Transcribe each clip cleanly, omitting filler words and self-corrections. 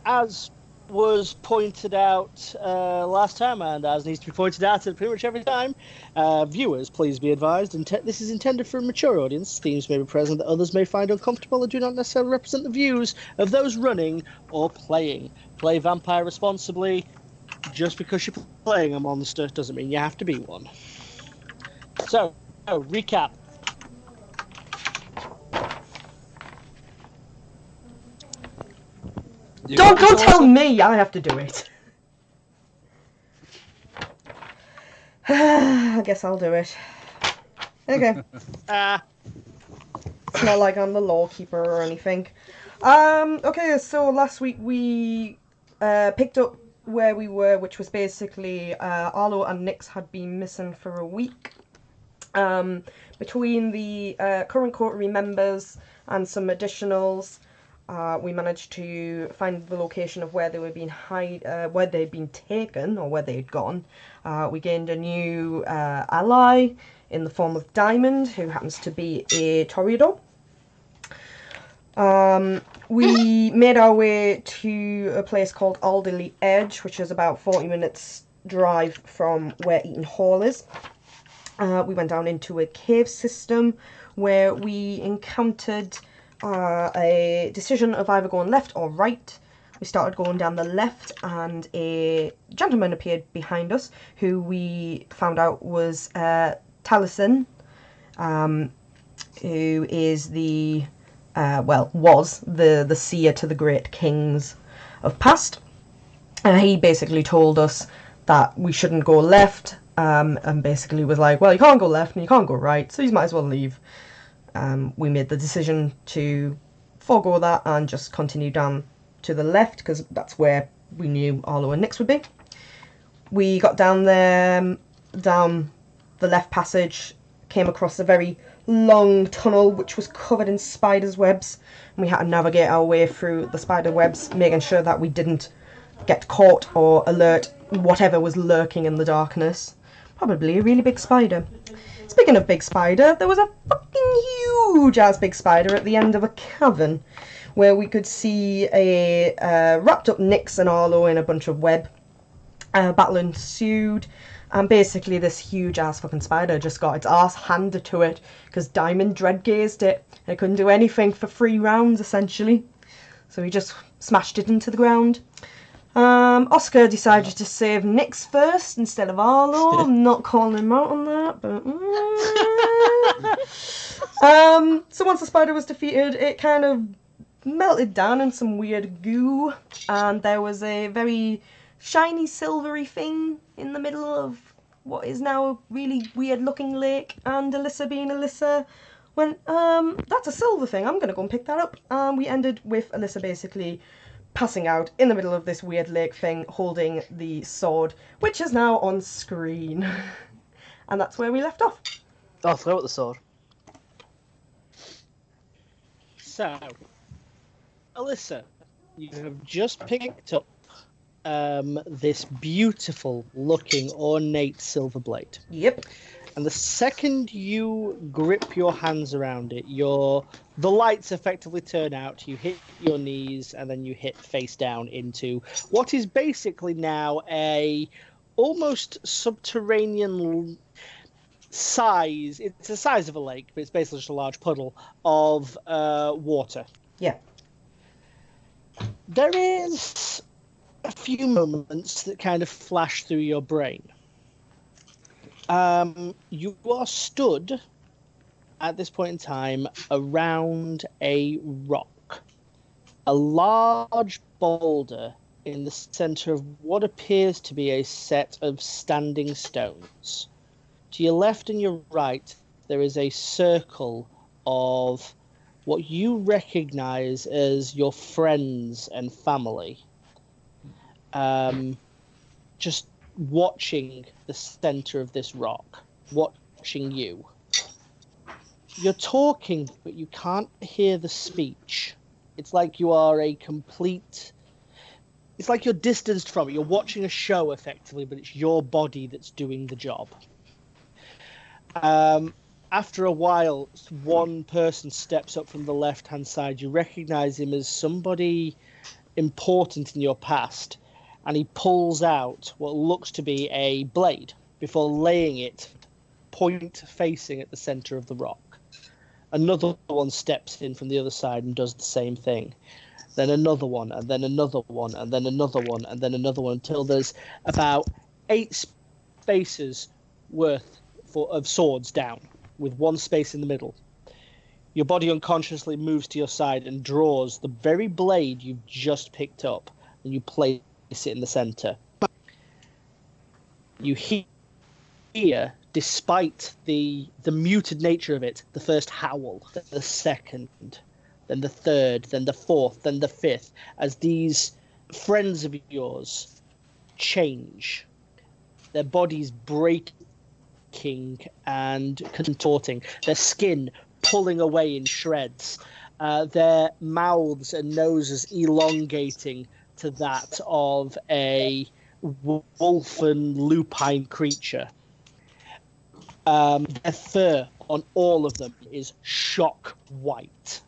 as was pointed out last time, and as needs to be pointed out at pretty much every time, viewers, please be advised, this is intended for a mature audience. Themes may be present that others may find uncomfortable and do not necessarily represent the views of those running or playing. Play vampire responsibly. Just because you're playing a monster doesn't mean you have to be one. So, recap. Don't tell me I have to do it. I guess I'll do it. Okay. It's not like I'm the law keeper or anything. Okay, so last week we picked up where we were, which was basically Arlo and Nyx had been missing for a week. Between the current coterie members and some additionals, we managed to find the location of where they were being where they'd been taken or where they'd gone. We gained a new ally in the form of Diamond, who happens to be a Toreador. We made our way to a place called Alderley Edge, which is about 40 minutes drive from where Eaton Hall is. We went down into a cave system where we encountered a decision of either going left or right. We started going down the left, and a gentleman appeared behind us who we found out was Taliesin, who is was the seer to the great kings of past. He basically told us that we shouldn't go left, and basically was like, well, you can't go left and you can't go right, so you might as well leave. We made the decision to forego that and just continue down to the left, because that's where we knew Arlo and Nyx would be. We got down there, down the left passage, came across a very long tunnel which was covered in spiders' webs, and we had to navigate our way through the spider webs, making sure that we didn't get caught or alert whatever was lurking in the darkness. Probably a really big spider. Speaking of big spider, there was a fucking huge ass big spider at the end of a cavern where we could see a wrapped up Nyx and Arlo in a bunch of web. Battle ensued, and basically this huge ass fucking spider just got its ass handed to it because Diamond dread gazed it and it couldn't do anything for 3 rounds essentially. So he just smashed it into the ground. Oscar decided to save Nyx first instead of Arlo. I'm not calling him out on that, but so once the spider was defeated, it kind of melted down in some weird goo, and there was a very shiny silvery thing in the middle of what is now a really weird looking lake, and Alyssa, being Alyssa, went, that's a silver thing, I'm gonna go and pick that up. We ended with Alyssa basically passing out in the middle of this weird lake thing, holding the sword, which is now on screen. And that's where we left off. Oh, throw at the sword. So, Alyssa, you have just picked up this beautiful looking ornate silver blade. Yep. And the second you grip your hands around it, the lights effectively turn out, you hit your knees, and then you hit face down into what is basically now a almost subterranean size. It's the size of a lake, but it's basically just a large puddle of water. Yeah. There is a few moments that kind of flash through your brain. You are stood at this point in time around a rock, a large boulder in the center of what appears to be a set of standing stones. To your left and your right, there is a circle of what you recognize as your friends and family. Just watching the center of this rock, watching you. You're talking, but you can't hear the speech. It's like you are it's like you're distanced from it. You're watching a show, effectively, but it's your body that's doing the job. After a while, one person steps up from the left-hand side. You recognize him as somebody important in your past, and he pulls out what looks to be a blade before laying it point facing at the center of the rock. Another one steps in from the other side and does the same thing. Then another one, and then another one, and then another one, and then another one, until there's about 8 spaces worth of swords down, with one space in the middle. Your body unconsciously moves to your side and draws the very blade you've just picked up, and you place it in the center. You hear, despite the muted nature of it, the first howl, the second, then the third, then the fourth, then the fifth, as these friends of yours change. Their bodies breaking and contorting, their skin pulling away in shreds, their mouths and noses elongating to that of a wolfen lupine creature. Their fur on all of them is shock white.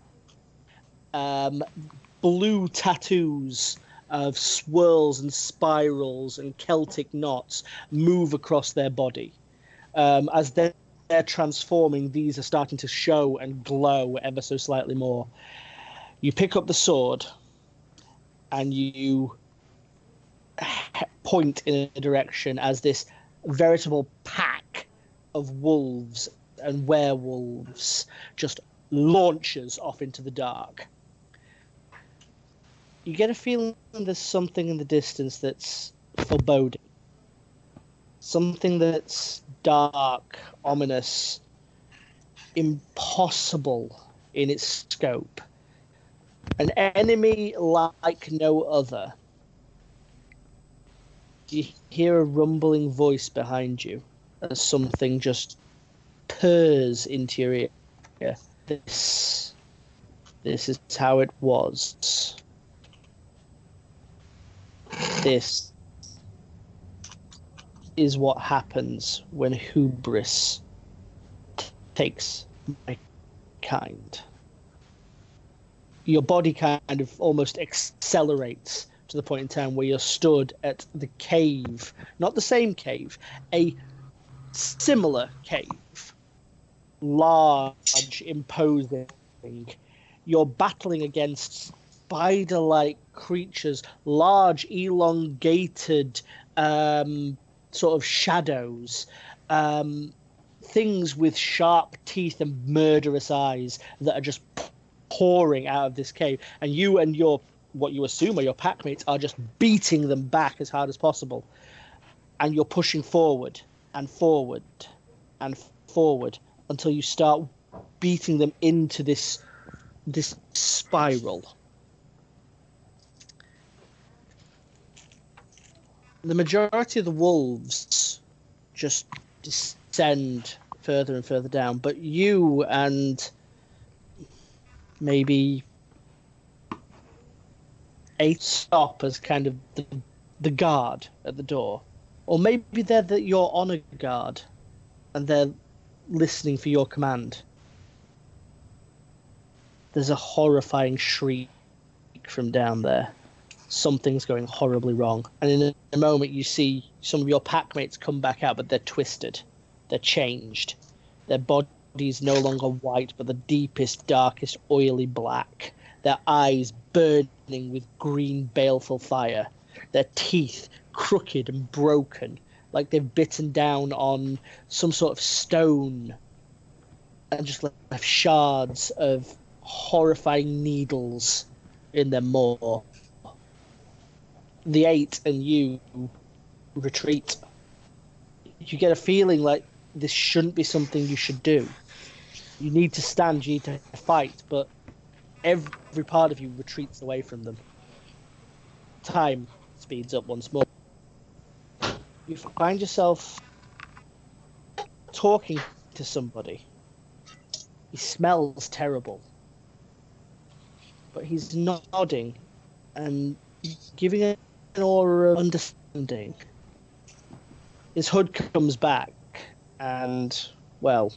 Blue tattoos of swirls and spirals and Celtic knots move across their body. As they're transforming, these are starting to show and glow ever so slightly more. You pick up the sword and you point in a direction as this veritable pack of wolves and werewolves just launches off into the dark. You get a feeling there's something in the distance that's foreboding. Something that's dark, ominous, impossible in its scope. An enemy like no other. You hear a rumbling voice behind you as something just purrs into your ear. This is how it was. This is what happens when hubris takes my kind. Your body kind of almost accelerates to the point in time where you're stood at the cave, not the same cave, a similar cave, large, imposing. You're battling against spider-like creatures, large, elongated sort of shadows, things with sharp teeth and murderous eyes that are just pouring out of this cave, and you and your what you assume are your packmates are just beating them back as hard as possible, and you're pushing forward and forward and forward until you start beating them into this spiral. The majority of the wolves just descend further and further down, but you and maybe 8 stop as kind of the guard at the door. Or maybe they're your honor guard and they're listening for your command. There's a horrifying shriek from down there. Something's going horribly wrong. And in a moment you see some of your packmates come back out, but they're twisted. They're changed. Their body's no longer white, but the deepest, darkest, oily black. Their eyes burning with green, baleful fire. Their teeth crooked and broken, like they've bitten down on some sort of stone and just left shards of horrifying needles in their maw. The 8 and you retreat. You get a feeling like this shouldn't be something you should do. You need to stand, you need to fight, but every part of you retreats away from them. Time speeds up once more. You find yourself talking to somebody. He smells terrible, but he's nodding and giving an aura of understanding. His hood comes back, and, well,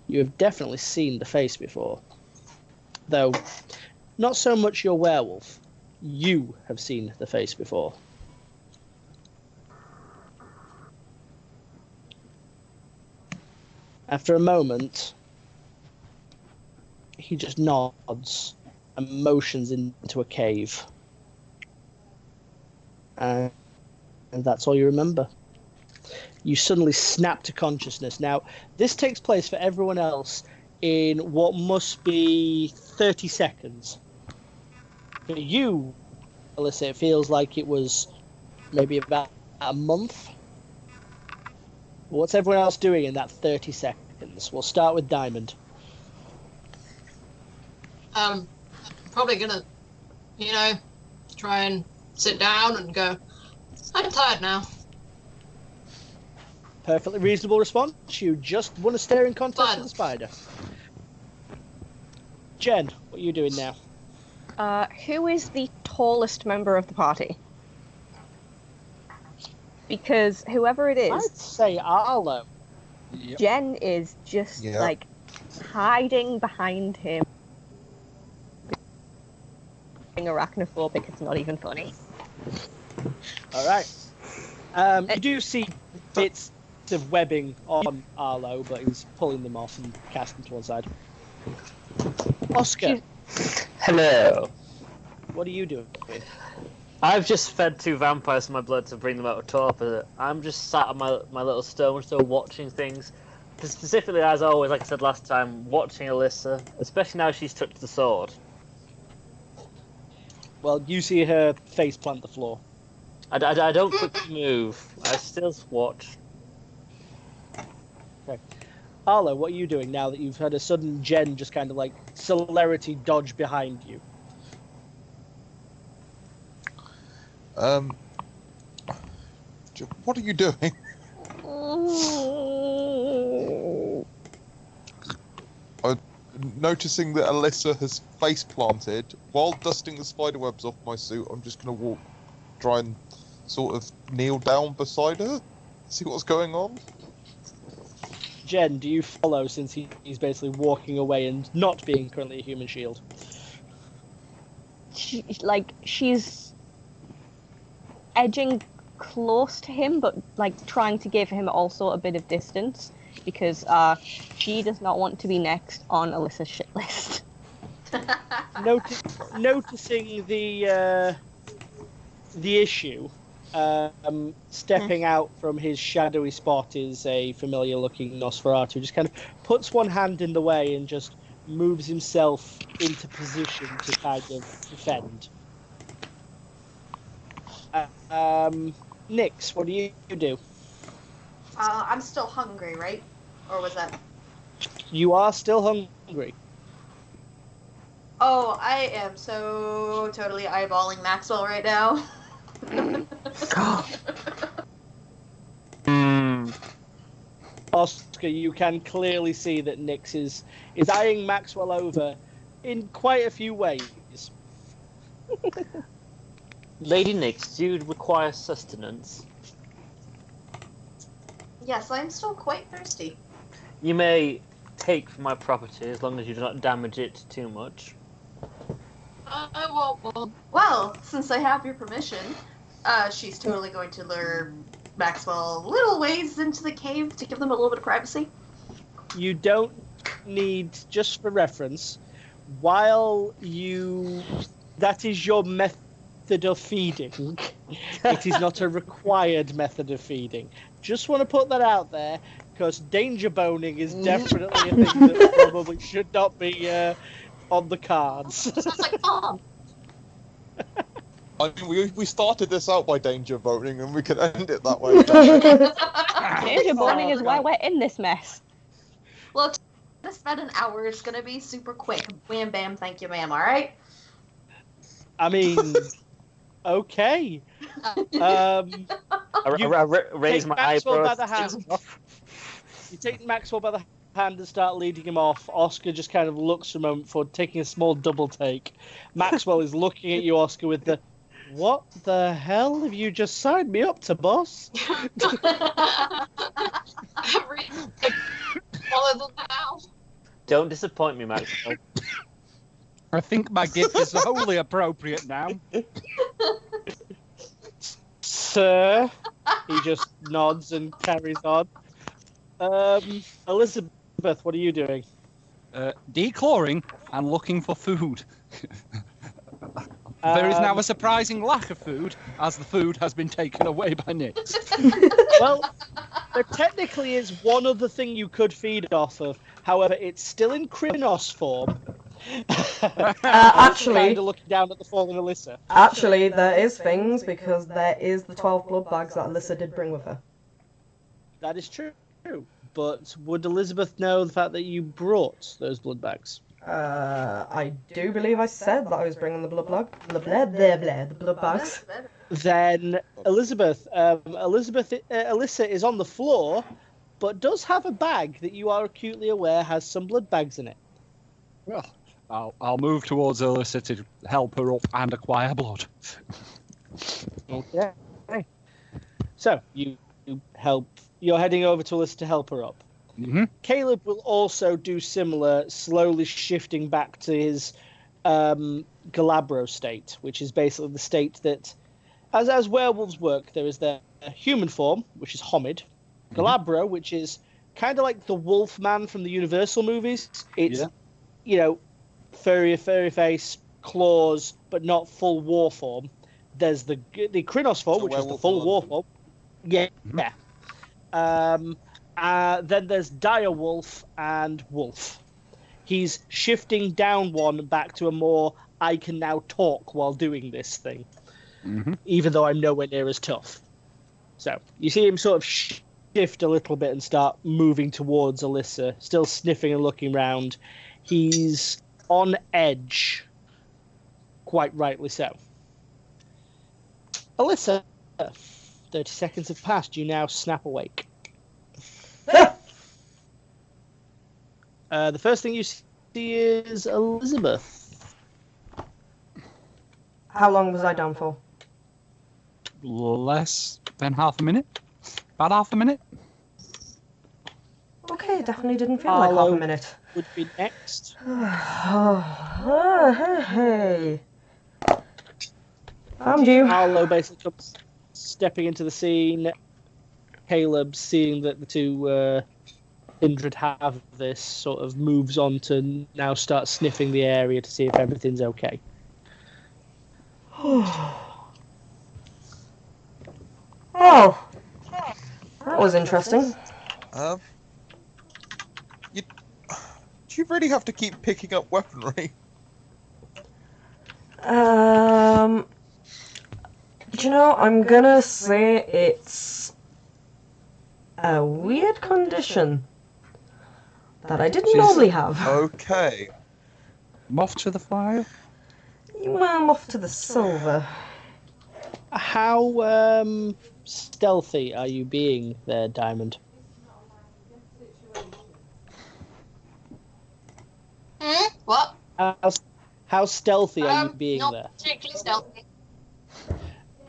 you have definitely seen the face before. Though, not so much your werewolf. you have seen the face before. After a moment, he just nods and motions into a cave. And that's all you remember. You suddenly snap to consciousness. Now, this takes place for everyone else in what must be 30 seconds. For you, Alyssa, it feels like it was maybe about a month. What's everyone else doing in that 30 seconds? We'll start with Diamond. Probably gonna, try and sit down and go, I'm tired now. Perfectly reasonable response. You just won a staring contest with the spider. Jen, what are you doing now? Who is the tallest member of the party? Because whoever it I'd is, say Arlo. Yep. Jen is just like hiding behind him. Being arachnophobic, it's not even funny. All right. You do see bits of webbing on Arlo, but he's pulling them off and casting them to one side. Oscar, Hello. what are you doing? I've just fed 2 vampires my blood to bring them out of torpor. I'm just sat on my little stone watching things. Specifically, as always, like I said last time, watching Alyssa, especially now she's touched the sword. Well, you see her face plant the floor. I don't quickly move. I still watch. Okay. Arlo, what are you doing now that you've had a sudden Jen just kind of like celerity dodge behind you? What are you doing? I'm noticing that Alyssa has face planted. While dusting the spider webs off my suit, I'm just going to try and sort of kneel down beside her, see what's going on. Jen, do you follow since he's basically walking away and not being currently a human shield? She's edging close to him, but like trying to give him also a bit of distance because she does not want to be next on Alyssa's shit list. Noticing the issue, stepping out from his shadowy spot is a familiar-looking Nosferatu. Just kind of puts one hand in the way and just moves himself into position to kind of defend. Nix, what do you do? I'm still hungry, right? Or was that? You are still hungry. Oh, I am so totally eyeballing Maxwell right now. Oscar, you can clearly see that Nix is eyeing Maxwell over in quite a few ways. Lady Nix, do you require sustenance? Yes, I'm still quite thirsty. You may take from my property as long as you do not damage it too much. Well, since I have your permission, she's totally going to lure Maxwell little ways into the cave to give them a little bit of privacy. You don't need, just for reference, while that is your method of feeding, it is not a required method of feeding. Just want to put that out there, because danger boning is definitely a thing that probably should not be on the cards. Sounds like fun. I mean, we started this out by danger voting, and we can end it that way. Danger boning is why we're in this mess. Look, this about an hour is gonna be super quick. Wham bam, thank you, ma'am. All right. I mean, okay. I raise my Maxwell by eyebrows. the hand. You take Maxwell by the hand and start leading him off. Oscar just kind of looks for a moment before taking a small double take. Maxwell is looking at you, Oscar, with the, what the hell have you just signed me up to, boss? Follow them now. Don't disappoint me, Maxwell. I think my gift is wholly appropriate now. Sir, he just nods and carries on. Elizabeth, what are you doing? Declawing and looking for food. There is now a surprising lack of food, as the food has been taken away by Nix. Well, there technically is one other thing you could feed off of. However, it's still in Krynos form. Actually, kind of looking down at the fallen Alyssa. Actually, there is things, because there is the 12 blood bags that Alyssa did bring with her. That is true. But would Elizabeth know the fact that you brought those blood bags? I do believe I said that I was bringing the blood bags. Then Elizabeth, Alyssa is on the floor, but does have a bag that you are acutely aware has some blood bags in it. Well, I'll move towards Alyssa to help her up and acquire blood. Okay. So you help. You're heading over to Alyssa to help her up. Mm-hmm. Caleb will also do similar, slowly shifting back to his Galabro state, which is basically the state that, as werewolves work, there is their human form, which is Homid, Galabro, which is kind of like the Wolf Man from the Universal movies. It's, furry face, claws, but not full war form. There's the Krynos form, which is the full war form. Yeah. Then there's Dire Wolf and Wolf. He's shifting down one back to a more I can now talk while doing this thing, even though I'm nowhere near as tough. So you see him sort of shift a little bit and start moving towards Alyssa, still sniffing and looking round. He's on edge, quite rightly so. Alyssa, 30 seconds have passed. You now snap awake. The first thing you see is Elizabeth. How long was I down for? Less than half a minute. About half a minute. Okay, definitely didn't feel like half a minute. Would be next. Hey. Found you. Arlo basically comes stepping into the scene. Caleb, seeing that the two Kindred have this, sort of moves on to now start sniffing the area to see if everything's okay. Oh, that was interesting. Do you really have to keep picking up weaponry? I'm gonna say it's a weird condition that I didn't normally have. Okay. Moth to the fire? Well, I'm off to the silver. How stealthy are you being there, Diamond? What? How stealthy are you being not there? particularly stealthy.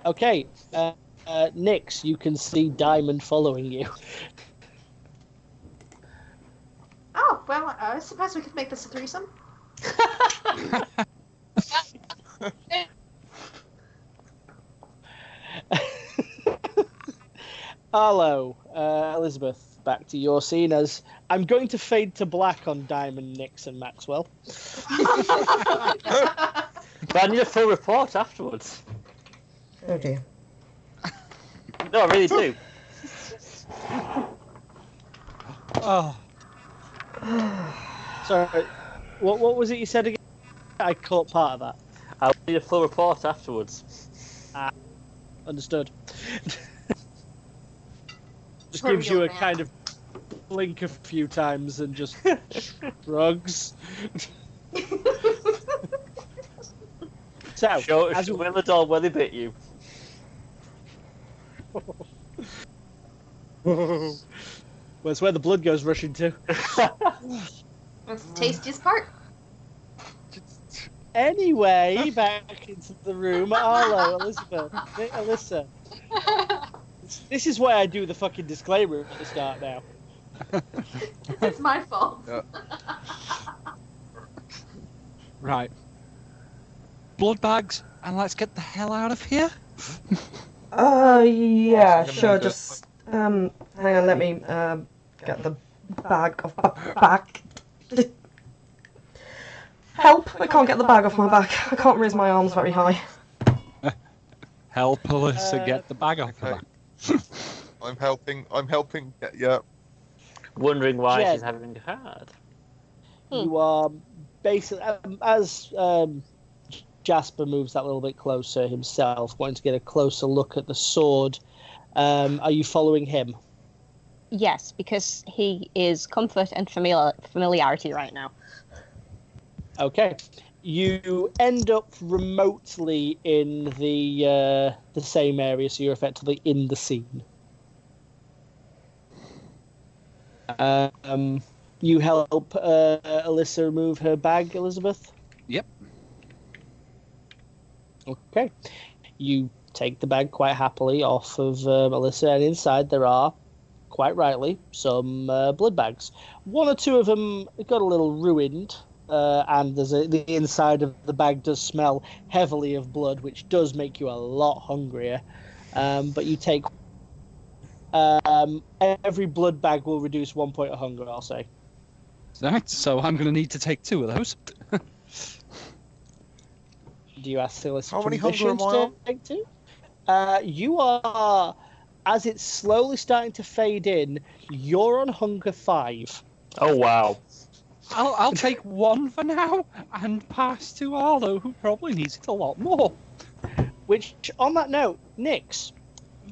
Okay, Nix, you can see Diamond following you. Oh, well, I suppose we could make this a threesome. Arlo, Elizabeth, back to your scene as I'm going to fade to black on Diamond, Nix, and Maxwell. But I need a full report afterwards. Oh dear. No, I really do. Oh. Sorry, what was it you said again? I caught part of that. I need a full report afterwards. Understood. Just Where gives we you a go now? kind of blink a few times and just shrugs. So, Show as we- Will the doll where they bit you. Well, it's where the blood goes rushing to. That's the tastiest part. Anyway, back into the room. Arlo, Elizabeth, Alyssa. This is why I do the fucking disclaimer at the start now. It's my fault. Right. blood bags and let's get the hell out of here? Yeah, I'm sure. gonna Just hang on. Let me get the bag off my back. Help! I can't get the bag off my back. I can't raise my arms very high. Help Alyssa get the bag off the okay. back. I'm helping. Yeah. Wondering why Jen. she's having it hard. You are basically, as Jasper moves that little bit closer himself, wanting to get a closer look at the sword. Are you following him? Yes, because he is comfort and familiarity right now. Okay. You end up remotely in the same area, so you're effectively in the scene. You help Alyssa remove her bag, Elizabeth? Yep. Okay. You take the bag quite happily off of Alyssa, and inside there are, quite rightly, some blood bags. One or two of them got a little ruined, and the inside of the bag does smell heavily of blood, which does make you a lot hungrier. But you take every blood bag will reduce 1 point of hunger, I'll say. Right, so I'm going to need to take 2 of those. Do you ask Alyssa How many permission hunger am I to take two? You are, as it's slowly starting to fade in, you're on hunger 5. Oh wow. I'll take 1 for now and pass to Arlo, who probably needs it a lot more. Which, on that note, Nix,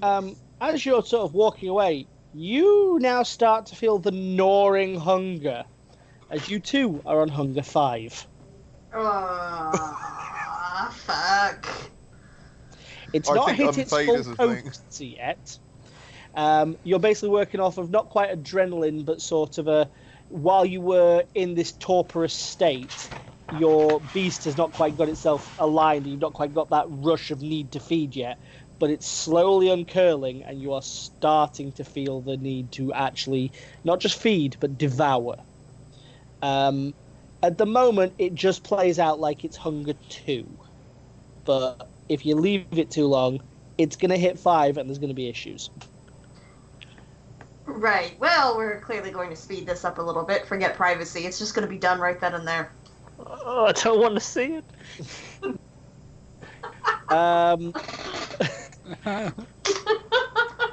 as you're sort of walking away, you now start to feel the gnawing hunger, as you too are on hunger 5. Fuck. It's I not think hit its unfade full is a thing. potency yet. You're basically working off of not quite adrenaline, but sort of while you were in this torporous state, your beast has not quite got itself aligned, and you've not quite got that rush of need to feed yet, but it's slowly uncurling, and you are starting to feel the need to actually not just feed, but devour. At the moment, it just plays out like it's hunger 2. But if you leave it too long, it's going to hit 5 and there's going to be issues. Right. Well, we're clearly going to speed this up a little bit. Forget privacy. It's just going to be done right then and there. Oh, I don't want to see it.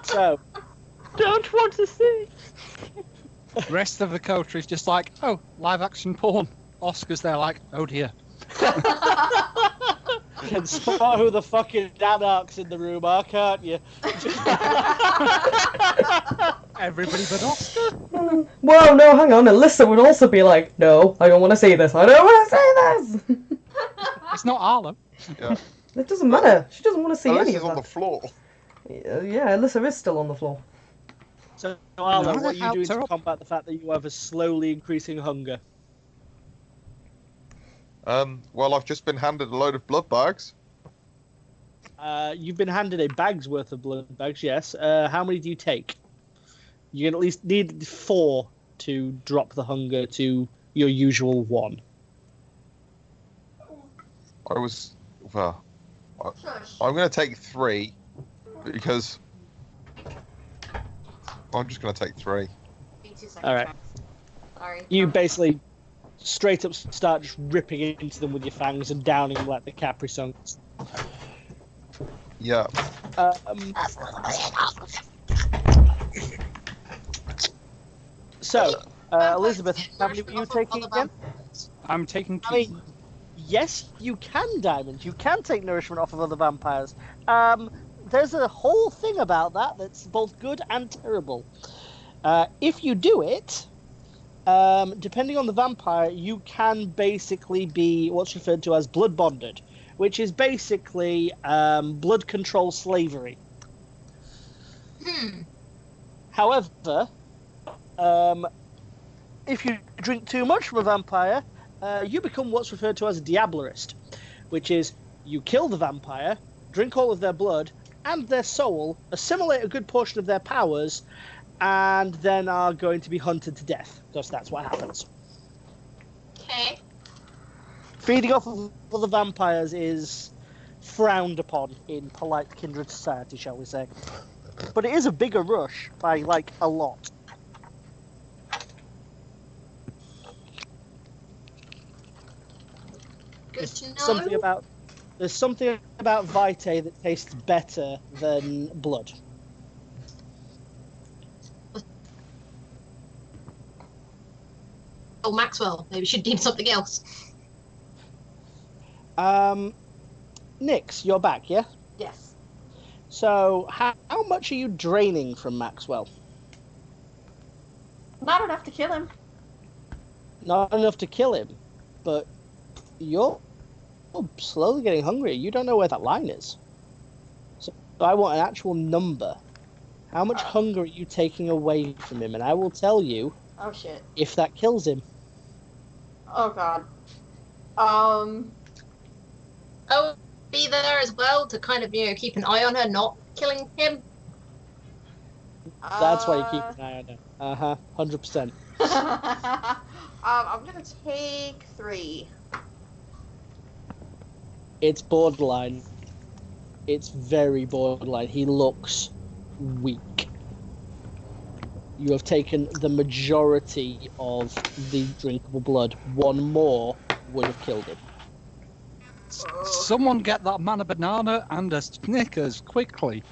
So, Don't want to see. Rest of the coterie is just like, oh, live action porn. Oscars, they're like, oh dear. you can spot who the fucking anarchs in the room are, can't you? Everybody but Oscar. Whoa, no, hang on. Alyssa would also be like, no, I don't want to see this. I don't want to see this. It's not Arlo. Yeah. It doesn't matter. She doesn't want to see any Alyssa's of on that. the floor. Yeah, Alyssa is still on the floor. So, Arlo, No, what are you help doing to her. combat the fact that you have a slowly increasing hunger? Well, I've just been handed a load of blood bags. You've been handed a bag's worth of blood bags, yes. How many do you take? You can at least need 4 to drop the hunger to your usual 1. Shush. I'm going to take 3 because I'm just going to take 3. Be 2 seconds. All right. Max. Sorry. You basically straight up start just ripping into them with your fangs and downing them like the Capri Suns. Yeah. So, Elizabeth, how many were you taking again? I'm taking 2. I mean, yes, you can, Diamond. You can take nourishment off of other vampires. There's a whole thing about that that's both good and terrible. If you do it, depending on the vampire, you can basically be what's referred to as blood bonded, which is basically blood control slavery. However, if you drink too much from a vampire, you become what's referred to as a diablerist, which is you kill the vampire, drink all of their blood and their soul, assimilate a good portion of their powers, and then are going to be hunted to death, because that's what happens. Okay. Feeding off of other vampires is frowned upon in polite kindred society, shall we say. But it is a bigger rush by, like, a lot. Good to know. There's something about Vitae that tastes better than blood. Oh, Maxwell, maybe we should need something else. Nix, you're back, yeah? Yes. So, how much are you draining from Maxwell? Not enough to kill him. Not enough to kill him, but you're slowly getting hungry. You don't know where that line is. So I want an actual number. How much hunger are you taking away from him? And I will tell you Oh shit. if that kills him. Oh god. I'll be there as well to kind of, keep an eye on her, not killing him. That's why you keep an eye on her. 100%. I'm gonna take 3. It's borderline. It's very borderline. He looks weak. You have taken the majority of the drinkable blood. One more would have killed him. Someone get that man a banana and a Snickers quickly.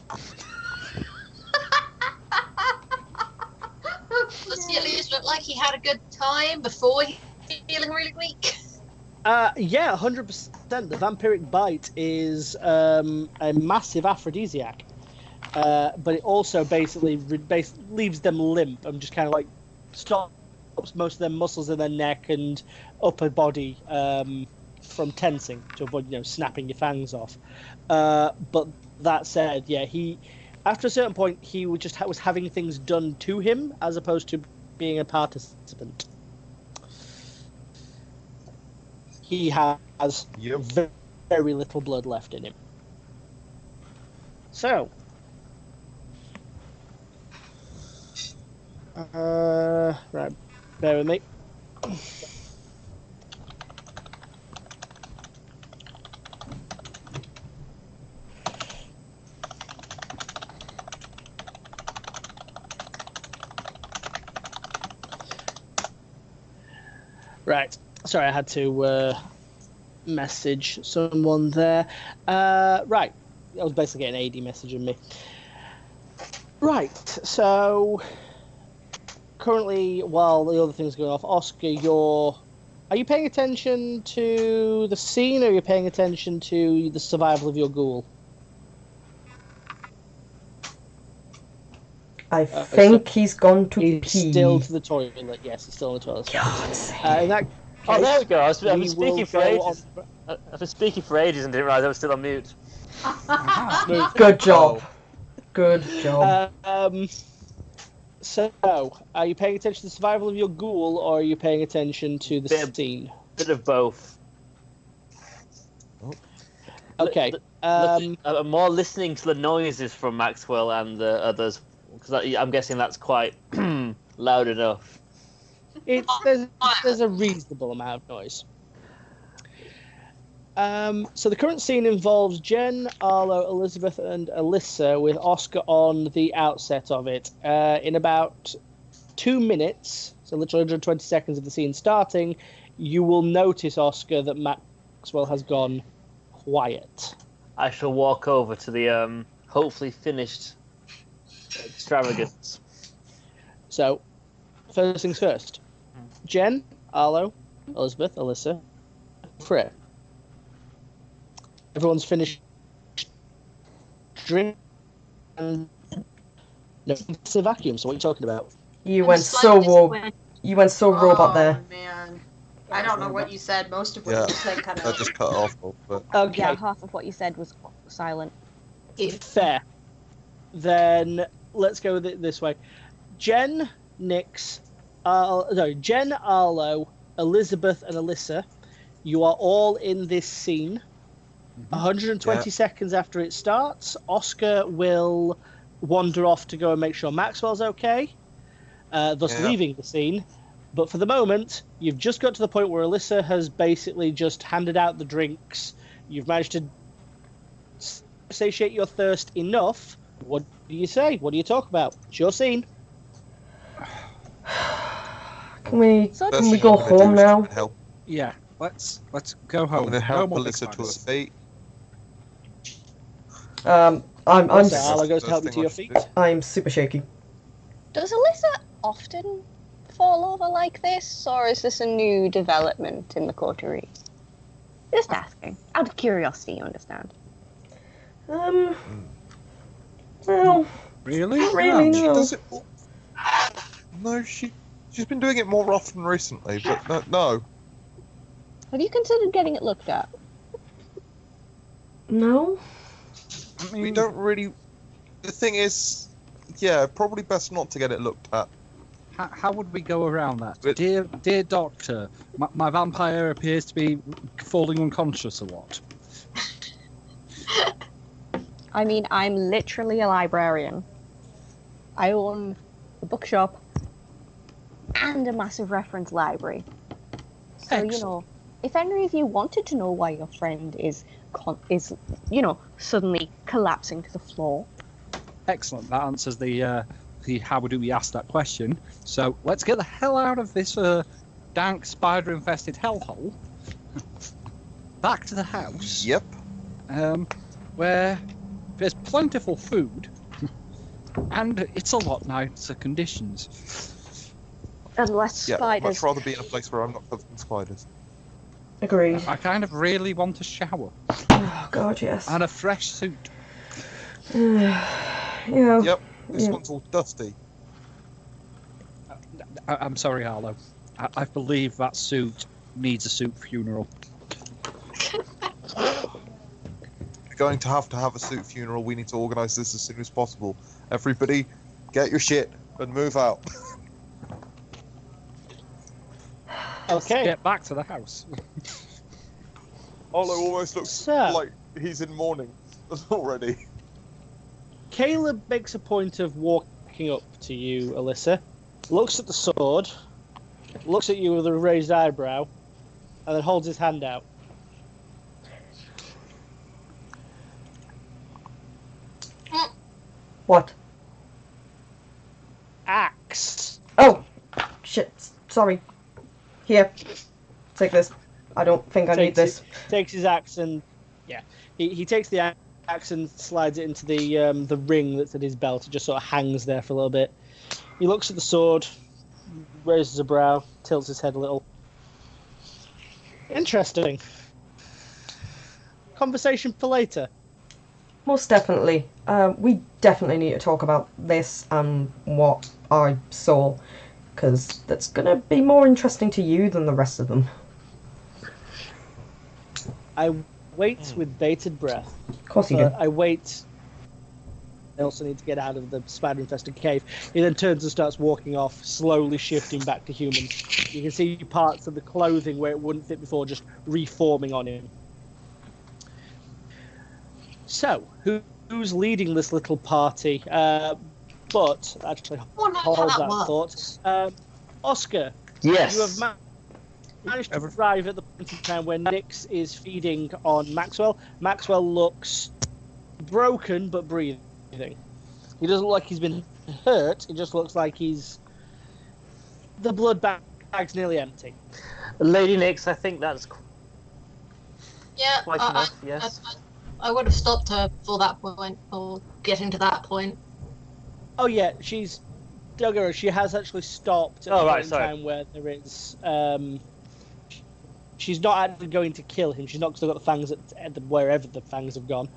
Does he at least look like he had a good time before he feeling really weak? Yeah, 100%. The vampiric bite is a massive aphrodisiac, but it also basically leaves them limp and just kind of like stops most of their muscles in their neck and upper body from tensing to avoid snapping your fangs off. But that said, yeah, after a certain point he was having things done to him as opposed to being a participant. He has very little blood left in him. So, right, bear with me. Right. Sorry, I had to message someone there. Right. I was basically getting AD messaging me. Right. So, currently, while the other things are going off, Oscar, are you paying attention to the scene, or are you paying attention to the survival of your ghoul? I think he's gone to He's pee. still to the toilet. Yes, he's still in the toilet. God's sake. In that Oh, there we go. I've we been speaking will for go ages. I've been speaking for ages and didn't realise I was still on mute. Good job. Good job. So, are you paying attention to the survival of your ghoul, or are you paying attention to the scene? Bit of both. Okay. I'm more listening to the noises from Maxwell and the others, because I'm guessing that's quite loud enough. There's a reasonable amount of noise. So the current scene involves Jen, Arlo, Elizabeth, and Alyssa, with Oscar on the outset of it. In about 2 minutes, so literally 120 seconds of the scene starting, you will notice, Oscar, that Maxwell has gone quiet. I shall walk over to the hopefully finished extravagance. So, first things first. Jen, Arlo, Elizabeth, Alyssa, Freya. Everyone's finished drink and no, it's a vacuum. So what are you talking about? You went so robot there. Oh man, I don't know what you said. Most of what you said cut I out. just cut off. But Okay, Yeah, half of what you said was silent. fair. Then let's go with it this way: Jen, Nix, Jen, Arlo, Elizabeth, and Alyssa. You are all in this scene. 120 seconds after it starts, Oscar will wander off to go and make sure Maxwell's okay, thus leaving the scene. But for the moment, you've just got to the point where Alyssa has basically just handed out the drinks. You've managed to satiate your thirst enough. What do you say? What do you talk about? It's your scene. Can we So First can we thing go I'm gonna do home is now? help. Yeah, let's go I'm home. going to help No more big Alyssa to her spiders. feet. I'm Also, Arlo goes to help you to your feet. I'm super shaky. Does Alyssa often fall over like this, or is this a new development in the coterie? Just asking. Out of curiosity, you understand. Well, Really? not really. No. No. Does it? No, she's been doing it more often recently, but no. Have you considered getting it looked at? No. I mean, We don't really. The thing is, yeah, probably best not to get it looked at. how would we go around that? But- Dear doctor, my vampire appears to be falling unconscious or what? I mean, I'm literally a librarian. I own a bookshop and a massive reference library. So, you know, if any of you wanted to know why your friend is suddenly collapsing to the floor. Excellent. That answers the how do we ask that question. So let's get the hell out of this dank spider-infested hellhole. Back to the house. Yep. Where there's plentiful food, and it's a lot nicer conditions. Unless Yeah, I'd spiders. much rather be in a place where I'm not covered in spiders. Agreed. I kind of really want a shower Oh God, yes. and a fresh suit. Yeah. Yep, this Yeah. one's all dusty. I'm sorry, Arlo. I believe that suit needs a suit funeral. We're going to have a suit funeral. We need to organise this as soon as possible. Everybody, get your shit and move out. Okay. Get back to the house. Arlo almost looks So- like he's in mourning already. Caleb makes a point of walking up to you, Alyssa, looks at the sword, looks at you with a raised eyebrow, and then holds his hand out. What? Axe. Oh, shit. Sorry. Here. Take this. I don't think I need this. Takes his axe and he takes the axe and slides it into the ring that's at his belt. It just sort of hangs there for a little bit. He looks at the sword, raises a brow, tilts his head a little. Interesting. Conversation for later. Most definitely. We definitely need to talk about this and what I saw, because that's going to be more interesting to you than the rest of them. I wait with bated breath. Of course you do. I wait. I also need to get out of the spider-infested cave. He then turns and starts walking off, slowly shifting back to human. You can see parts of the clothing where it wouldn't fit before just reforming on him. So, who's leading this little party? But actually, Oh, no, hold how that that thought. Oscar, Yes. you have managed to arrive at the point in time where Nix is feeding on Maxwell. Maxwell looks broken but breathing. He doesn't look like he's been hurt. It just looks like the blood bag's nearly empty. Lady Nix, I think that's Yeah, quite enough, yes. I would have stopped her for that point, or getting to that point. Oh yeah, she's Duggar. She has actually stopped at Oh, the right, point in sorry. time where there is. She's not actually going to kill him. She's not still got the fangs wherever the fangs have gone.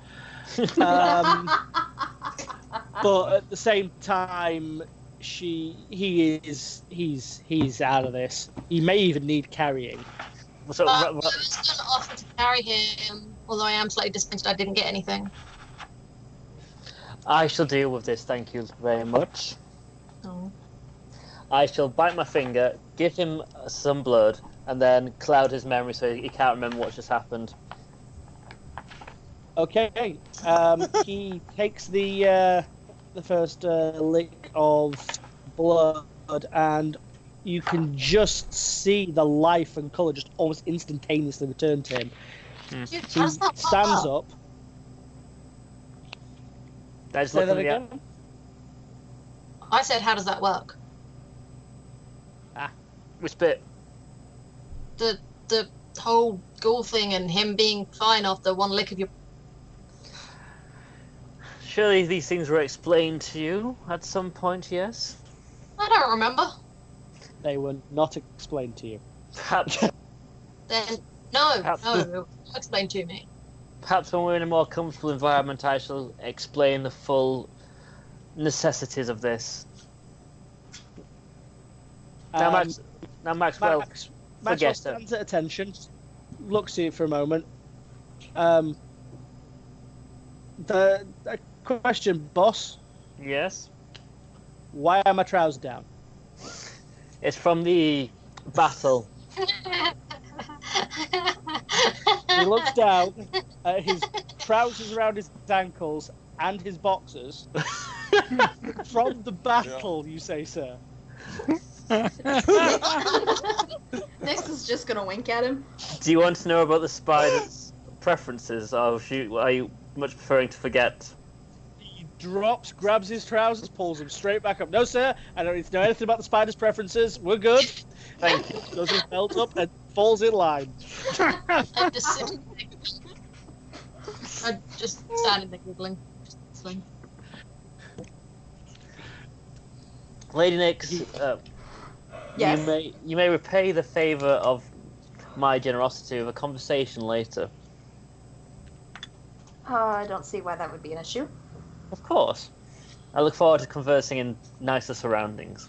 But at the same time, he's out of this. He may even need carrying. So, But I was going to offer to carry him, although I am slightly disappointed I didn't get anything. I shall deal with this, thank you very much. Oh. I shall bite my finger, give him some blood, and then cloud his memory so he can't remember what just happened. Okay. He takes the first lick of blood and you can just see the life and colour just almost instantaneously return to him. Dude, He how does that stands work? up. I just Say look that at the again. I said, how does that work? which bit? The whole ghoul thing and him being fine after one lick of your. Surely these things were explained to you at some point, yes? I don't remember. They were not explained to you. Perhaps, Then no, Perhaps- no, it was explained to me. perhaps when we're in a more comfortable environment, I shall explain the full necessities of this. Now, Max, well, Maxwell forget it. stands at attention, looks at you for a moment. The question, boss. Yes? Why are my trousers down? It's from the battle. He looks down at his trousers around his ankles and his boxers. From the battle, you say, sir. Nix is just gonna wink at him. Do you want to know about the spider's preferences, or are you much preferring to forget? He drops, grabs his trousers, pulls them straight back up. No, sir, I don't need to know anything about the spider's preferences. We're good. Thank you. Does his belt up and falls in line. I'm just sitting there. I'm just standing there giggling. Just whistling. Lady Nix, Yes. you may repay the favour of my generosity with a conversation later. I don't see why that would be an issue. Of course. I look forward to conversing in nicer surroundings.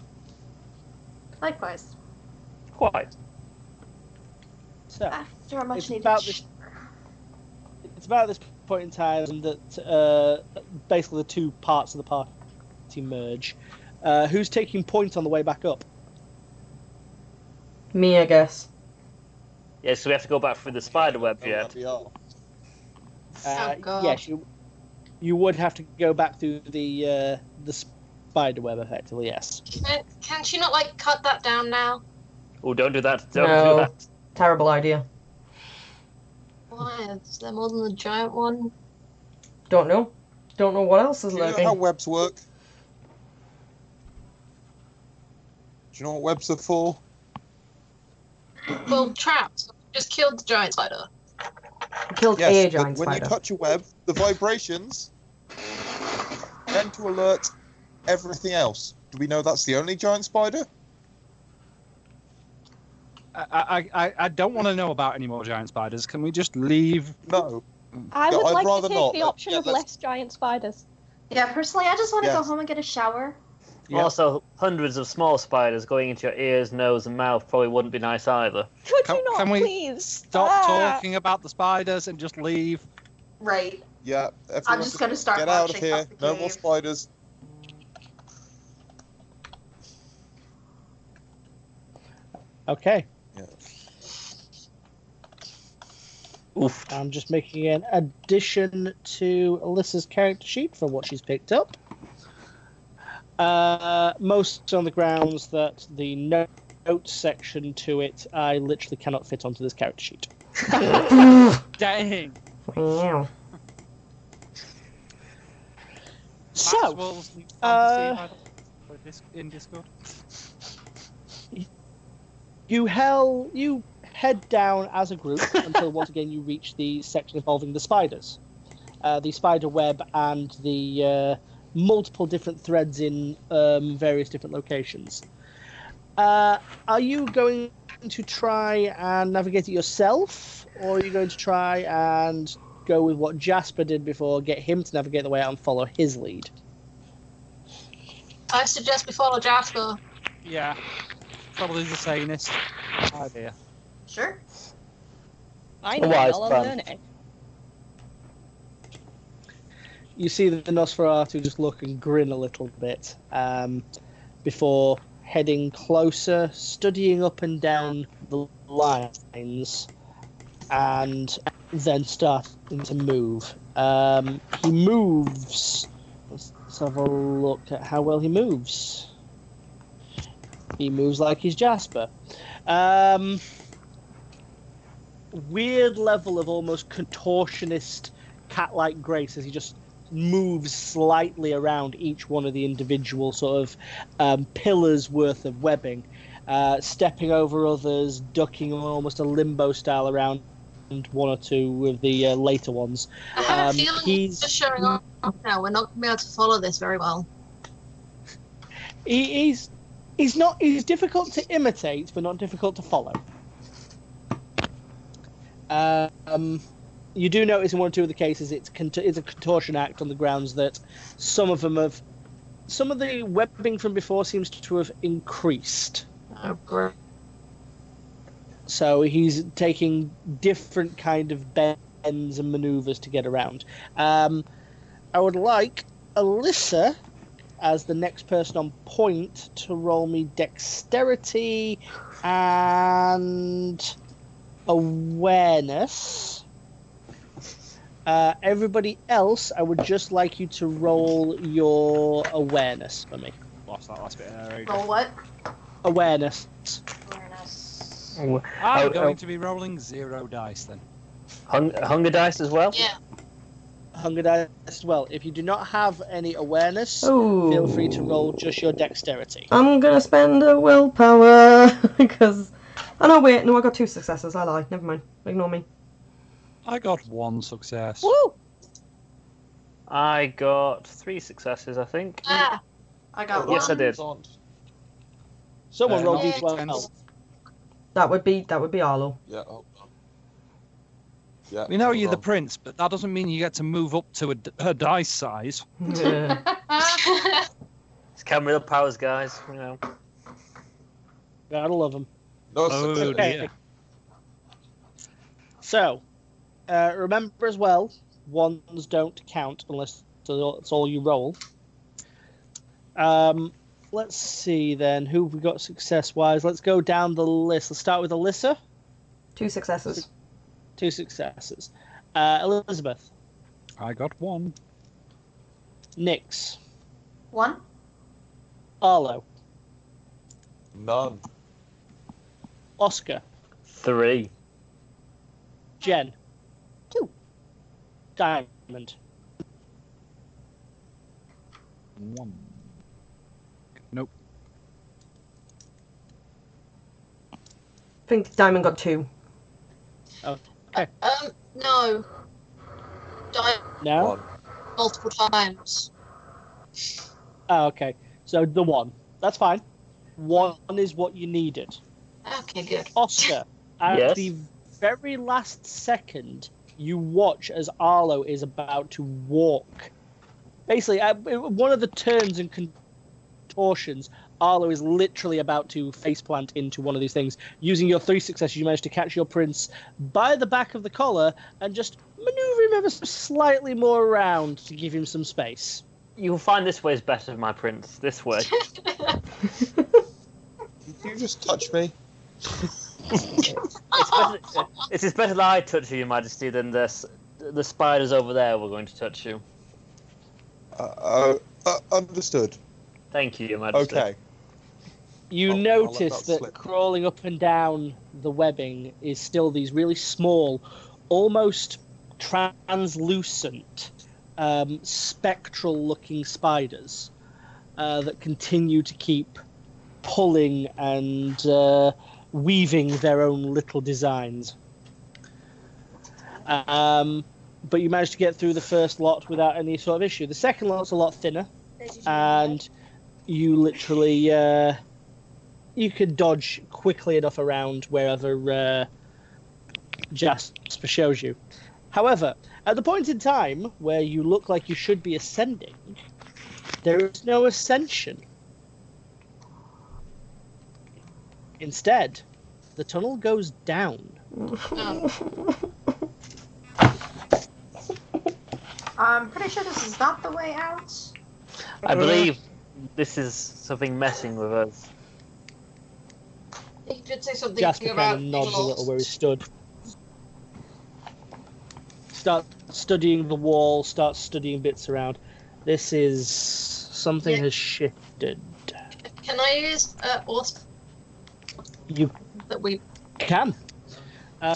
Likewise. Quite. So, After a much it's needed. about this point in time that basically the two parts of the party merge. Who's taking point on the way back up? Me, I guess. Yeah, so we have to go back through the spider web Oh, yet. we are. Oh, God. Yes, you would have to go back through the spider web, effectively. Yes. Can she not like cut that down now? Oh, don't do that. Don't No. do that. Terrible idea. Why? Is there more than the giant one? Don't know. Don't know what else is Do you know lurking. how webs work? Do you know what webs are for? Well, trapped. Just killed the giant spider. Killed a Yes, giant but when spider. you touch a web, the vibrations tend to alert everything else. Do we know that's the only giant spider? I don't want to know about any more giant spiders. Can we just leave? No. I Yeah, would I'd like to rather take not. the option Yeah, of let's- less giant spiders. Yeah, personally, I just want to go Yes. home and get a shower. Yeah. Also, hundreds of small spiders going into your ears, nose, and mouth probably wouldn't be nice either. Could Can- you not, can we please? Stop Ah. talking about the spiders and just leave. Right. Yeah. Everyone I'm just gonna start get out of marching here. up the No more cave. spiders. Okay. Yeah. Oof. I'm just making an addition to Alyssa's character sheet for what she's picked up. Most on the grounds that the notes section to it, I literally cannot fit onto this character sheet. Dang. Wow. So, Maxwell's new fantasy in Discord. you head down as a group until once again you reach the section involving the spiders, the spider web, and the multiple different threads in various different locations. Are you going to try and navigate it yourself, or are you going to try and go with what Jasper did before, get him to navigate the way out and follow his lead? I suggest we follow Jasper. Yeah. Probably the sanest idea. Sure. I know, Wise I'll plan. learn it. You see the Nosferatu just look and grin a little bit before heading closer, studying up and down the lines, and then starting to move. He moves. Let's have a look at how well he moves. He moves like he's Jasper. Weird level of almost contortionist cat-like grace as he just moves slightly around each one of the individual sort of pillars worth of webbing, stepping over others, ducking almost a limbo style around one or two of the later ones. I have a feeling he's just showing up now. We're not going to be able to follow this very well. He's difficult to imitate, but not difficult to follow. You do notice in one or two of the cases it's a contortion act on the grounds that some of the webbing from before seems to have increased. Oh, great. So he's taking different kind of bends and maneuvers to get around. I would like Alyssa, as the next person on point, to roll me dexterity and awareness. Everybody else, I would just like you to roll your awareness for me. Lost that last bit there. Roll what? Awareness. Awareness. I'm going to be rolling 0 dice then. Hunger dice as well? Yeah. Hunger dice as well. If you do not have any awareness, Ooh. feel free to roll just your dexterity. I'm gonna spend a willpower because. Oh no, wait, no, I got 2 successes. I lied. Never mind. Ignore me. I got 1 success. Woo! I got 3 successes, I think. Ah, I got Yes, I one. did. Someone roll not d12. intense. That would be Arlo. Yeah. Oh. Yeah. We know hold you're the on. prince, but that doesn't mean you get to move up to her dice size. Yeah. It's camera powers, guys. You know. Gotta love them. No, Oh success. dear. So, remember as well, ones don't count unless it's all you roll. Let's see then, who have we got success-wise? Let's go down the list. Let's start with Alyssa. 2 successes. 2 successes. Elizabeth. I got 1. Nix. One. Arlo. None. Oscar. 3. Jen. 2. Diamond. 1. Nope. I think Diamond got 2. no. Died No? One. multiple times. Oh, okay. So the 1. That's fine. 1 is what you needed. Okay, good. Oscar, at Yes? the very last second, you watch as Arlo is about to walk. Basically, one of the turns and contortions, Arlo is literally about to faceplant into one of these things. Using your 3 successes, you manage to catch your prince by the back of the collar and just maneuver him ever so slightly more around to give him some space. You'll find this way is better, my prince. This way. Did you just touch me? It's better that I touch you, Your Majesty, than the spiders over there were going to touch you. Understood. Thank you, Your Majesty. Okay. You I'll let notice that that slip. crawling up and down the webbing is still these really small, almost translucent, spectral-looking spiders that continue to keep pulling and weaving their own little designs. But you managed to get through the first lot without any sort of issue. The second lot's a lot thinner, and you literally you could dodge quickly enough around wherever Jasper shows you. However, at the point in time where you look like you should be ascending, there is no ascension. Instead, the tunnel goes down. I'm pretty sure this is not the way out. I believe this is something messing with us. He did say something Jasper about kind of nods a evil little where he stood. Start studying the wall, start studying bits around. This is... something Yeah. has shifted. Can I use You that we. can.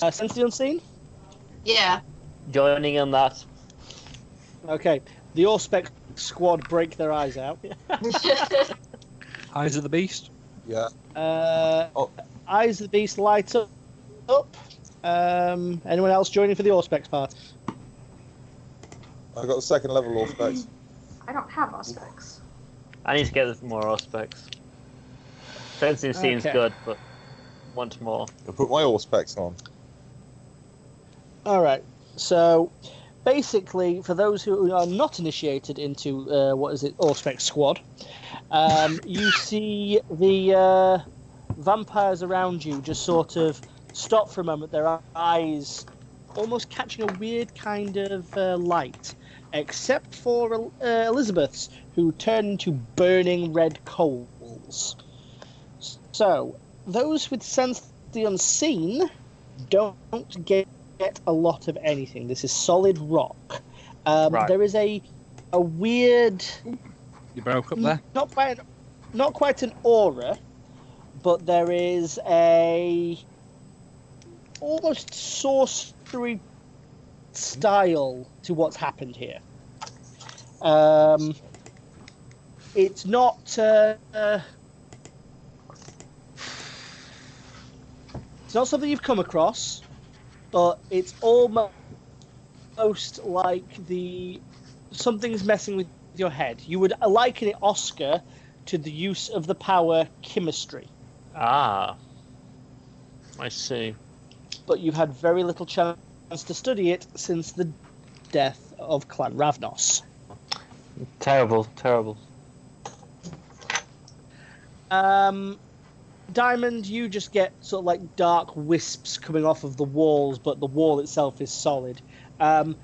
Sense the unseen? Yeah. Joining in that. Okay. The Auspex squad break their eyes out. Eyes of the Beast. Yeah. Uh, Eyes of the Beast light up. Anyone else joining for the Auspex part? I got the second level Auspex. I don't have Auspex. I need to get more aspects. Sensing seems Okay. good, but want more. I put my Auspex on. All right. So, basically, for those who are not initiated into Auspex squad, you see the vampires around you just sort of stop for a moment. Their eyes almost catching a weird kind of light, except for Elizabeth's, who turn into burning red coals. So, those with sense the unseen don't get a lot of anything. This is solid rock. Right. There is a weird, You broke up there. not quite an aura, but there is a almost sorcery style to what's happened here. It's not. It's not something you've come across, but it's almost like something's messing with your head. You would liken it, Oscar, to the use of the power chemistry, Ah. I see. but you've had very little chance to study it since the death of Clan Ravnos. Terrible, terrible. Diamond, you just get sort of like dark wisps coming off of the walls, but the wall itself is solid. Down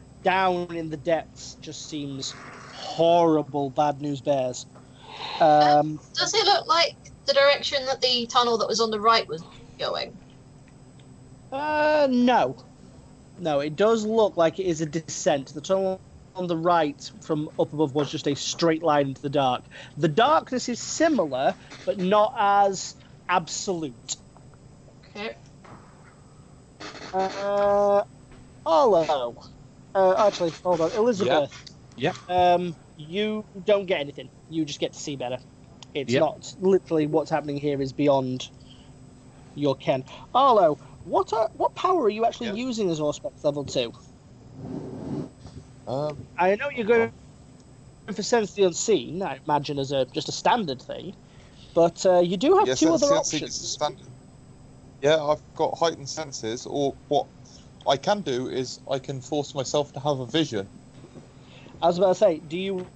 in the depths just seems horrible bad news bears. Does it look like the direction that the tunnel that was on the right was going? No. No, it does look like it is a descent. The tunnel on the right from up above was just a straight line into the dark. The darkness is similar, but not as absolute. Okay. Arlo. Actually, hold on. Elizabeth. Yep. You don't get anything. You just get to see better. It's Yep. not literally what's happening here is beyond your ken. Arlo, what power are you actually Yeah. using as Auspex level 2? Um, I know you're going for Sense the Unseen, I imagine, as just a standard thing, but you do have yeah, two other sensing is options. standard. Yeah, I've got heightened senses, or what I can do is I can force myself to have a vision. I was about to say, do you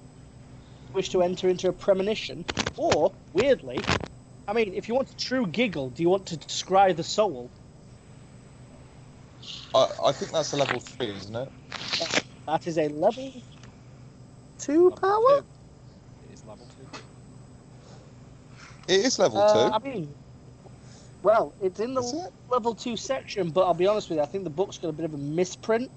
wish to enter into a premonition? Or, weirdly, I mean, if you want a true giggle, do you want to scry the soul? I think that's a level 3, isn't it? That is a level 2 power? It is level 2. It is level 2. I mean, well, it's in the Is it? level 2 section, but I'll be honest with you, I think the book's got a bit of a misprint.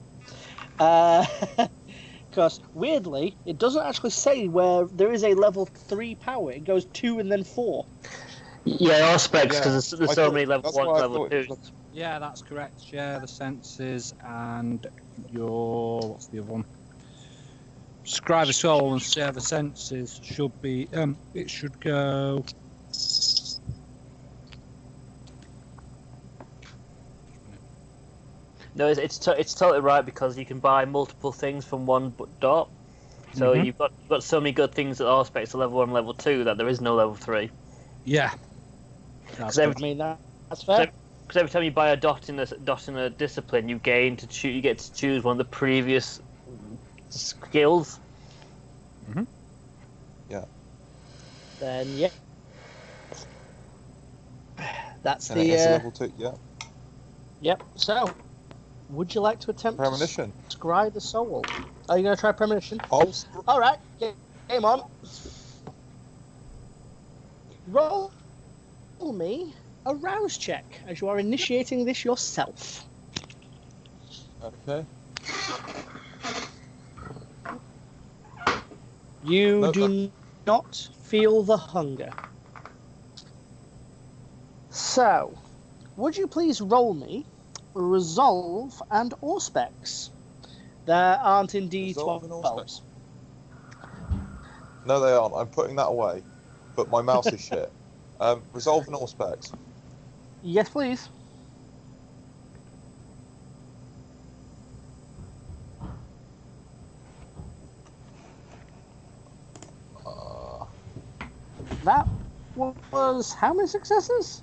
Because, weirdly, it doesn't actually say where there is a level 3 power. It goes 2 and then 4. Yeah, aspects, Yeah, because there's I so thought- many level that's 1 why I level thought it 2s. was- Yeah, that's correct. Share the senses and your what's the other one? Scribe the soul and share the senses should be it should go. No, it's totally right, because you can buy multiple things from one dot. So Mhm. you've got so many good things at aspects of level 1 and level 2 that there is no level 3. Yeah. That's Because every, I mean, that's fair. cause every time you buy a dot in a discipline, you get to choose one of the previous skills. Then, yeah. That's And it is a the... level 2, yeah. Yep, so, would you like to attempt Premonition. to scry the soul? Are you going to try premonition? I'll Alright, game on. Roll me a rouse check, as you are initiating this yourself. Okay. You No, do not feel the hunger. So, would you please roll me Resolve and Auspex? There aren't indeed Resolve and 12s. No, they aren't. I'm putting that away. But my mouse is shit. Resolve and all specs. Yes, please. That was how many successes?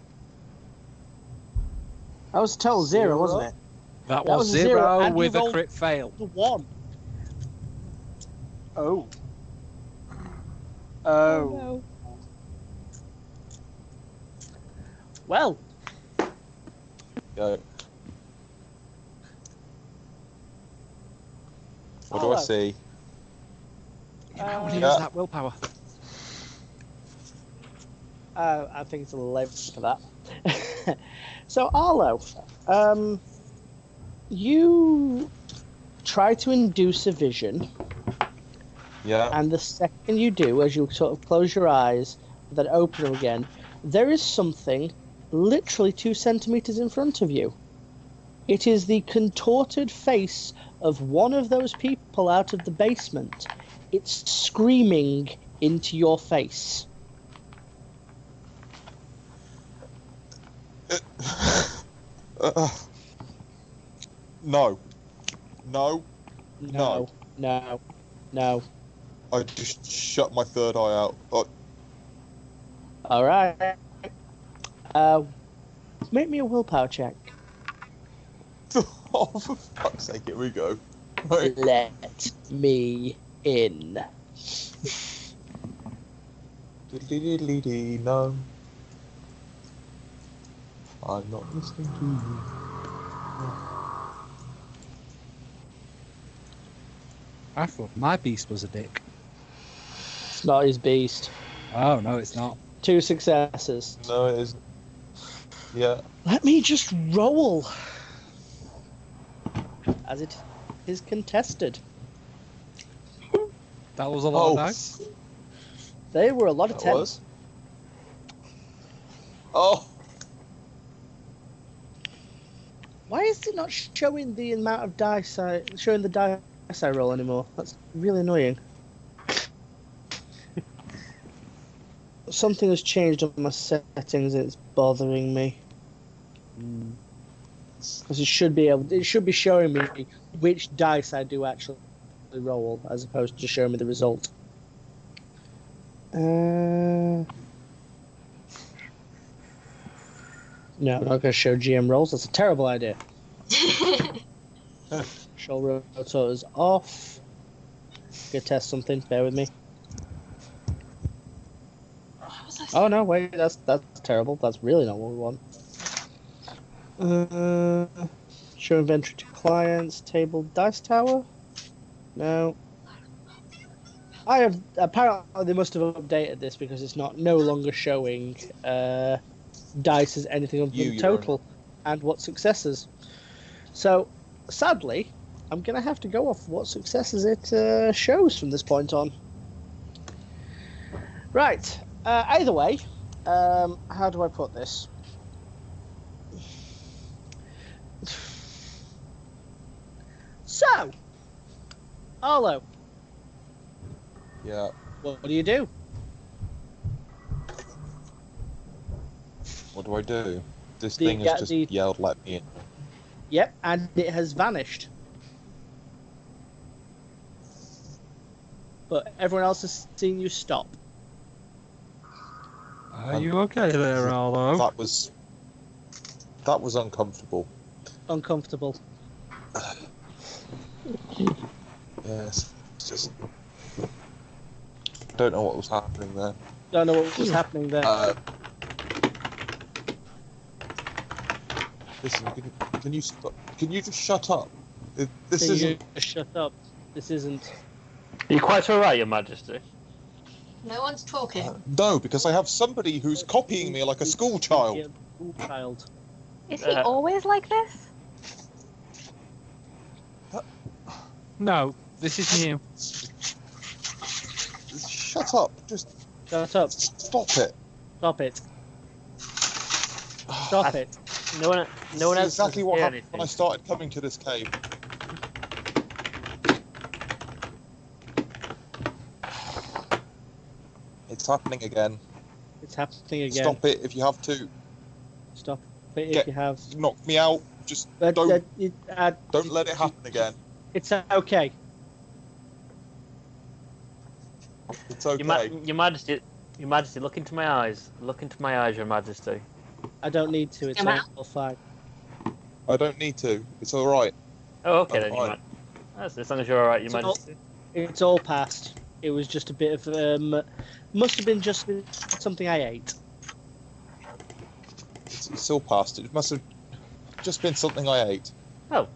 That was a total zero, wasn't it? That That was was a zero, zero and you with a rolled- crit fail. The one. Oh. Oh, Oh. no. Well, Go. What do I Hello. see? You might want to Yeah. use that willpower. I think it's a little late for that. So, Arlo, you try to induce a vision, Yeah. and the second you do, as you sort of close your eyes, then open them again, there is something literally 2 centimeters in front of you. It is the contorted face of one of those people out of the basement. It's screaming into your face. No. No. No, no, no. I just shut my third eye out. All right. Make me a willpower check. Oh, for fuck's sake, here we go. Right. Let me in. Diddly-diddly-dee, no. I'm not listening to you. I thought my beast was a dick. It's not his beast. Oh, no, it's not. 2 successes. No, it isn't. Yeah. Let me just roll. As it is contested. That was a lot Oh, of dice. They were a lot of that 10s. was. Oh, Why is it not showing the amount of dice showing the dice I roll anymore? That's really annoying. Something has changed on my settings and it's bothering me. Because it should be showing me which dice I do actually roll as opposed to showing me the result. No, I'm not going to show GM rolls. That's a terrible idea. Show rotor is off. Go test something. Bear with me. What was I Oh no, wait. That's terrible. That's really not what we want. Show inventory to clients. Table dice tower. No. I have apparently they must have updated this because it's no longer showing dice as anything other than You're total and what successes. So sadly, I'm gonna have to go off what successes it shows from this point on. Right. Either way, how do I put this? So, Arlo, yeah. what do you do? What do I do? This The- thing yeah, has just the- yelled, "Let me in." Yep, and it has vanished. But everyone else has seen you stop. Are you okay there, Arlo? That was uncomfortable. Uncomfortable. Yes. It's just. Don't know what was happening there. Don't know what was happening there. Listen, can you stop? Can you just shut up? This Can you isn't. just shut up. This isn't. Are you quite alright, Your Majesty? No one's talking. No, because I have somebody who's copying me like a school child. Yeah, school child. Is he always like this? No, this is new. Shut up! Just Shut up. stop it. Stop it. Stop it. No one This else is exactly can what hear happened anything. when I started coming to this cave. It's happening again. It's happening again. Stop it if you have to. Stop it if Get- you have. Knock me out. Just But, don't let it happen again. It's okay. It's okay. Your Majesty, look into my eyes. Look into my eyes, Your Majesty. I don't need to. It's Come out. all fine. I don't need to. It's all right. Oh, okay I'm then, Your fine. Majesty. As long as you're alright, Your So- Majesty. It's all past. It was just a bit of must have been just something I ate. It's still past. It must have just been something I ate.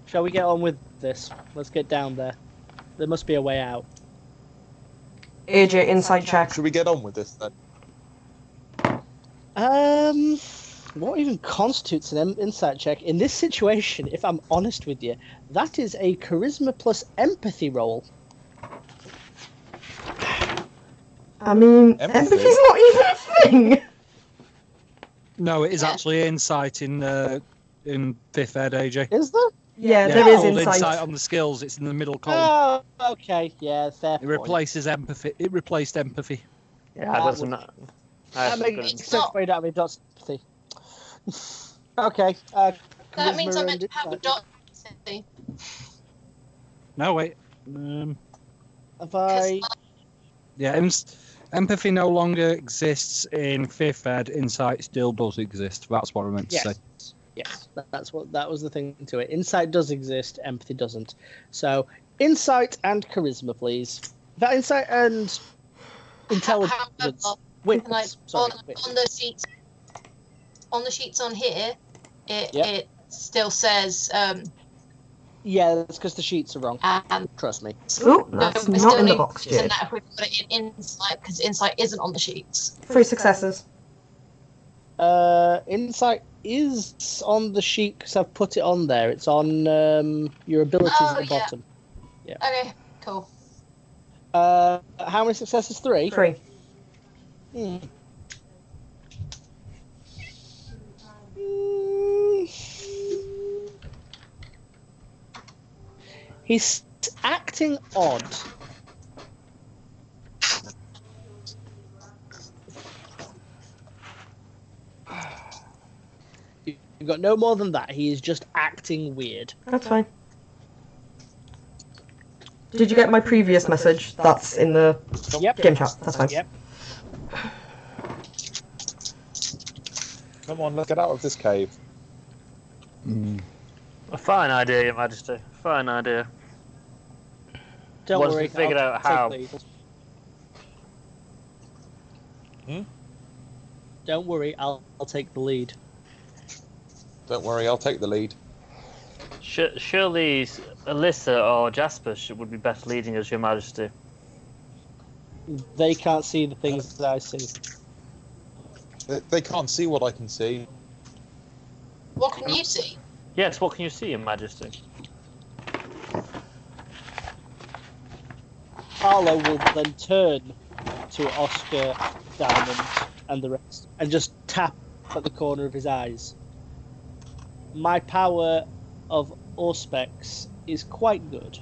Shall we get on with this? Let's get down there. There must be a way out. AJ, insight check. Should we get on with this then? What even constitutes an insight check in this situation? If I'm honest with you, that is a charisma plus empathy roll. I mean, Empathy? empathy's not even a thing. No, it is Yeah. actually insight in 5th ed, AJ. Is there? Yeah, Yeah, there is called insight. on the skills. It's in the middle column. Oh, okay. Yeah, fair It point. replaces empathy. It replaced empathy. Yeah, That I got some. That I makes sense why you don't have any dot sympathy. Okay. That charisma means I'm and meant to have a insight. dot. See? No, wait. Have I? Yeah, empathy no longer exists in 5th ed. Insight still does exist. That's what I meant to say. Yes. Yes. That was the thing to it. Insight does exist. Empathy doesn't. So insight and charisma, please. That insight and intelligence. However, Wits. like Sorry. on wits. the sheets, on here, Yep. it still says Yeah, that's because the sheets are wrong. Trust me. Ooh, that's we not still in the need box, to send Jade. that if we've got it in insight, because insight isn't on the sheets. 3 successes. Insight is on the sheet because I've put it on there. It's on your abilities Oh, at the yeah. bottom. Okay, cool. How many successes? 3? 3. Hmm. He's acting odd. You've got no more than that. He is just acting weird. That's fine. Did you get my previous message? That's in the Yep. game chat. That's fine. Yep. Come on, let's get out of this cave. A fine idea, Your Majesty. Fine idea. Don't Once worry. we figured I'll out take how. lead. Hmm? Don't worry. I'll take the lead. Don't worry, I'll take the lead. Surely Alyssa or Jasper would be best leading us, Your Majesty. They can't see the things that I see. They can't see what I can see. What can you see? Yes, what can you see, Your Majesty? Harlow will then turn to Oscar, Diamond, and the rest, and just tap at the corner of his eyes. My power of Auspex is quite good.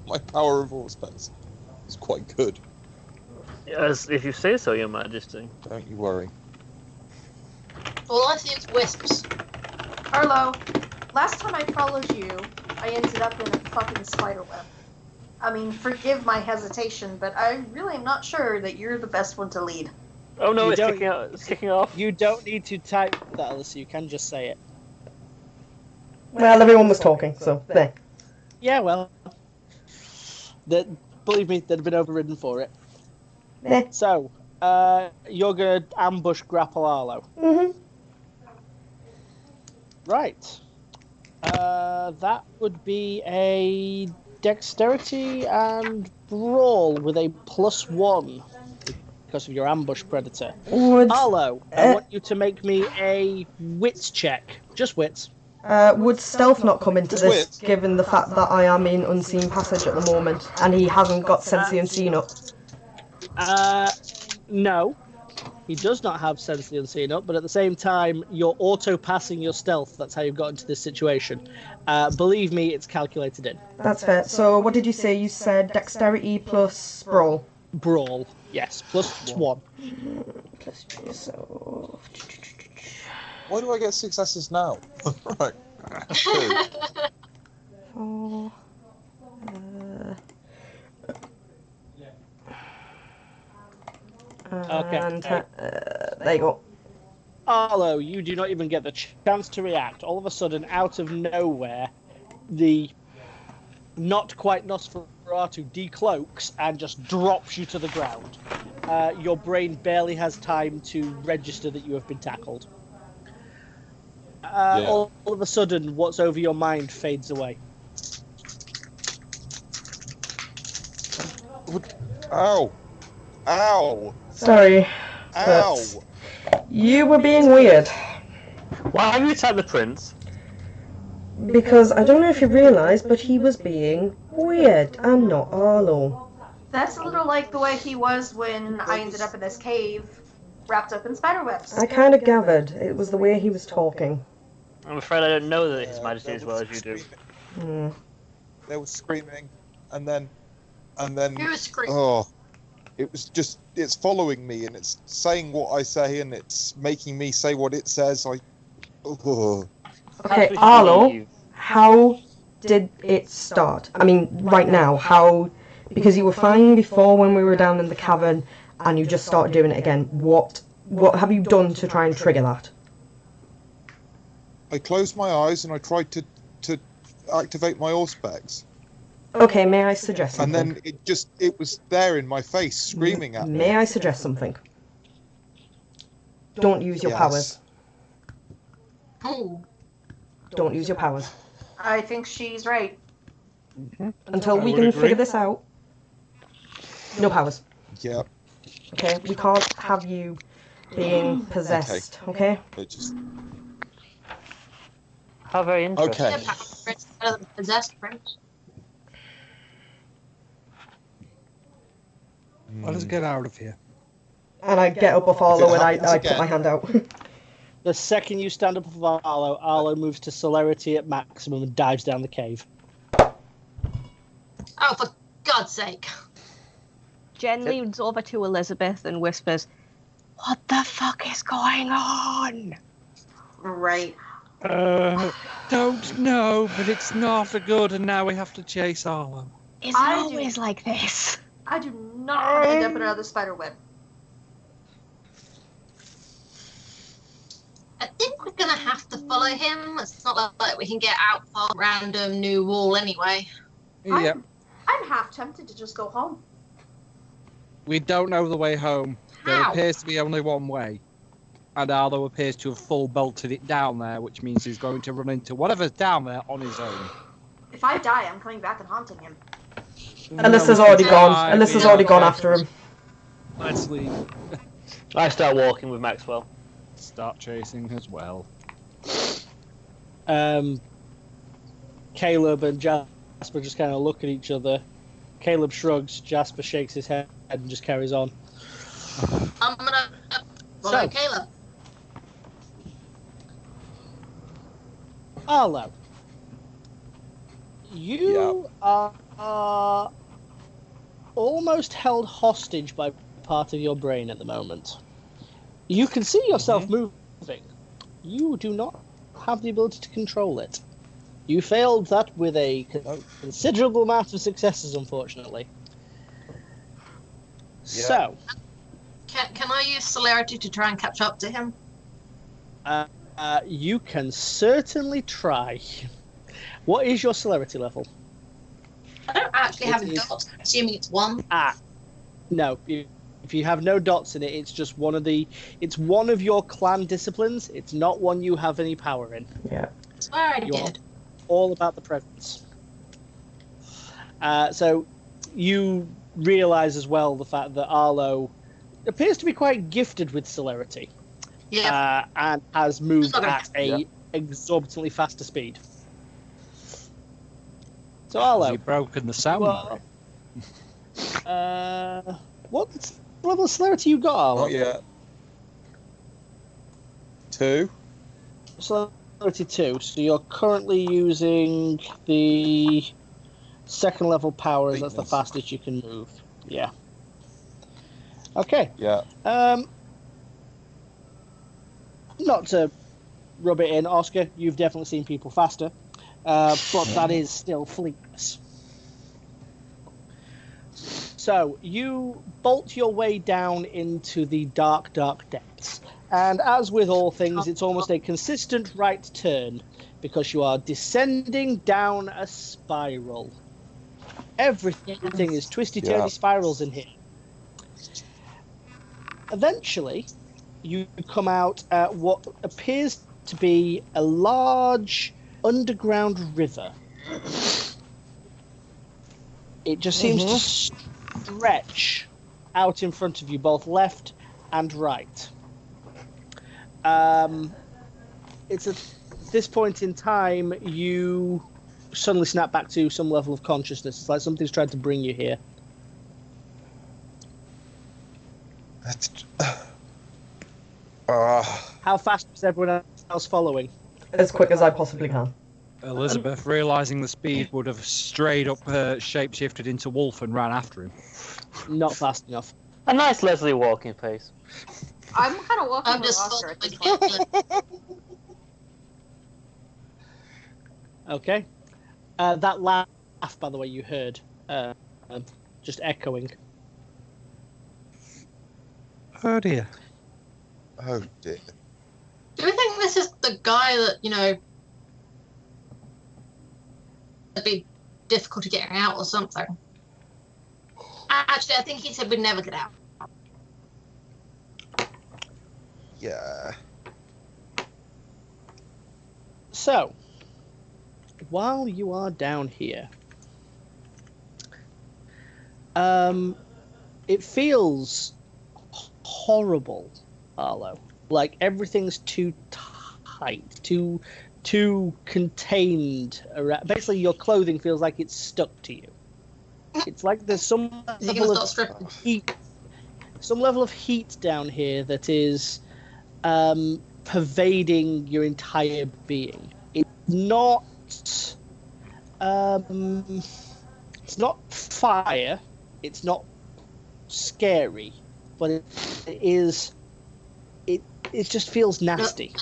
My power of Auspex is quite good. Yes, if you say so, Your Majesty. Don't you worry. All I see is wisps. Arlo, last time I followed you, I ended up in a fucking spider web. I mean, forgive my hesitation, but I really am not sure that you're the best one to lead. Oh no, You it's don't- kicking out. It's kicking off. You don't need to type that, Alyssa. You can just say it. Well, everyone was talking, so there. Yeah, well, believe me, they'd have been overridden for it. Eh. So, you're gonna ambush grapple Arlo. Mm-hmm. Right. That would be a dexterity and brawl with a +1 because of your ambush predator. Would Arlo, I want you to make me a wits check. Just wits. would stealth not come into Just this, wait. given the fact that I am in unseen passage at the moment, and he hasn't got sense the unseen up? No. He does not have Sense the Unseen up, but at the same time, you're auto-passing your stealth. That's how you've got into this situation. Believe me, it's calculated in. That's fair. So what did you say? You said dexterity plus sprawl. Brawl, yes, plus 1. Plus so... Why do I get successes now? Right. Two. 4... Okay. And, there you go. Arlo, you do not even get the chance to react. All of a sudden, out of nowhere, the not quite Nosferatu decloaks and just drops you to the ground. Your brain barely has time to register that you have been tackled. All of a sudden, what's over your mind fades away. Ow! Ow! Sorry. Ow! You were being weird. Why have you attacked the prince? Because I don't know if you realised, but he was being weird and not Arlo. That's a little like the way he was when I ended up in this cave, wrapped up in spiderwebs. I kind of gathered it was the way he was talking. I'm afraid I don't know that His Majesty as well as you do. Hmm. They were screaming, and then, Who was screaming? oh, it was just, it's following me, and it's saying what I say, and it's making me say what it says. Okay, Arlo, how did it start? I mean, right now, how... Because you were fine before when we were down in the cavern, and you just started doing it again. What have you done to try and trigger that? I closed my eyes and I tried to activate my auspex. Okay, may I suggest something? And then it was there in my face, screaming at me. May I suggest something? Don't use your powers. Oh, Don't use your powers. I think she's right. Until I we would can agree. figure this out. No powers. Yeah, Okay? We can't have you being possessed. Okay? it just... How very interesting. Okay. yeah, Prince, better than possessed prince. Let us get out of here. And I get up off Arlo and I happens put again- my hand out. The second you stand up with Arlo, Arlo moves to celerity at maximum and dives down the cave. Oh, for God's sake. Jen leans over to Elizabeth and whispers, "What the fuck is going on?" Right. Don't know, but it's not a good, and now we have to chase Arlo. Is it I do- always like this? I do not want to end up in another spider web. I think we're gonna have to follow him. It's not like we can get out from a random new wall anyway. Yep. I'm half tempted to just go home. We don't know the way home. There How? appears to be only one way. And Arlo appears to have full bolted it down there, which means he's going to run into whatever's down there on his own. If I die, I'm coming back and haunting him. Alyssa's already gone. Alyssa's already gone after him. Let's leave. I start walking with Maxwell. Start chasing as well. Caleb and Jasper just kind of look at each other. Caleb shrugs, Jasper shakes his head and just carries on. I'm gonna follow So- Caleb. Arlo, you are almost held hostage by part of your brain at the moment. You can see yourself moving. You do not have the ability to control it. You failed that with a considerable amount of successes, unfortunately. So, Can I use celerity to try and catch up to him? you can certainly try. What is your celerity level? I don't actually have a It is- dot. I'm assuming it's 1. No. If you have no dots in it, it's just it's one of your clan disciplines. It's not one you have any power in. Yeah. I swear I You are did. all about the presence. So you realise as well the fact that Arlo appears to be quite gifted with celerity. Yeah. And has moved Okay. at a exorbitantly faster speed. So Arlo, You've broken the sound. well, what level of celerity you got, Arlo? Not yet. 2. Celerity 2. So you're currently using the second level powers. That's the Weakness. fastest you can move. Yeah. Okay. Yeah. Not to rub it in, Oscar, you've definitely seen people faster, but that is still fleetness. So you bolt your way down into the dark, dark depths. And as with all things, it's almost a consistent right turn because you are descending down a spiral. Everything is twisty-turny Yeah. spirals in here. Eventually, you come out at what appears to be a large underground river. It just seems to stretch out in front of you, both left and right. It's at this point in time you suddenly snap back to some level of consciousness. It's like something's tried to bring you here. That's. How fast is everyone else following? As quick as I possibly can. Elizabeth, realising the speed, would have straight up shapeshifted into Wolf and ran after him. Not fast enough. A nice Leslie walking pace. I'm kind of walking I'm with just Oscar at this following point. him. Okay. That laugh, by the way, you heard, just echoing. Oh dear. Oh dear. Do we think this is the guy that, it'd be difficult to get out or something? Actually, I think he said we'd never get out. Yeah. So, while you are down here, it feels horrible, Arlo. Like everything's too tight, too contained. Basically, your clothing feels like it's stuck to you. It's like there's some Is he level gonna of start stripping? heat, some level of heat down here that is pervading your entire being. It's not fire. It's not scary, but it is. It just feels nasty.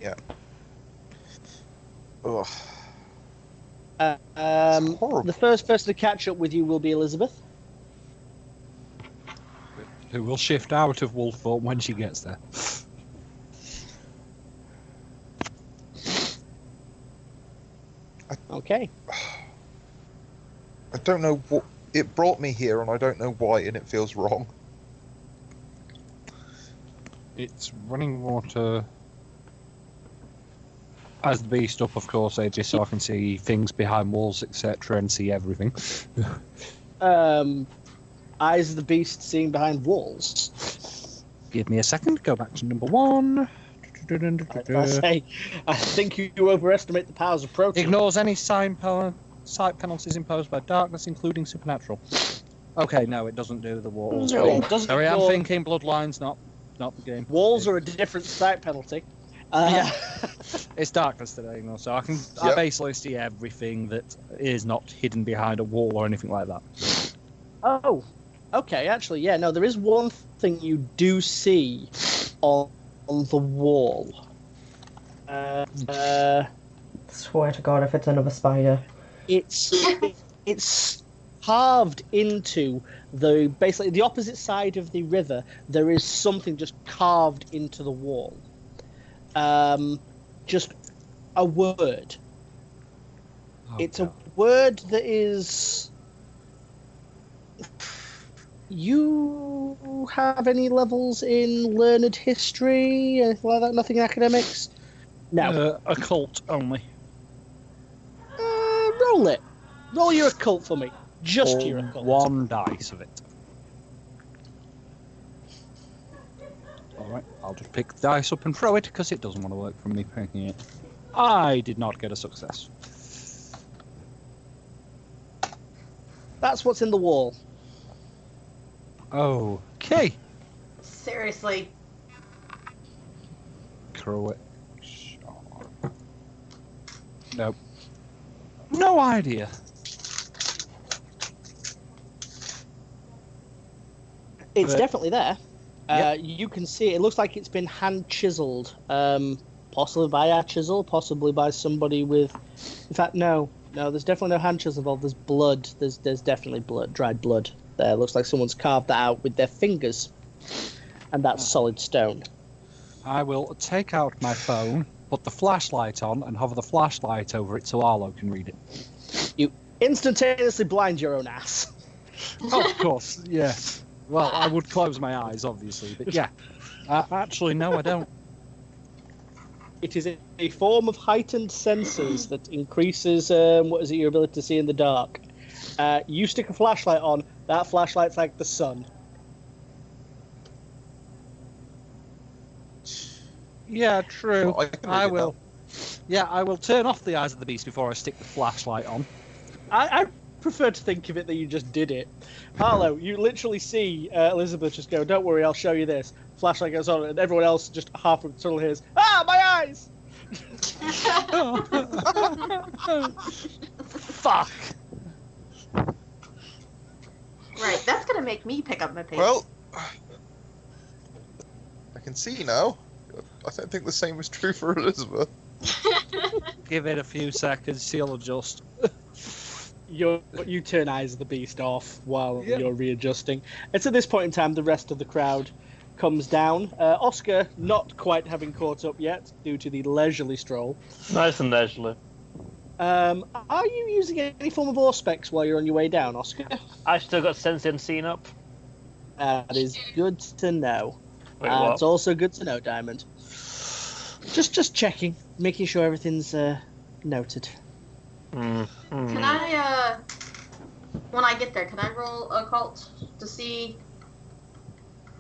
Yeah. Ugh. Horrible. The first person to catch up with you will be Elizabeth. Who will shift out of Wolf form when she gets there. Okay. I don't know what it brought me here, and I don't know why, and it feels wrong. It's running water. As the beast up, of course, just so I can see things behind walls, etc., and see everything. Eyes of the beast seeing behind walls. Give me a second. Go back to number 1. I think you overestimate the powers of protein. Ignores any sight penalties imposed by darkness, including supernatural. Okay, no, it doesn't do the walls. No, it doesn't Sorry, I'm ignore- thinking bloodlines, not the game. Walls are a different sight penalty. Yeah. It's darkness today, so I Yep. basically see everything that is not hidden behind a wall or anything like that. Oh, okay. Actually, yeah. No, there is one thing you do see on the wall. Swear to God, if it's another spider. It's carved into basically the opposite side of the river. There is something just carved into the wall. Just a word. Oh, It's God. a word that is. You have any levels in learned history, anything like that? Nothing academics? No. Occult only. Roll it. Roll your occult for me. Just your occult. 1 dice of it. Alright, I'll just pick the dice up and throw it because it doesn't want to work for me picking it. I did not get a success. That's what's in the wall. Okay. Seriously. through it. Nope. No idea. It's But- definitely there. Yep. You can see it looks like it's been hand chiseled, possibly by a chisel, possibly by somebody with. In fact, no, there's definitely no hand chisel involved. There's blood. There's definitely blood, dried blood. There looks like someone's carved that out with their fingers, and that's solid stone. I will take out my phone, put the flashlight on, and hover the flashlight over it so Arlo can read it. You instantaneously blind your own ass. Oh, of course, yes. Well, I would close my eyes, obviously, but yeah. Actually, no, I don't. It is a form of heightened senses that increases your ability to see in the dark. You stick a flashlight on, that flashlight's like the sun. Yeah, true. Well, I can read I it will. Yeah, I will turn off the eyes of the beast before I stick the flashlight on. I prefer to think of it that you just did it. Harlow, you literally see Elizabeth just go, "Don't worry, I'll show you this." Flashlight goes on, and everyone else just half of suddenly hears, "Ah, my eyes!" Fuck. Right, that's gonna make me pick up my pace. Well, I can see now. I don't think the same is true for Elizabeth. Give it a few seconds, she'll adjust. You turn Eyes of the Beast off while Yep. you're readjusting. It's at this point in time the rest of the crowd comes down. Oscar not quite having caught up yet due to the leisurely stroll. Nice and leisurely. Are you using any form of Auspex while you're on your way down, Oscar? I still got Sense Unseen up. That is good to know. Wait, what? It's also good to know, Diamond. Just checking, making sure everything's noted. Can I, when I get there, can I roll occult to see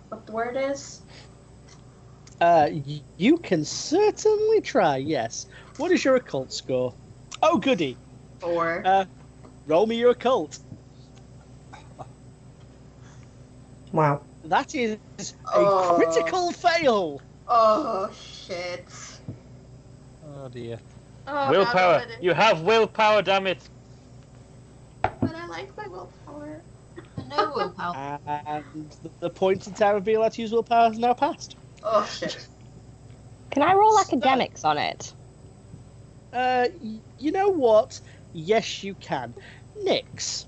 what the word is? You can certainly try, yes. What is your occult score? Oh, goody. 4. Roll me your occult. Wow. That is a Oh. critical fail. Oh, shit. Oh dear. Oh, Willpower. God, You have willpower, damn it. but I like my willpower. No willpower. And the point in time of being allowed to use willpower has now passed. Oh, shit. Can I roll academics on it? You know what? Yes, you can. Nix,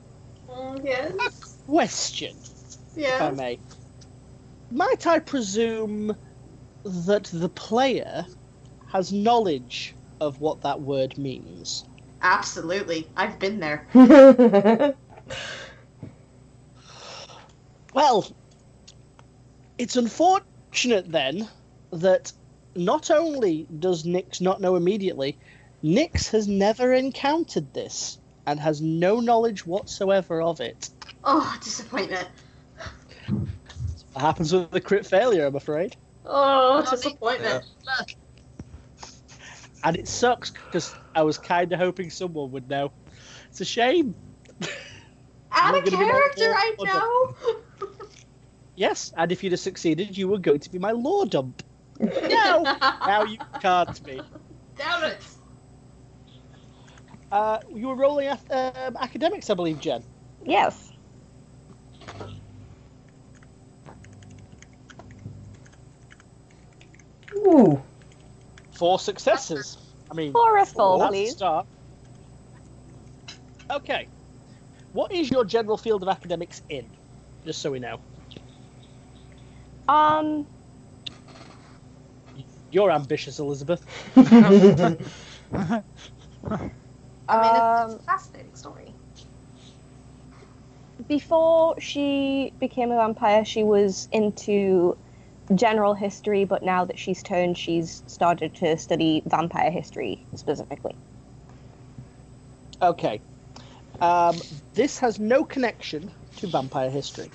Yes. question, if I Yeah. may. Might I presume that the player has knowledge of what that word means? Absolutely. I've been there. Well, it's unfortunate then that not only does Nix not know immediately, Nix has never encountered this and has no knowledge whatsoever of it. Oh, disappointment. What happens with the crit failure, I'm afraid. Oh, disappointment. And it sucks because I was kind of hoping someone would know. It's a shame. Out You're of gonna be my character, I lord. know. Yes, and if you'd have succeeded, you were going to be my lore dump. No! Now you can't be. Damn it. You were rolling academics, I believe, Jen. Yes. Ooh. 4 successes. I mean, For a full, that's a please. start. Okay. What is your general field of academics in? Just so we know. You're ambitious, Elizabeth. I mean, it's a fascinating story. Before she became a vampire, she was into general history, but now that she's turned, she's started to study vampire history specifically. Okay. This has no connection to vampire history.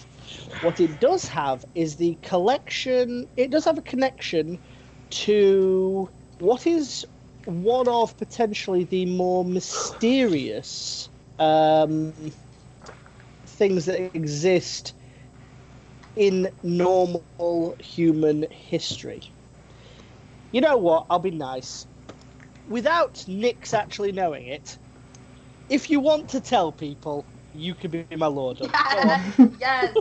What it does have is the collection. It does have a connection to what is one of potentially the more mysterious things that exist in normal human history. You know what? I'll be nice. Without Nyx actually knowing it, if you want to tell people, you can be my lord. Go on. Yes.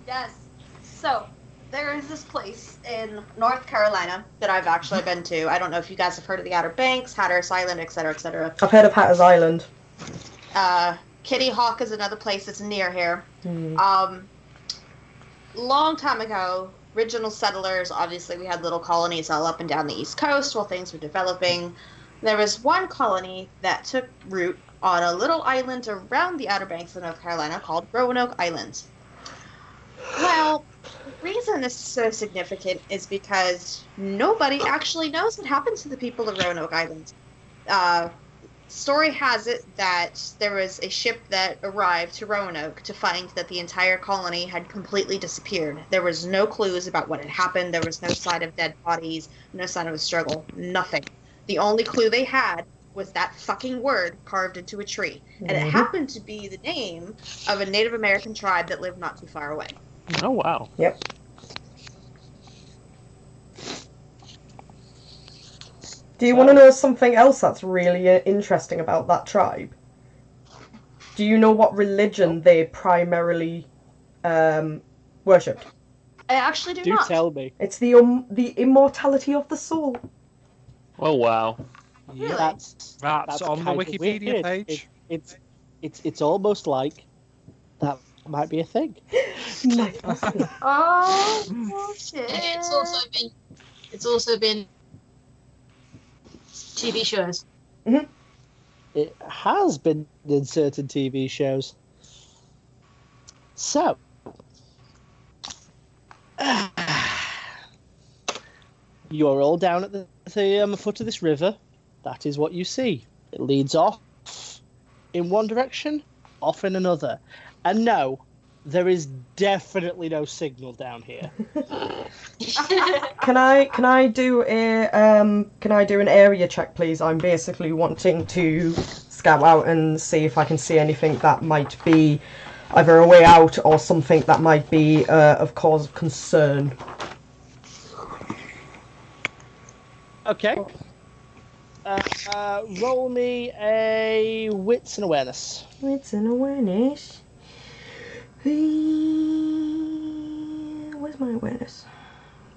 Yes. So, there is this place in North Carolina that I've actually been to. I don't know if you guys have heard of the Outer Banks, Hatteras Island, etc., etc. I've heard of Hatteras Island. Kitty Hawk is another place that's near here. Hmm. Long time ago, original settlers, obviously we had little colonies all up and down the East Coast while things were developing. There was one colony that took root on a little island around the Outer Banks of North Carolina called Roanoke Island. Well, the reason this is so significant is because nobody actually knows what happened to the people of Roanoke Island. Story has it that there was a ship that arrived to Roanoke to find that the entire colony had completely disappeared. There was no clues about what had happened. There was no sign of dead bodies, no sign of a struggle, nothing. The only clue they had was that fucking word carved into a tree. And it happened to be the name of a Native American tribe that lived not too far away. Oh wow. Yep. Do you want to know something else that's really interesting about that tribe? Do you know what religion they primarily worshipped? I actually do Do not. tell me. It's the immortality of the soul. Oh wow. Really? That's on the kind of Wikipedia weird. page. It's almost like that might be a thing. Oh, shit. It's also been TV shows. It has been in certain TV shows. So, you are all down at the foot of this river. That is what you see. It leads off in one direction, off in another. And no, there is definitely no signal down here. Can I do an area check, please? I'm basically wanting to scout out and see if I can see anything that might be either a way out or something that might be of cause of concern. Okay. Roll me a wits and awareness. Wits and awareness. Where's my awareness?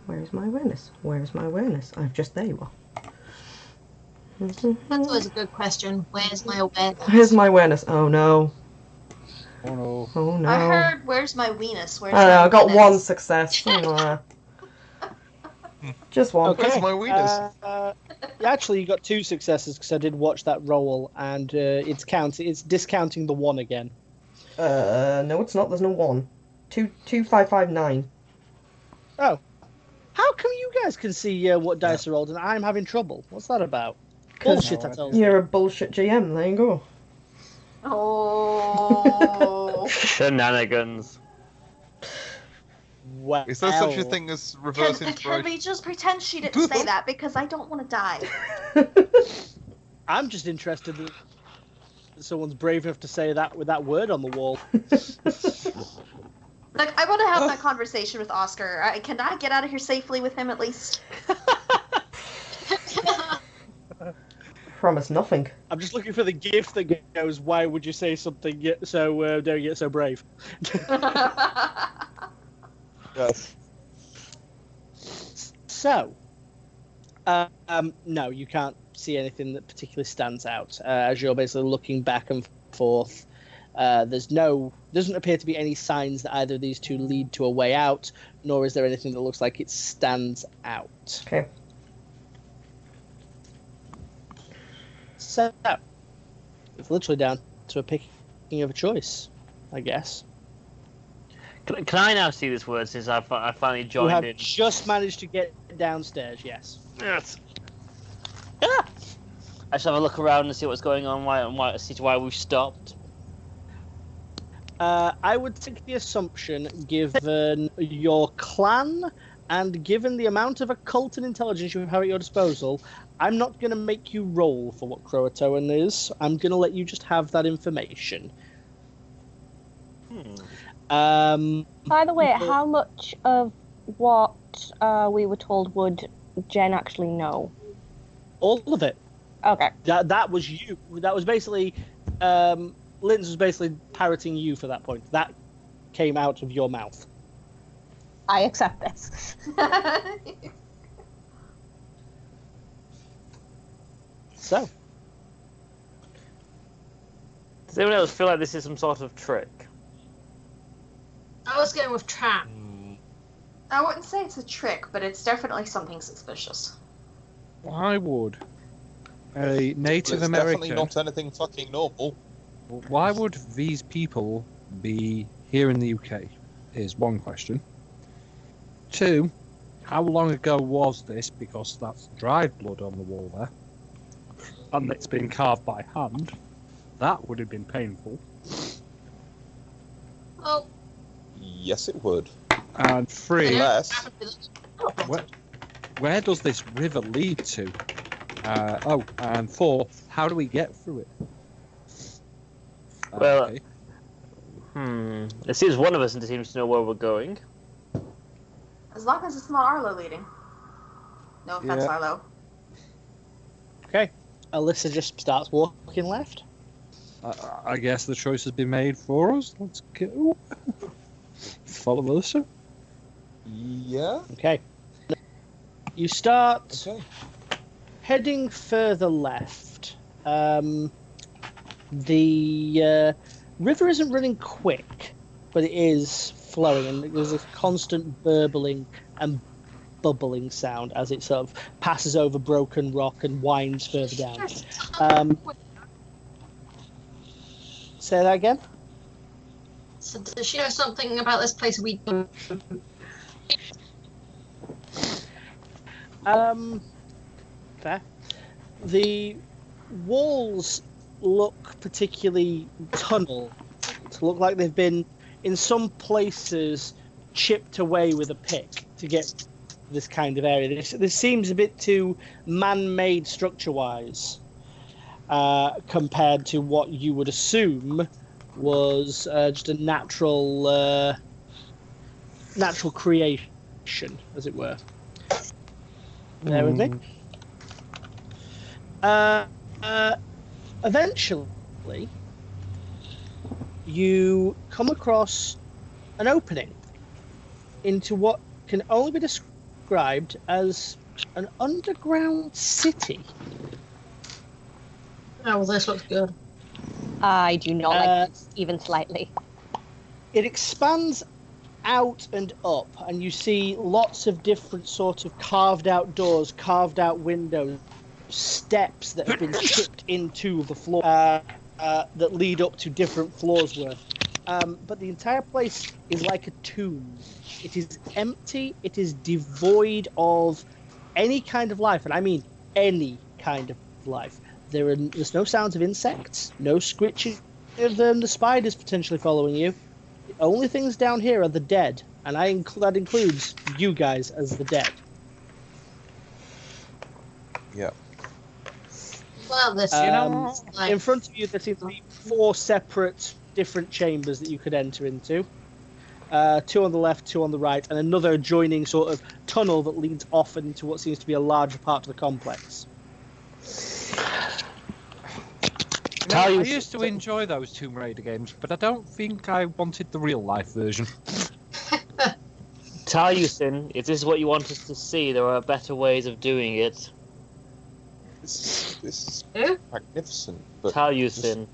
Where's my awareness? Where's my awareness? there you are. That's always a good question. Where's my awareness? Where's my awareness? Oh no. Oh no. Oh no. I heard, where's my weenus? Where's I don't know, my I got weenus? one success. Just one. Okay. Where's my weenus? Actually, you got 2 successes because I did watch that roll, and it's discounting the 1 again. No, it's not. There's no 1. 2,559. Oh, how come you guys can see what dice are rolled and I'm having trouble? What's that about? Bullshit, I told you. You're a bullshit GM. There you go. Oh. Shenanigans. Well, Is there such a thing as reverse Can inspiration? we just pretend she didn't say that because I don't want to die? I'm just interested that someone's brave enough to say that with that word on the wall. Like, I want to have that conversation with Oscar. Can I get out of here safely with him at least? Promise nothing. I'm just looking for the gift that goes, why would you say something so don't get so brave? Yes. So, no, you can't see anything that particularly stands out as you're basically looking back and forth. Doesn't appear to be any signs that either of these two lead to a way out, nor is there anything that looks like it stands out. Okay. So, it's literally down to a picking of a choice, I guess. Can I now see this word since I finally You joined have in? just managed to get downstairs, yes. Yes. Ah! I should have a look around and see what's going on, see why we've stopped. I would take the assumption, given your clan and given the amount of occult and intelligence you have at your disposal, I'm not going to make you roll for what Croatoan is. I'm going to let you just have that information. By the way, how much of what we were told would Jen actually know? All of it. Okay. That was you. That was basically, Linz was basically parroting you for that point. That came out of your mouth. I accept this. So, Does anyone else feel like this is some sort of trick? I was going with trap. I wouldn't say it's a trick, but it's definitely something suspicious. Why would a Well, Native it's definitely American? not anything fucking normal. Why would these people be here in the UK? Is one question. Two, how long ago was this? Because that's dried blood on the wall there, and it's been carved by hand. That would have been painful. Oh, Yes, it would. And three, Unless where does this river lead to? And four, how do we get through it? Well, Okay. It seems one of us seems to know where we're going. As long as it's not Arlo leading. No offense, Yeah. Arlo. okay. Alyssa just starts walking left. I guess the choice has been made for us. Let's go. Follow Melissa. Yeah. Okay. You start Okay. heading further left. The river isn't running quick, but it is flowing, and there's a constant burbling and bubbling sound as it sort of passes over broken rock and winds further down. Say that again? So does she know something about this place we Fair. The walls look particularly tunnel. To look like they've been, in some places, chipped away with a pick to get this kind of area. This seems a bit too man-made structure-wise compared to what you would assume was just a natural creation, as it were. Bear with me. Eventually, you come across an opening into what can only be described as an underground city. Oh, well, this looks good. I do not like this even slightly. It expands out and up, and you see lots of different sort of carved out doors, carved out windows, steps that have been chipped into the floor that lead up to different floors worth. But the entire place is like a tomb. It is empty. It is devoid of any kind of life, and I mean any kind of life. There's no sounds of insects, no screeching of the spiders potentially following you. The only things down here are the dead, and that includes you guys as the dead. Yeah. Well, this like, In front of you, there seem to be 4 separate different chambers that you could enter into. 2 on the left, 2 on the right, and another adjoining sort of tunnel that leads off into what seems to be a larger part of the complex. I used to enjoy those Tomb Raider games, but I don't think I wanted the real life version. Talyusin, if this is what you want us to see, there are better ways of doing it. This is Who? magnificent. But Talyusin.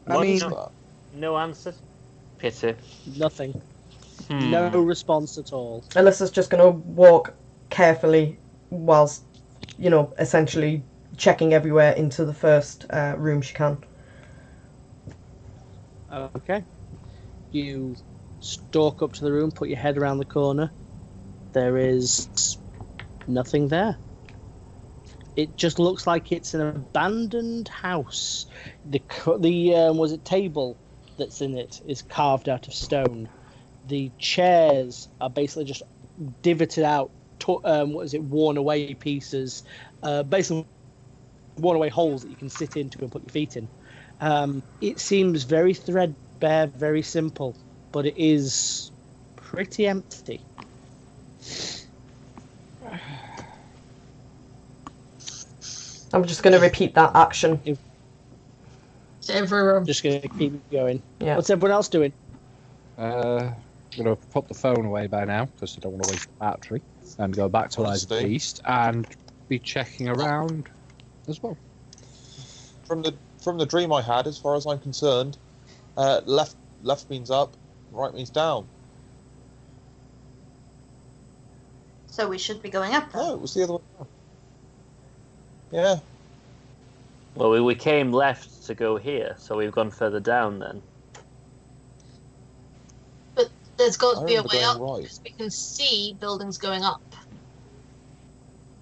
I mean, No answer? Pity. Nothing. Hmm. No response at all. Alyssa's just going to walk carefully whilst, essentially checking everywhere into the first room she can. Okay. You stalk up to the room, put your head around the corner. There is nothing there. It just looks like it's an abandoned house. The table that's in it is carved out of stone. The chairs are basically just divoted out, worn away pieces, basically worn away holes that you can sit into and put your feet in. It seems very threadbare, very simple, but it is pretty empty. I'm just going to repeat that action. To every room. Just gonna keep going. Yeah. What's everyone else doing? I'm going to put the phone away by now because I don't want to waste the battery, and go back to Eyes of the Stay. Beast and be checking around as well. From the dream I had, as far as I'm concerned, left means up, right means down. So we should be going up, No, though. it was the other way around. Yeah. Well, we came left to go here, so we've gone further down then. But there's got I to be a remember way up going right. because we can see buildings going up.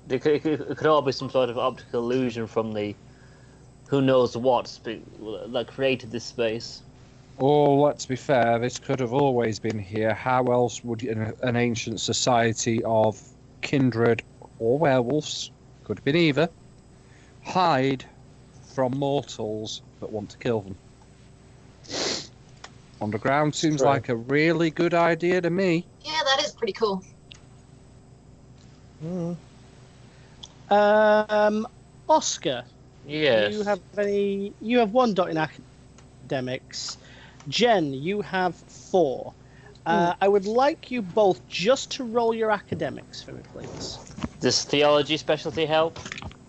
It could all be some sort of optical illusion from the who knows what that created this space. Oh, let's be fair, this could have always been here. How else would an ancient society of kindred or werewolves, could have been either, hide from mortals that want to kill them? Underground seems True. like a really good idea to me. Yeah, that is pretty cool. Oscar, Yes. you have 1 dot in academics. Jen, you have 4. I would like you both just to roll your academics for me, please. Does theology specialty help?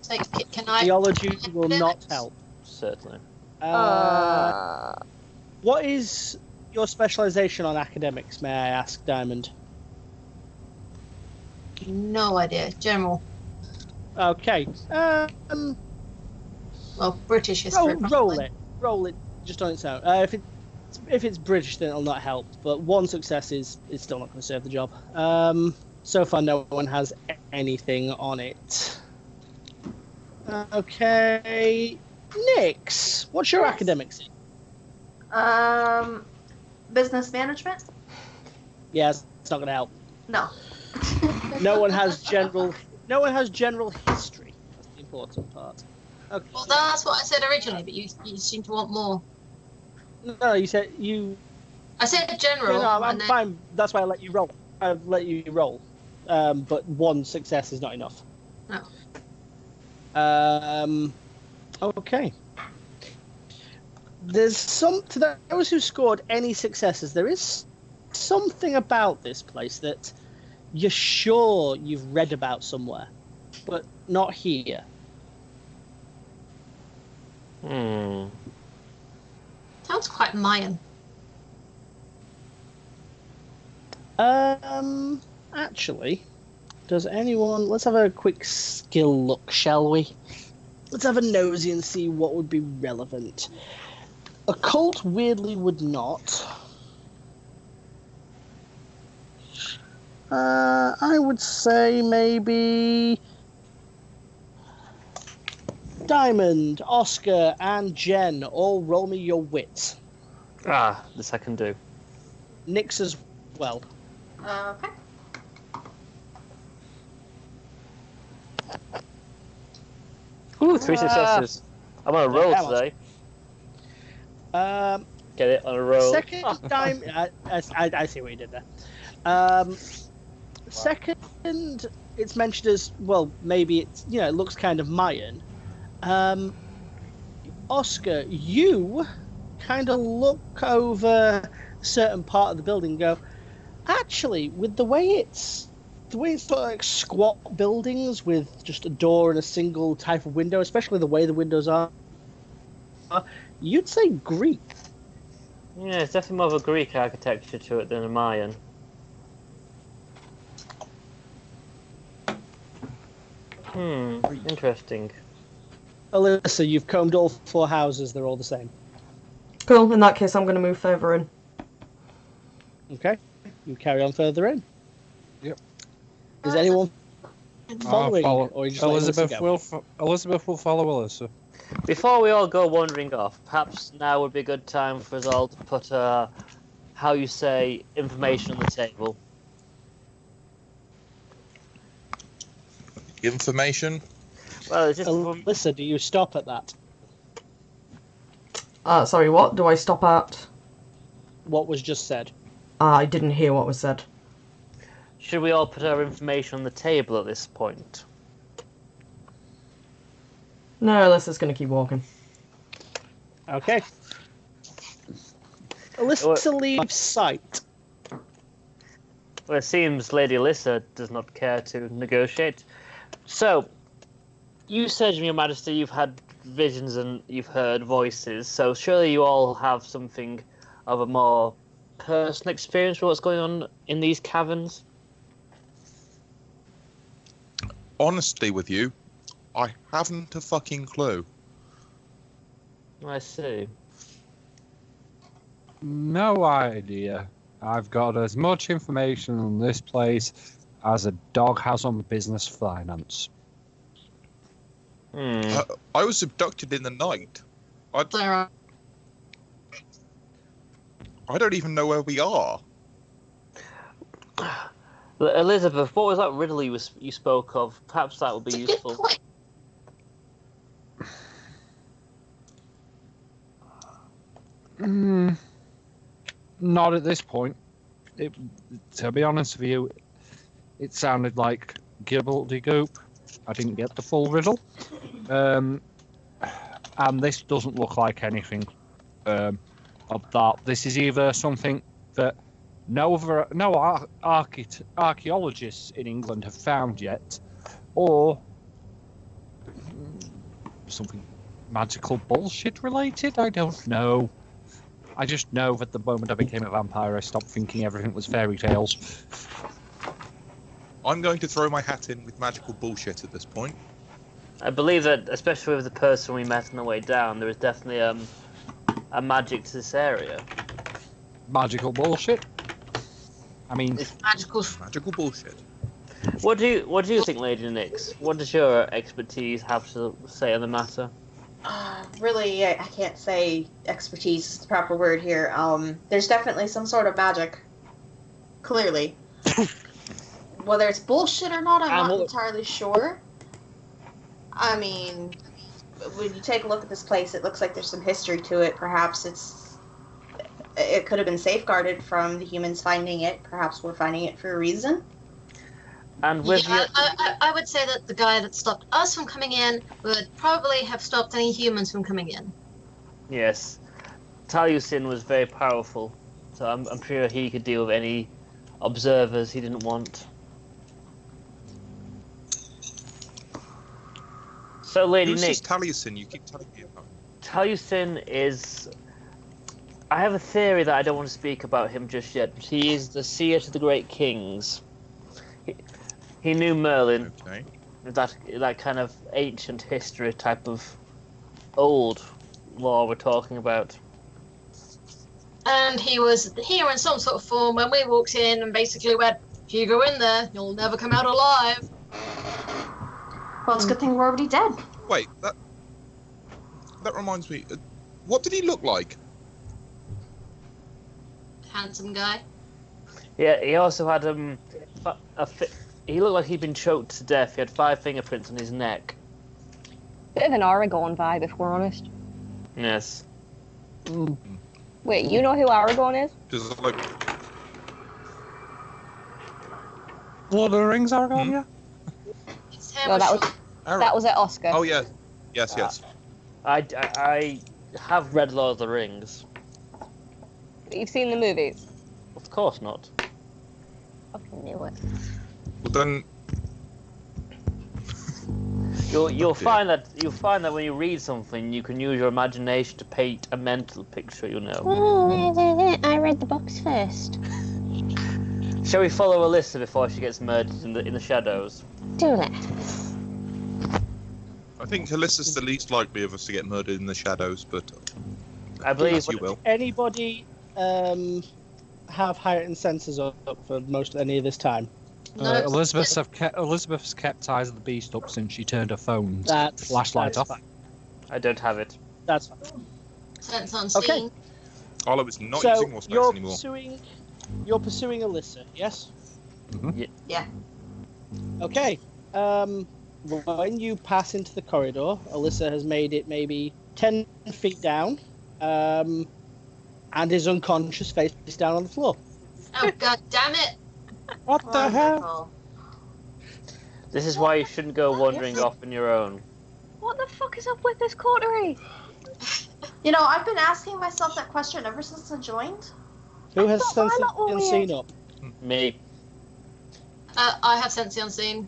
So can I? Theology will not academics? help. Certainly. What is your specialization on academics, may I ask, Diamond? No idea. General. Okay. Well, British history. Roll it just on its own. If it's British, then it'll not help. But 1 success is still not going to serve the job. So far, no one has anything on it. Okay, Nix, what's your Yes. academics in? Business management? Yeah, it's not going to help. No. No one has general. No one has general history. That's the important part. Okay. Well, that's what I said originally, but you seem to want more. No, you said you. I said general. No, I'm and then, fine. That's why I let you roll. I've let you roll. But 1 success is not enough. No. Okay. There's to those who scored any successes, there is something about this place that you're sure you've read about somewhere, but not here. Sounds quite Mayan. Actually, does anyone? Let's have a quick skill look, shall we? Let's have a nosy and see what would be relevant. Occult weirdly would not. I would say maybe Diamond, Oscar, and Jen all roll me your wits. This I can do. Nix as well. Okay. Ooh, 3 successes. I'm on a roll that was- today. Get it on a roll. Second time, I see what you did there. Second, it's mentioned as well. Maybe it's it looks kind of Mayan. Oscar, you kind of look over a certain part of the building and go, actually, with the way it's sort of like squat buildings with just a door and a single type of window, especially the way the windows are, you'd say Greek. Yeah, it's definitely more of a Greek architecture to it than a Mayan. Interesting. Alyssa, you've combed all 4 houses. They're all the same. Cool, in that case I'm going to move further in. Okay, you carry on further in. Yep. Is anyone following, follow. or you just letting Elizabeth Alyssa go? Elizabeth will follow Alyssa. Before we all go wandering off, perhaps now would be a good time for us all to put, how you say, information on the table. Information. Well, it's just Alyssa, do you stop at that? Sorry, what? Do I stop at? What was just said? I didn't hear what was said. Should we all put our information on the table at this point? No, Alyssa's going to keep walking. Okay. Alyssa leaves sight. Well, it seems Lady Alyssa does not care to negotiate. So, you said, Your Majesty, you've had visions and you've heard voices, so surely you all have something of a more personal experience with what's going on in these caverns? Honestly with you, I haven't a fucking clue. I see. No idea. I've got as much information on this place as a dog has on business finance. I was abducted in the night. Sarah. I don't even know where we are. Elizabeth, what was that riddle you spoke of? Perhaps that would be useful. Not at this point. To be honest with you, it sounded like gibbledy-goop. I didn't get the full riddle. And this doesn't look like anything of that. This is either something that no archaeologists in England have found yet, or something magical bullshit related. I don't know. I just know that the moment I became a vampire, I stopped thinking everything was fairy tales. I'm going to throw my hat in with magical bullshit at this point. I believe that, especially with the person we met on the way down, there is definitely a magic to this area. Magical bullshit? I mean, It's magical. Magical bullshit. What do you think, Lady Nyx? What does your expertise have to say on the matter? Really, I can't say expertise is the proper word here. There's definitely some sort of magic. Clearly. Whether it's bullshit or not, I'm not entirely sure. I mean, when you take a look at this place, it looks like there's some history to it. Perhaps it could have been safeguarded from the humans finding it. Perhaps we're finding it for a reason. And with I would say that the guy that stopped us from coming in would probably have stopped any humans from coming in. yes, Taliesin was very powerful, so I'm sure he could deal with any observers he didn't want. So, Lady Who's Nyx, this Taliesin you keep telling me about? Taliesin is... I have a theory that I don't want to speak about him just yet, but he is the seer to the great kings. He knew Merlin, Okay. that kind of ancient history type of old law we're talking about. And he was here in some sort of form when we walked in and basically went, if you go in there, you'll never come out alive. Well, it's a good thing we're already dead. Wait, that reminds me. What did he look like? Handsome guy. Yeah, he also had he looked like he'd been choked to death. He had 5 fingerprints on his neck. Bit of an Aragorn vibe, if we're honest. Yes. Wait, you know who Aragorn is? Just like Lord of the Rings, Aragorn, yeah? His hair No, was that was at Oscar. Oh yeah, yes. I have read Lord of the Rings. You've seen the movies? Of course not. Fucking knew it. Well then, You'll find that when you read something, you can use your imagination to paint a mental picture. You know. I read the books first. Shall we follow Alyssa before she gets murdered in the shadows? Do it. I think Alyssa's the least likely of us to get murdered in the shadows, but I believe. as you will. Anybody have heightened senses up for most of any of this time? No, Elizabeth's kept Eyes of the Beast up since she turned her phone's That's flashlight that's off. fine. I don't have it. That's fine. sense on Okay. scene. Olive is not So using more space you're anymore. you're pursuing Alyssa, yes? Yeah. Okay. When you pass into the corridor, Alyssa has made it maybe 10 feet down, and is unconscious, face down on the floor. Oh god damn it! What the hell? Wonderful. This is why you shouldn't go wandering off on your own. What the fuck is up with this coterie? You know, I've been asking myself that question ever since I joined. Who has thought my Sense lot were Unseen weird. up? Me. I have Sense the Unseen.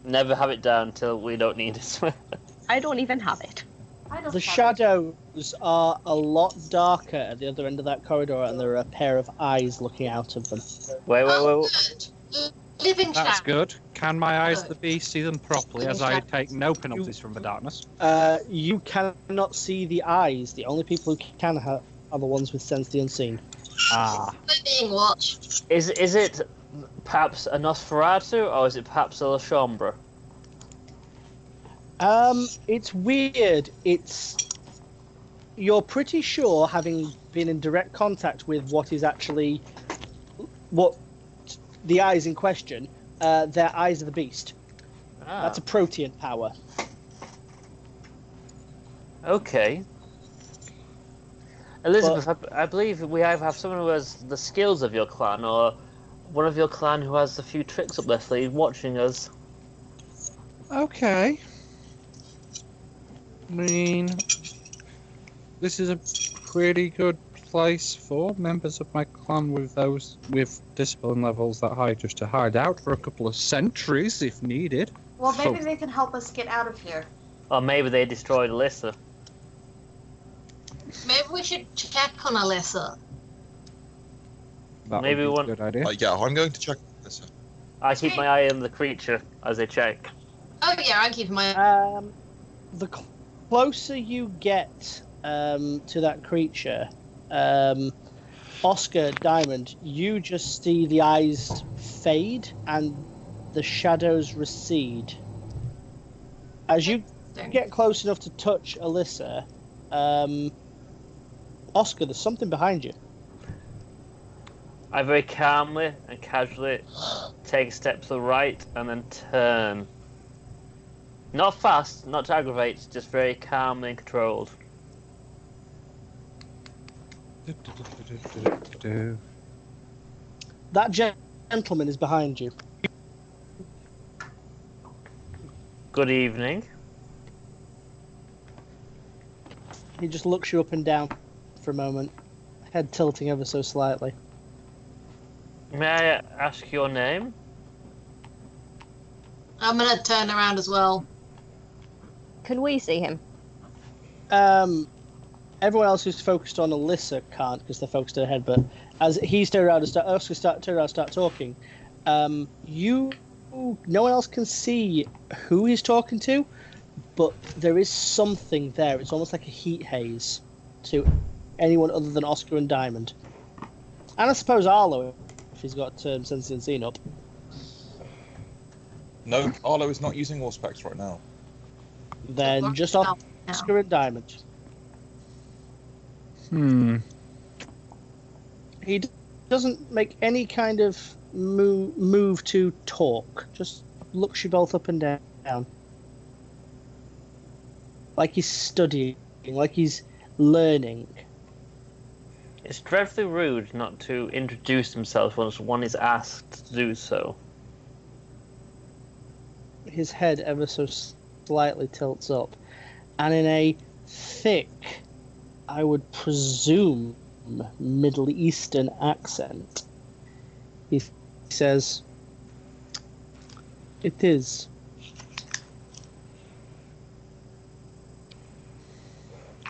Never have it down till we don't need it. I don't even have it. I don't The have shadows are a lot darker at the other end of that corridor, and there are a pair of eyes looking out of them. Wait. Good. Living That's shadow. good. Can my eyes of the beast see them properly, as I take no penalties from the darkness? You cannot see the eyes. The only people who can have are the ones with Sense the Unseen. Ah. We're being watched. Is it perhaps a Nosferatu or is it perhaps a La Chambre? It's weird. You're pretty sure, having been in direct contact with what the eyes in question, they're eyes of the beast. Ah, That's a protean power. okay. Elizabeth, I believe we either have someone who has the skills of your clan or one of your clan who has a few tricks up their sleeve watching us. Okay. I mean, this is a pretty good place for members of my clan with discipline levels that high just to hide out for a couple of centuries if needed. Well, maybe Oh. they can help us get out of here. Or maybe they destroyed Alyssa. Maybe we should check on Alyssa. That Maybe would be one- a good idea. Yeah, I'm going to check this. I keep my eye on the creature as they check. Oh yeah, I'm keeping my. The closer you get to that creature, Oscar, Diamond, you just see the eyes fade and the shadows recede. As you get close enough to touch Alyssa, Oscar, there's something behind you. I very calmly and casually take a step to the right and then turn. Not fast, not to aggravate, just very calmly and controlled. That gentleman is behind you. Good evening. He just looks you up and down for a moment, head tilting ever so slightly. May I ask your name? I'm gonna turn around as well. Can we see him? Everyone else who's focused on Alyssa can't because they're focused ahead. But as he's turned around and start talking, no one else can see who he's talking to, but there is something there. It's almost like a heat haze to anyone other than Oscar and Diamond, and I suppose Arlo if he's got Sense and Seen up. No, Arlo is not using Auspex right now. Then just Now. Oscar and Diamond. He doesn't make any kind of move to talk. Just looks you both up and down. Like he's studying, like he's learning. It's dreadfully rude not to introduce himself once one is asked to do so. His head ever so slightly tilts up. And in a thick, I would presume, Middle Eastern accent, he says, "It is."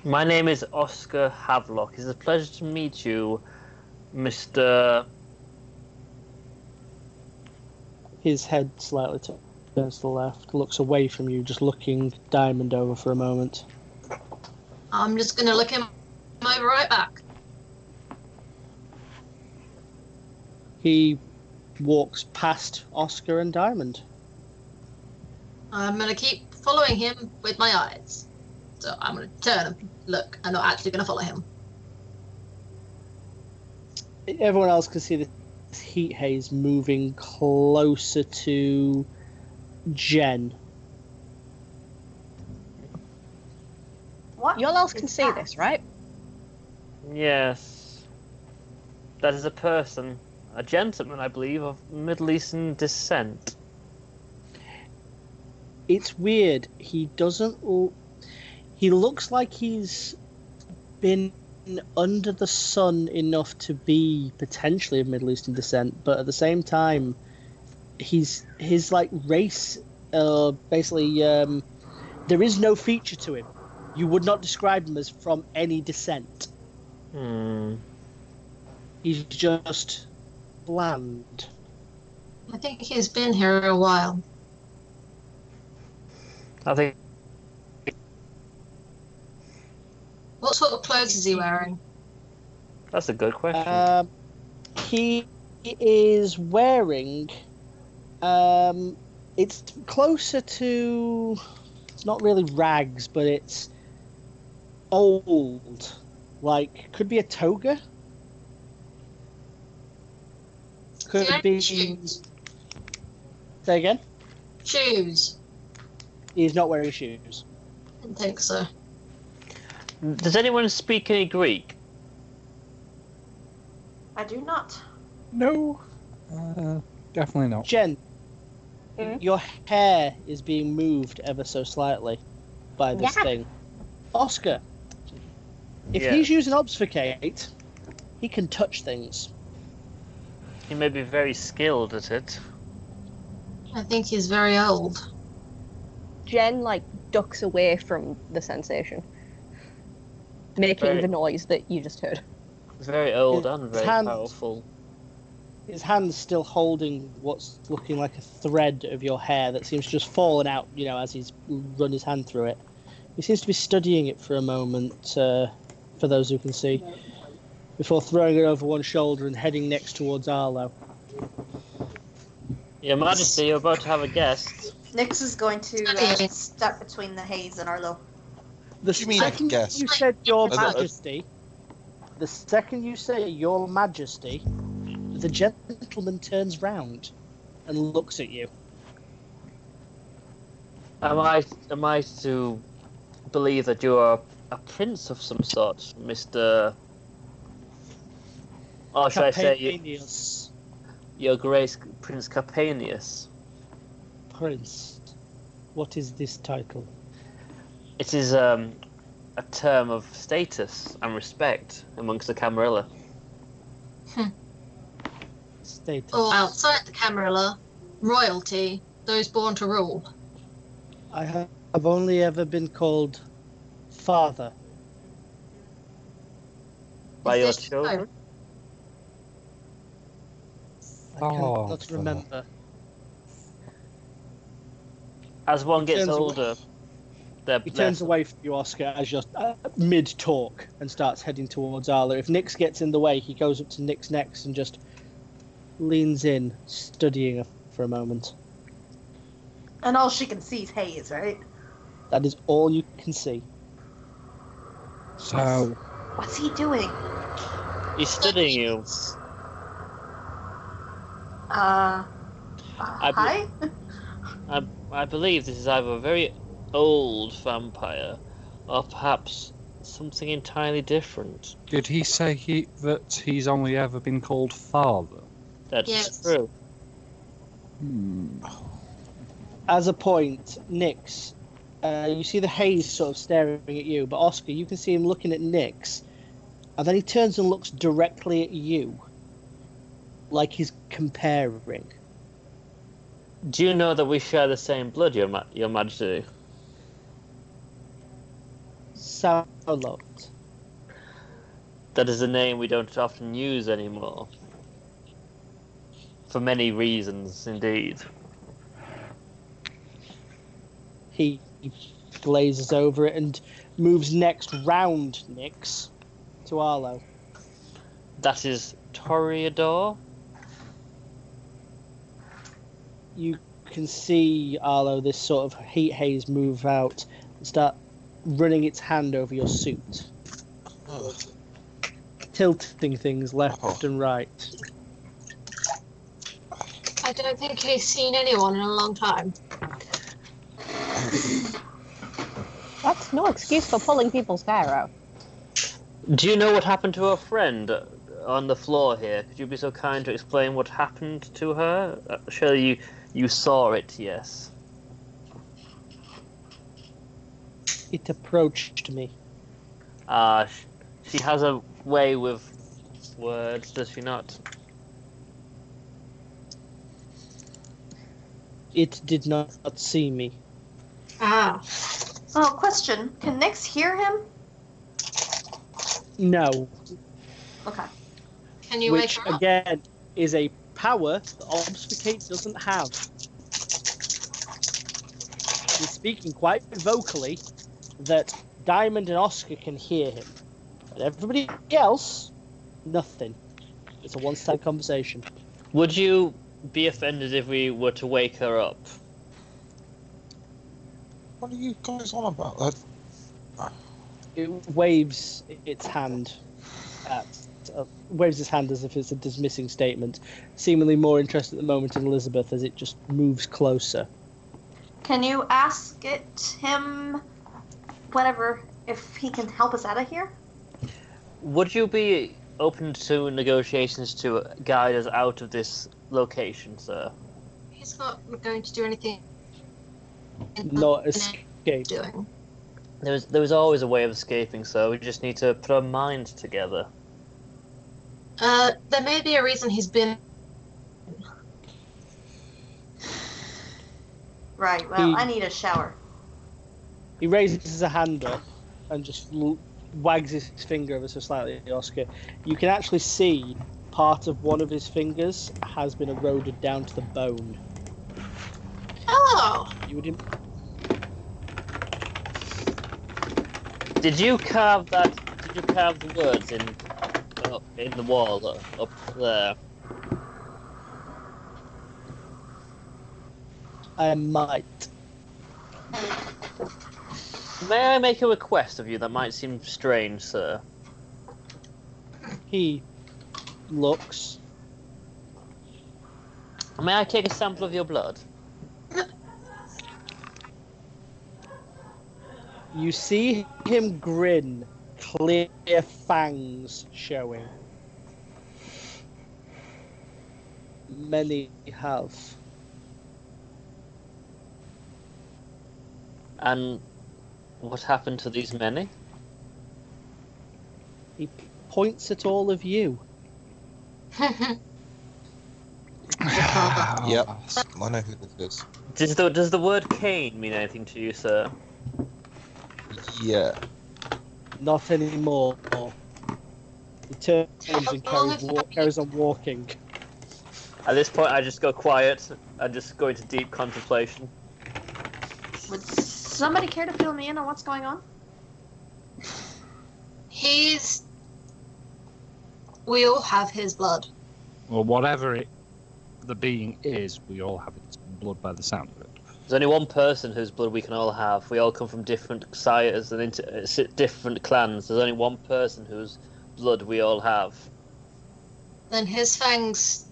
My name is Oscar Havelock. It's a pleasure to meet you, Mr. His head slightly turns to the left, looks away from you, just looking Diamond over for a moment. I'm just gonna look him over right back. He walks past Oscar and Diamond. I'm gonna keep following him with my eyes. So I'm gonna turn and look. I'm not actually gonna follow him. Everyone else can see this heat haze moving closer to Jen. What? You all else can is see that? this, right? Yes. That is a person. a gentleman, I believe, of Middle Eastern descent. It's weird. He doesn't. He looks like he's been under the sun enough to be potentially of Middle Eastern descent, but at the same time, his like race, basically, there is no feature to him. You would not describe him as from any descent. He's just bland. I think he's been here a while. I think What sort of clothes is he wearing? that's a good question. He is wearing. It's closer to. It's not really rags, but it's old. Like, could be a toga. Could Yeah, be. shoes. Say again. Shoes. He's not wearing shoes. Didn't think so. Does anyone speak any Greek? I do not. No. Definitely not. Jen, Mhm. your hair is being moved ever so slightly by this Yeah. thing. Oscar, if Yeah. he's using obfuscate, he can touch things. He may be very skilled at it. I think he's very old. Jen like ducks away from the sensation, making Right. the noise that you just heard. Very old His and very hand- powerful. His hand's still holding what's looking like a thread of your hair that seems to just fallen out, as he's run his hand through it. He seems to be studying it for a moment, for those who can see, before throwing it over one shoulder and heading next towards Arlo. Your Majesty, you're about to have a guest. Nyx is going to step between the haze and Arlo. The do you mean second guest? you said Your As a- Majesty, the second you say Your Majesty, the gentleman turns round and looks at you. Am I to believe that you are a prince of some sort, Mr. Or should I say Capanius your Grace Prince Capanius? Prince. What is this title? It is a term of status and respect amongst the Camarilla. Status. Or outside the Camarilla, royalty, those born to rule. I have only ever been called Father. By Is your this children? I Father. cannot remember. As one He gets turns away- older, they're He turns away from you, Oscar, as you're mid-talk and starts heading towards Arlo. If Nyx gets in the way, he goes up to Nyx next and just leans in, studying her for a moment. And all she can see is haze, right? That is all you can see. So, What's he doing? He's studying you. Hi? I believe this is either a very old vampire or perhaps something entirely different. did he say that he's only ever been called father? That's Yes. true. As a point, Nyx, you see the haze sort of staring at you, but Oscar, you can see him looking at Nyx, and then he turns and looks directly at you, like he's comparing. Do you know that we share the same blood, Your Majesty? Salot. That is a name we don't often use anymore. For many reasons, indeed. He glazes over it and moves next round Nyx to Arlo. That is Toreador? You can see, Arlo, this sort of heat haze move out and start running its hand over your suit, Ugh. tilting things left and right. I don't think he's seen anyone in a long time. That's no excuse for pulling people's hair out. Do you know what happened to our friend? on the floor here. Could you be so kind to explain what happened to her? Surely you saw it, yes. It approached me. She has a way with words, does she not? It did not see me. Ah. Oh, question. Can Nyx hear him? No. Okay. Can you Which, wake her up? again, is a power that Obfuscate doesn't have. He's speaking quite vocally that Diamond and Oscar can hear him. But everybody else, nothing. It's a one-sided conversation. Would you be offended if we were to wake her up? What are you guys on about? It waves its hand waves its hand as if it's a dismissing statement, seemingly more interested at the moment in Elizabeth as it just moves closer. Can you ask him, whatever, if he can help us out of here? Would you be open to negotiations to guide us out of this location, sir? He's not going to do anything. Not escape. Doing. There was always a way of escaping, sir. We just need to put our minds together. There may be a reason he's been. Right, well, He- I need a shower. He raises a hand up and just wags his finger ever so slightly at Oscar. You can actually see part of one of his fingers has been eroded down to the bone. Hello! You would Did you carve that? Did you carve the words in the wall up there? I might. May I make a request of you that might seem strange, sir? He looks. May I take a sample of your blood? You see him grin, clear fangs showing. Many have. And what happened to these many? He points at all of you. Yep, I know who this is. Does the word Cain mean anything to you, sir? Yeah. Not anymore. He turns and carries on walking. At this point, I just go quiet and just go into deep contemplation. Would somebody care to fill me in on what's going on? We all have his blood. Or whatever the being is, we all have its blood by the sound of it. There's only one person whose blood we can all have. We all come from different sires and different clans. There's only one person whose blood we all have. Then his fangs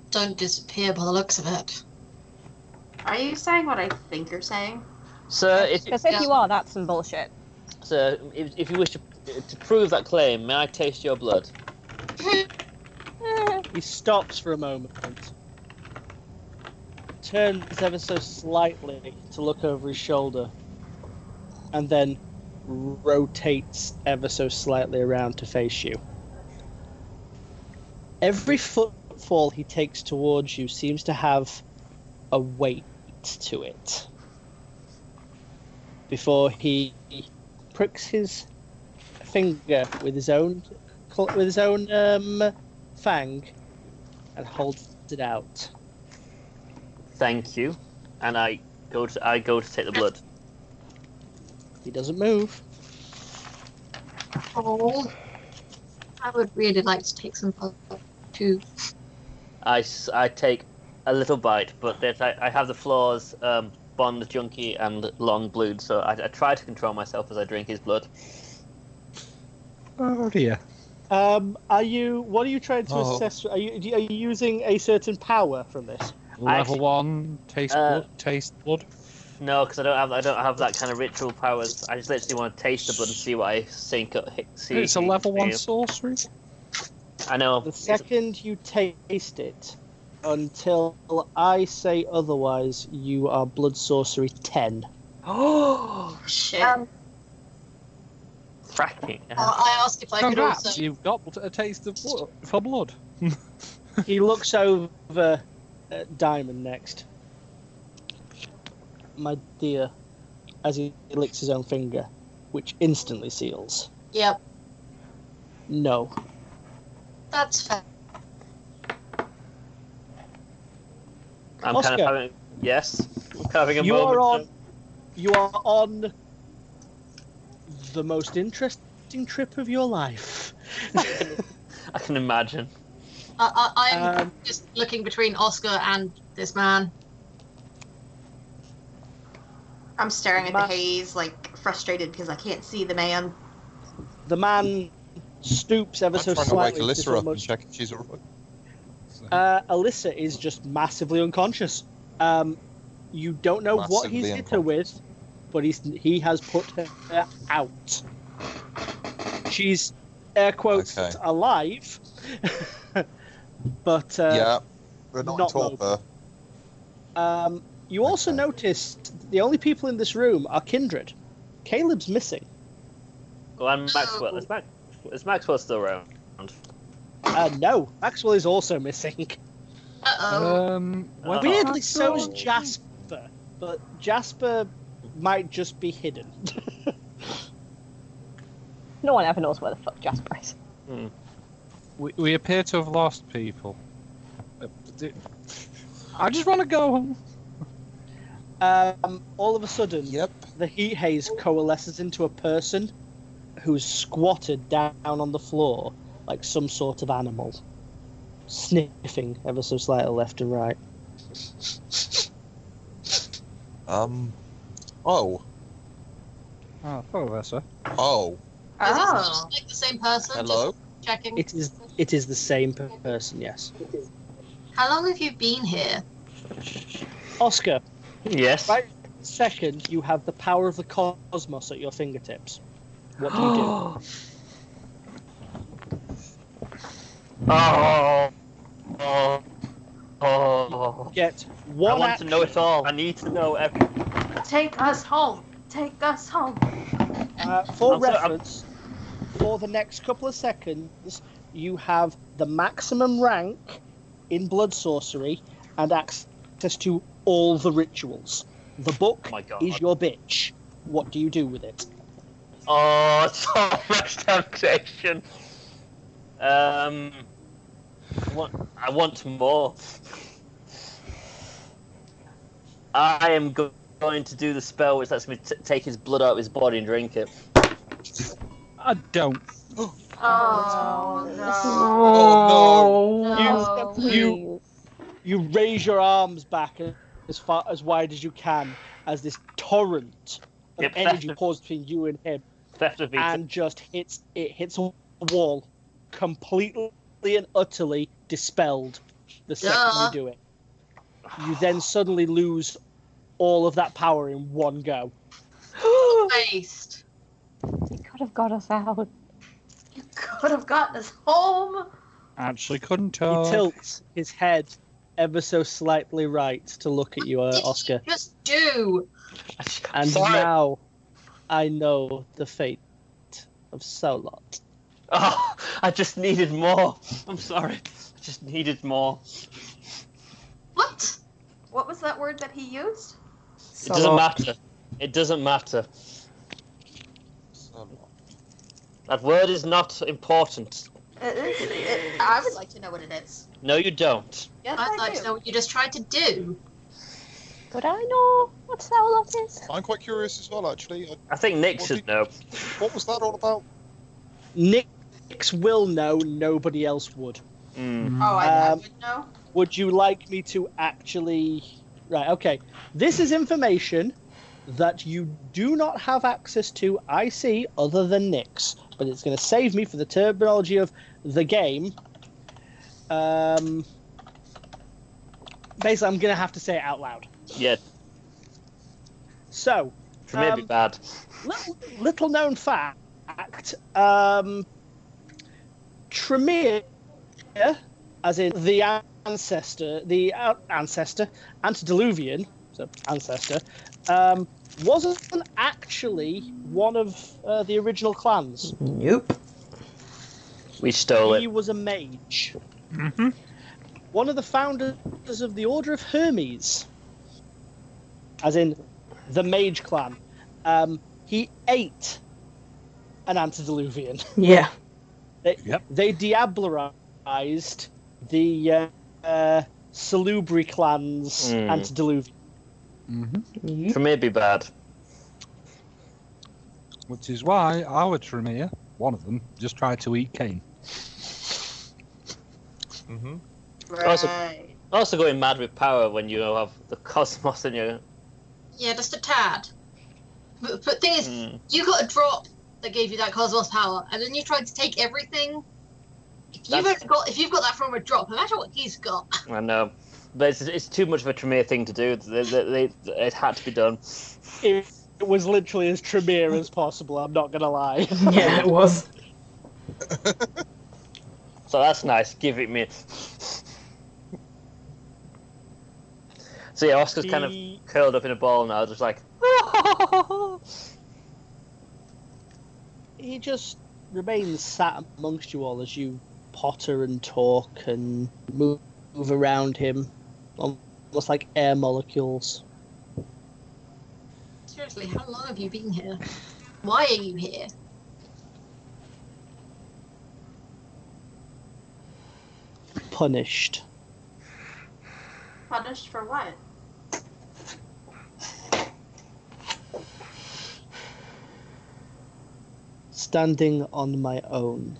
don't disappear by the looks of it. Are you saying what I think you're saying? Sir, Because if you are, that's some bullshit. if you wish to prove that claim, may I taste your blood? He stops for a moment, turns ever so slightly to look over his shoulder, and then rotates ever so slightly around to face you. Every footfall he takes towards you seems to have a weight to it. Before he pricks his finger with his own fang and holds it out. Thank you. And I go to take the blood. He doesn't move. Oh, I would really like to take some blood too. I take a little bite, but I have the flaws, Bond, Junkie, and Long Blood, so I try to control myself as I drink his blood. Oh dear. What are you trying to assess? Are you using a certain power from this? Level 1, taste blood. No, because I don't have that kind of ritual powers. I just literally want to taste the blood and see what I think. It's a level 1 sorcery. I know. The second you taste it, until I say otherwise, you are blood sorcery 10. Oh, Shit. fracking. I asked if I could Congrats, also. you've got a taste of blood, for blood. He looks over at Diamond next. My dear, as he licks his own finger, which instantly seals. Yep, No. that's fair. I'm Oscar. kind of having. Yes. I'm kind of having a You moment. are on. You are on the most interesting trip of your life. I can imagine. I'm just looking between Oscar and this man. I'm staring at the haze, like frustrated because I can't see the man. The man stoops ever I'm so trying to wake slightly. This Alyssa up and almost- check if she's alright. Alyssa is just massively unconscious. You don't know what he's Massively hit her with, but he has put her out. She's air quotes Okay. alive, but Yeah, we're not, not in torpor. you also Okay. noticed the only people in this room are kindred. Caleb's missing. Well, and Maxwell. Is Maxwell still around? No, Maxwell is also missing. Whether Weirdly, so is Maxwell- Jasper, but Jasper might just be hidden. No one ever knows where the fuck Jasper is. We appear to have lost people. I just want to go home. All of a sudden, Yep. the heat haze coalesces into a person who's squatted down on the floor like some sort of animal, sniffing ever so slightly left and right. Oh. Oh, hello, sir. Oh. Is Oh. it just like the same person? Hello? Just checking. It is the same person, yes. How long have you been here? Oscar, Yes. right second, you have the power of the cosmos at your fingertips. What do you do? Oh. Oh. Oh. Get I one want to know it all. I need to know everything. Take us home. Take us home. For I'm sorry, reference, for the next couple of seconds, you have the maximum rank in blood sorcery and access to all the rituals. The book Oh my god. is your bitch. What do you do with it? Oh, so much temptation. I want more. I am going to do the spell which lets me take his blood out of his body and drink it. I don't. Oh, Oh no. You raise your arms back as far as wide as you can as this torrent of Yep, energy theft. pours between you and him, Theft of VTM. and just hits a wall, completely and utterly dispelled the second you do it. You then suddenly lose all of that power in one go. Waste. He could have got us out. You could have gotten us home. Actually, couldn't He talk. tilts his head ever so slightly right to look at you, What did Oscar. you just do? And Sorry. now I know the fate of Solot. Oh, I just needed more. I'm sorry. I just needed more. What? What was that word that he used? It doesn't matter. It doesn't matter. That word is not important. I would like to know what it is. No, you don't. Yes, I'd I like do. to know what you just tried to do. Would I know what Saulot is? I'm quite curious as well, actually. I think Nick What should did- know. What was that all about? Nix will know, nobody else would. Mm. Oh, I Um, would know. Would you like me to actually... Right, okay. This is information that you do not have access to, I see, other than Nix. But it's going to save me for the terminology of the game. Basically, I'm going to have to say it out loud. Yeah, So, for me it'd be bad. little known fact, Tremere as in the ancestor, antediluvian, so ancestor, wasn't actually one of the original clans. Nope. We stole He it. was a mage. Mm-hmm. One of the founders of the Order of Hermes, as in the mage clan. He ate an antediluvian. Yeah. They diablerized the Salubri clan's antediluvian. Mm-hmm. Yep. Tremere be bad. Which is why our Tremere, one of them, just tried to eat Cain. Mm-hmm. Right. Also going mad with power when you have the cosmos in your... Yeah, just a tad. But thing is, you got a drop that gave you that cosmos power, and then you tried to take everything. If you've got that from a drop, imagine what he's got. I know. But it's too much of a Tremere thing to do. It had to be done. It was literally as Tremere as possible, I'm not gonna lie. Yeah, it was. So that's nice. Give it me. So yeah, Oscar's kind of curled up in a ball now, just like... He just remains sat amongst you all as you potter and talk and move around him, almost like air molecules. Seriously, how long have you been here? Why are you here? Punished. Punished for what? Standing on my own.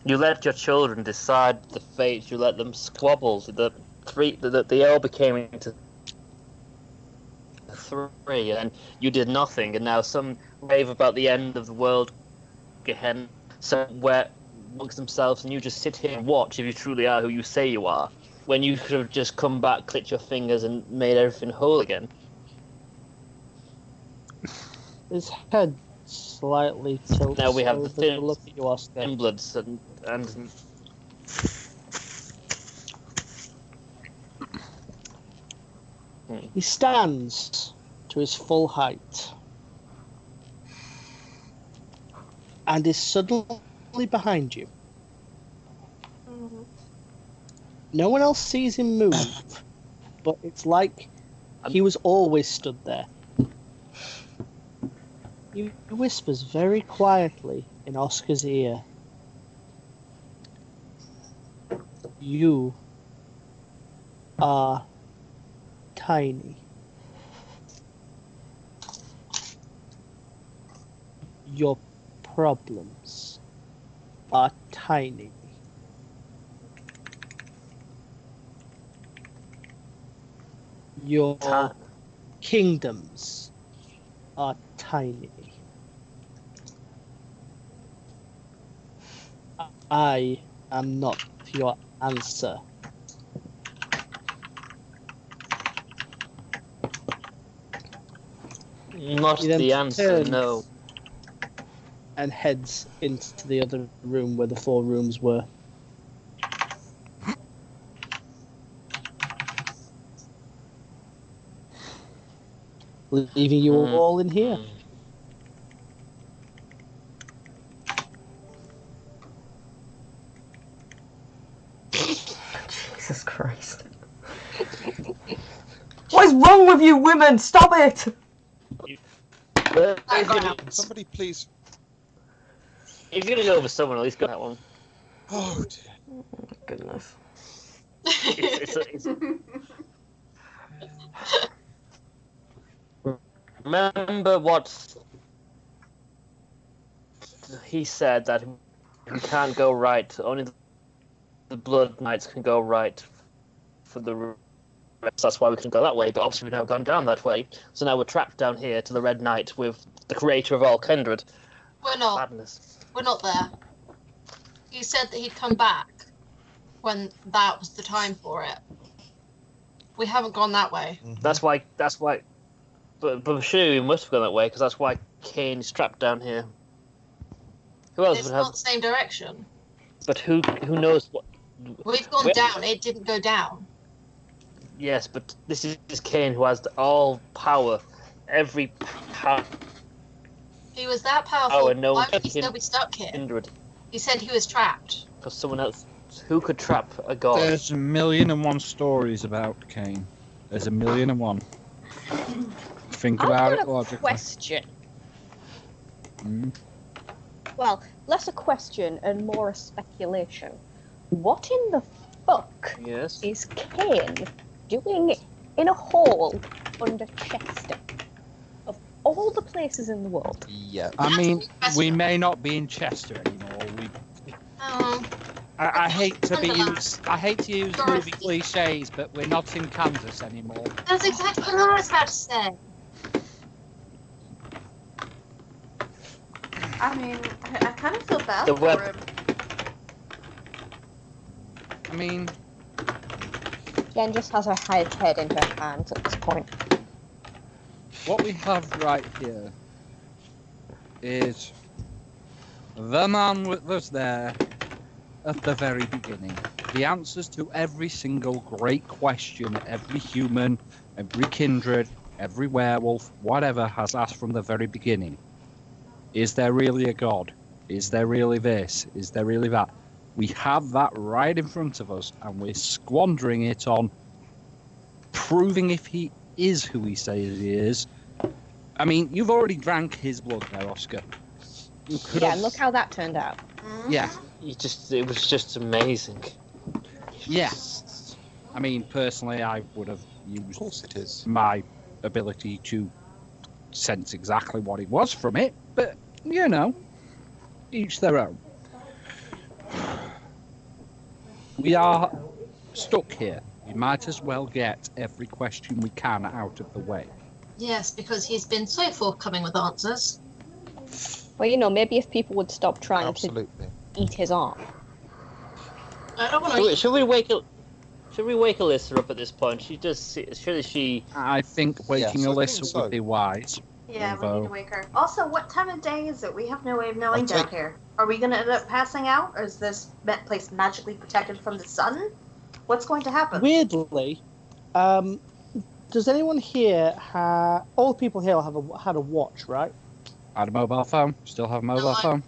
You let your children decide the fate. You let them squabble. They all became into three, and you did nothing. And now some rave about the end of the world, Gehenna, somewhere amongst themselves, and you just sit here and watch if you truly are who you say you are. When you could have just come back, clicked your fingers, and made everything whole again. His head slightly tilts. Now we have the over thin to look at you, Oscar. Emblets and He stands to his full height and is suddenly behind you. No one else sees him move, but it's like he was always stood there. He whispers very quietly in Oscar's ear. You are tiny. Your problems are tiny. Your kingdoms are tiny. I am not your answer. not He then the answer, turns no. and heads into the other room where the 4 rooms were. Leaving you all in here. Jesus Christ. What is wrong with you women? Stop it! Somebody please. If you're gonna go over someone, at least go that one. Oh dear. Goodness. It's Remember what he said, that we can't go right. Only the Blood Knights can go right for the rest. That's why we can go that way. But obviously we've now gone down that way. So now we're trapped down here to the Red Knight with the creator of all kindred. We're not. Madness. We're not there. He said that he'd come back when that was the time for it. We haven't gone that way. That's why. But surely we must have gone that way, because that's why Cain is trapped down here. Who else It's would not have? the same direction. But who knows what? We've gone Where- down. It didn't go down. Yes, but this is Kane who has all power, every power. If he was that powerful, and no why one would he can still be stuck here? Kindred, He said he was trapped. because someone else who could trap a god. There's 1,000,001 stories about Cain. There's 1,000,001. Think I've about got it a logically. question. Mm. Well, less a question and more a speculation. What in the fuck Yes. is Cain doing in a hole under Chester? Of all the places in the world. Yeah. I mean, That's a good question. we may not be in Chester anymore. Oh, I hate to be Wonderland. used. I hate to use movie cliches, but we're not in Kansas anymore. that's exactly what I was about to say. I mean, I kind of feel bad The for web- him. I mean, Jen just has her head in her hands at this point. what we have right here is the man that was there at the very beginning. The answers to every single great question every human, every kindred, every werewolf, whatever has asked from the very beginning. Is there really a god? Is there really this? Is there really that? We have that right in front of us, and we're squandering it on proving if he is who he says he is. I mean, you've already drank his blood there, Oscar. You could Yeah, have- and look how that turned out. Yeah, It was just amazing. yeah. I mean, personally, I would have Of used course it is. my ability to sense exactly what it was from it, but, you know, each their own. We are stuck here. We might as well get every question we can out of the way. Yes, because he's been so forthcoming with answers. Well, you know, maybe if people would stop trying Absolutely. to eat his arm. I don't want to. Should we wake Alyssa up at this point? She does. Surely she. I think waking Yes, I Alyssa think so. would be wise. Yeah, we need Although- to wake her. Also, what time of day is it? We have no way of knowing I'll down take- here. Are we going to end up passing out, or is this place magically protected from the sun? What's going to happen? Weirdly, does anyone here all the people here had a watch, right? I had a mobile phone. Still have a mobile No, I- phone.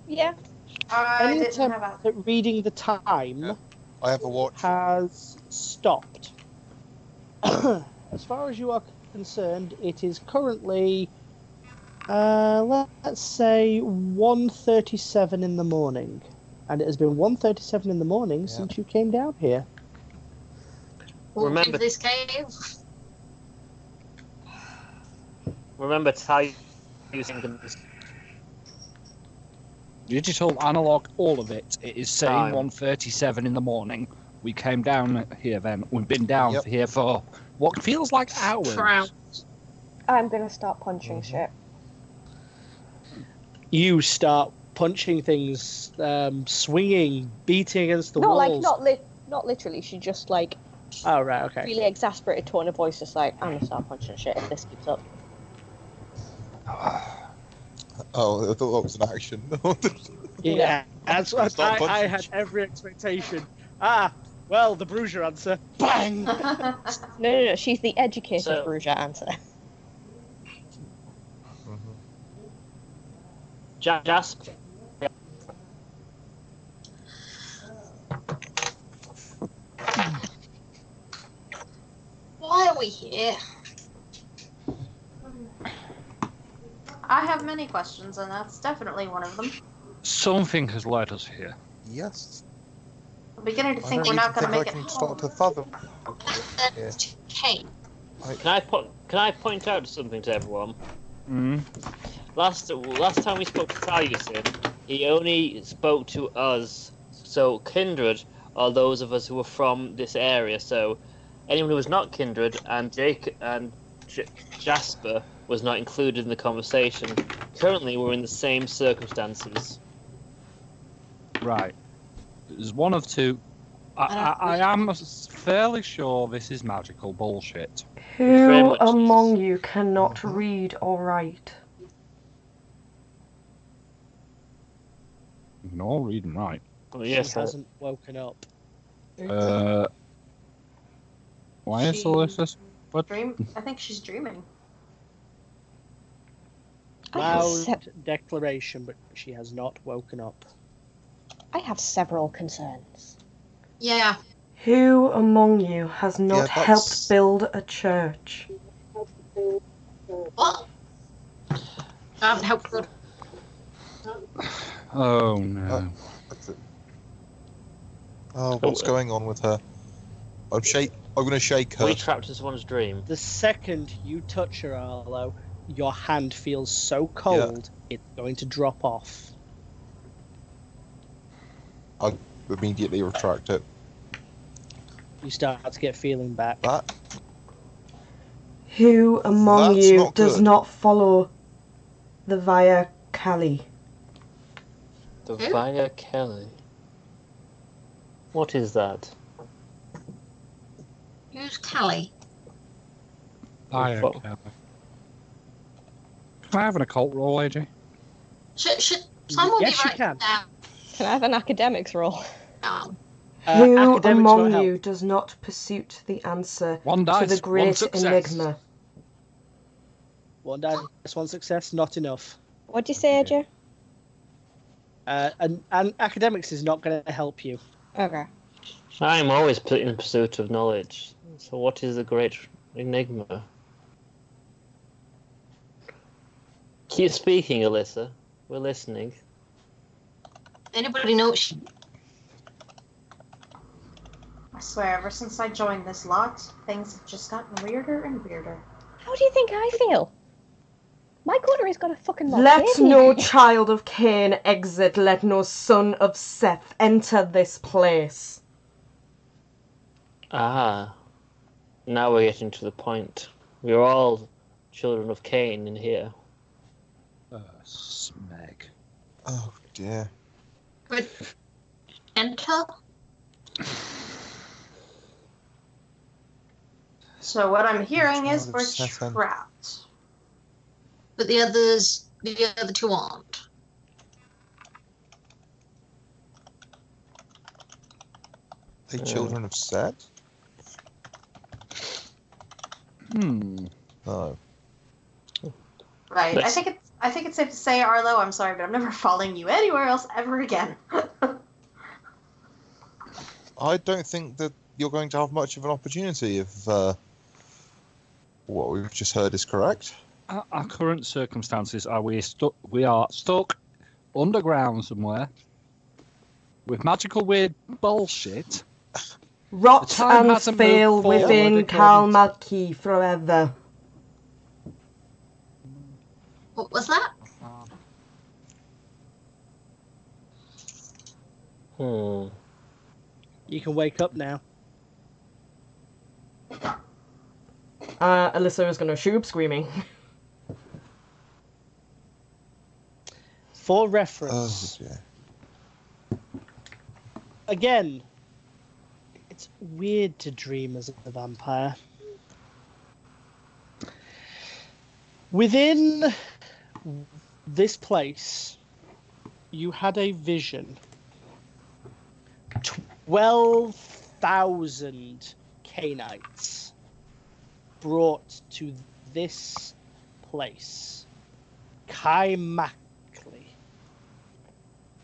Yeah. I Any didn't attempt have a... at reading the time Yeah. I have a watch. has stopped. As far as you are concerned, it is currently, let's say, 1:37 in the morning. And it has been 1:37 in the morning since you came down here. Walk Remember- into this cave. Remember to tell you using the Digital, analog, all of it. It is saying Time. 1:37 in the morning. We came down here then. We've been down Yep. here for what feels like hours. Proud. I'm gonna start punching shit. You start punching things, swinging, beating against the No, walls. like not literally. She just like Oh, right, okay. really exasperated tone of voice, just like I'm gonna start punching shit if this keeps up. Oh, I thought that was an action. Yeah, that's what Stop punching I had shit. every expectation. Well, the Bruiser answer. Bang! No. She's the educated So- Bruja answer. Jasper. Why are we here? I have many questions, and that's definitely one of them. Something has led us here. Yes. I'm beginning to I think don't we're not even going to think make I it can start to home. fathom. Yeah. Kate. Can I point out something to everyone? Mm. Last time we spoke to Talusin, he only spoke to us. So kindred are those of us who are from this area. So anyone who was not kindred and Jasper was not included in the conversation. Currently, we're in the same circumstances. Right. There's one of two. I am fairly sure this is magical bullshit. very Who much among you cannot read or write? You can all read and write. Oh, She yes, hasn't woken up. Why is She- Alyssa? What? I think she's dreaming. I have, Loud declaration, but she has not woken up. I have several concerns. Yeah. Who among you has not Yeah, that's- helped build a church? What? I haven't helped good. Oh no. That's it. Oh, what's going on with her? I'm going to shake her. We trapped in someone's dream. The second you touch her, Arlo, your hand feels so cold, it's going to drop off. I immediately retract it. You start to get feeling back. That Who among That's you not does good. not follow the Via Cali? The Who? Via Kelly. What is that? Who's Callie? I fuck. don't care. Can I have an occult roll, AJ? Should someone Yes, be you can. writing down? Can I have an academics roll? Who Academics among won't help. you does not pursue the answer One to dice, the one great success. enigma? One dice, one success, not enough. What'd you say, AJ? And academics is not going to help you. Okay. I'm always in pursuit of knowledge. So what is the great enigma? Keep speaking, Alyssa. We're listening. Anybody know? I swear, ever since I joined this lot, things have just gotten weirder and weirder. How do you think I feel? My coterie has got a fucking lot Let shady. no child of Cain exit, let no son of Seth enter this place. Ah. Now we're getting to the point. We're all children of Cain in here. Smeg. Oh dear. But enter. So what I'm hearing is Child we're of Satan. trapped. But the other two aren't. They children of Set? No. Right. Let's- I think it's safe to say, Arlo, I'm sorry, but I'm never following you anywhere else ever again. I don't think that you're going to have much of an opportunity if what we've just heard is correct. Our current circumstances are we are stuck underground somewhere with magical weird bullshit. Rot The time and hasn't fail moved forward within according Kalmaki forever. What was that? You can wake up now. Alyssa is going to shoot up screaming. For Oh reference, dear. again, it's weird to dream as a vampire. Within this place, you had a vision. 12,000 Cainites brought to this place. Kaimakli,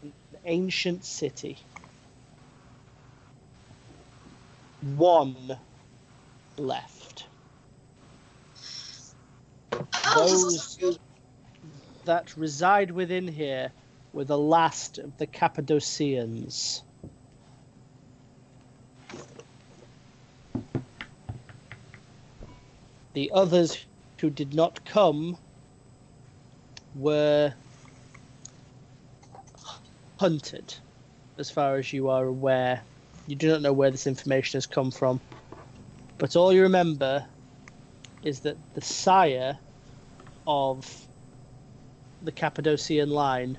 an ancient city. One left. Those that reside within here were the last of the Cappadocians. The others who did not come were hunted, as far as you are aware. You do not know where this information has come from. But all you remember is that the sire of the Cappadocian line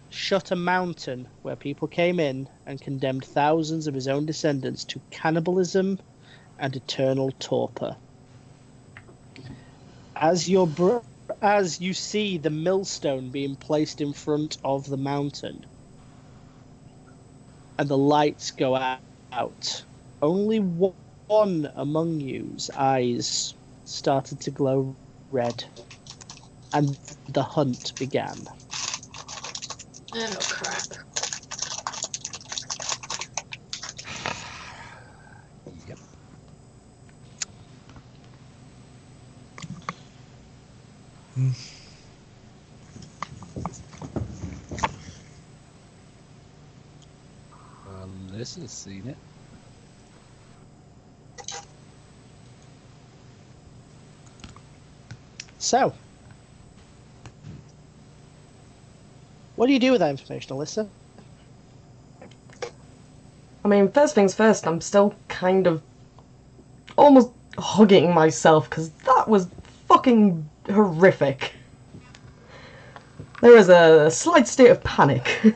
shut a mountain where people came in and condemned thousands of his own descendants to cannibalism and eternal torpor. As your as you see the millstone being placed in front of the mountain and the lights go out, only one among you's eyes started to glow red, and the hunt began. Oh, crap. Yep. Alyssa's seen it. So, what do you do with that information, Alyssa? I mean, first things first, I'm still kind of almost hugging myself because that was fucking horrific. There is a slight state of panic.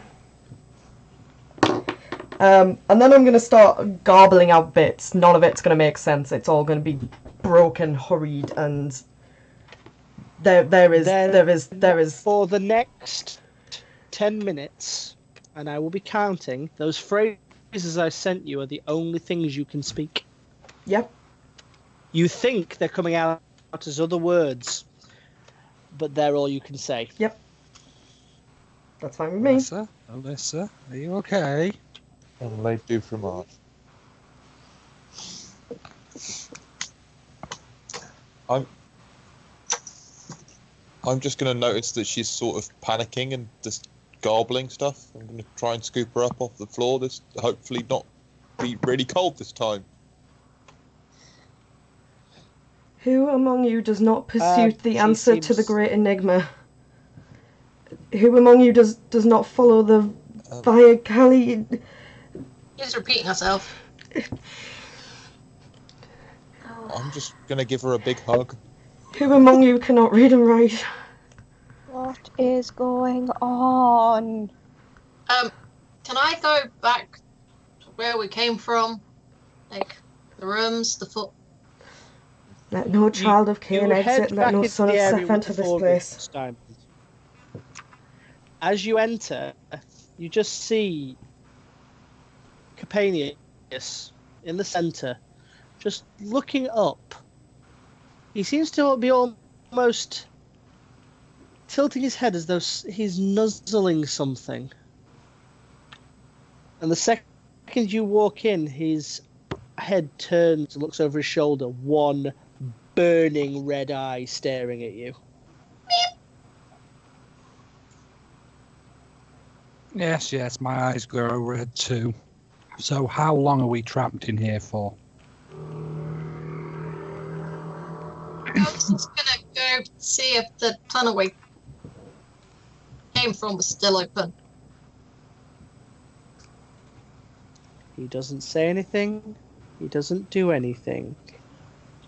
And then I'm going to start garbling out bits. None of it's going to make sense. It's all going to be broken, hurried, and there is. For the next 10 minutes, and I will be counting, those phrases I sent you are the only things you can speak. Yep. You think they're coming out as other words, but they're all you can say. Yep. That's fine with me. Alyssa, are you okay? And they do from March. I'm just going to notice that she's sort of panicking and just garbling stuff. I'm going to try and scoop her up off the floor. This hopefully not be really cold this time. Who among you does not pursue the answer to the great enigma? Who among you does not follow the Via Cali? He's repeating herself. I'm just going to give her a big hug. Who among you cannot read and write? What is going on? Can I go back to where we came from? Like, the rooms, the foot... Let no child of Cain You exit, head let back no into son the of area Seth with enter the this four place. bits, Diamond. As you enter, you just see Capanius in the centre, just looking up. He seems to be almost tilting his head as though he's nuzzling something. And the second you walk in, his head turns and looks over his shoulder, one burning red eye staring at you. Yes, my eyes glow red too. So how long are we trapped in here for? I was just gonna go see if the tunnel we came from was still open. He doesn't say anything. He doesn't do anything.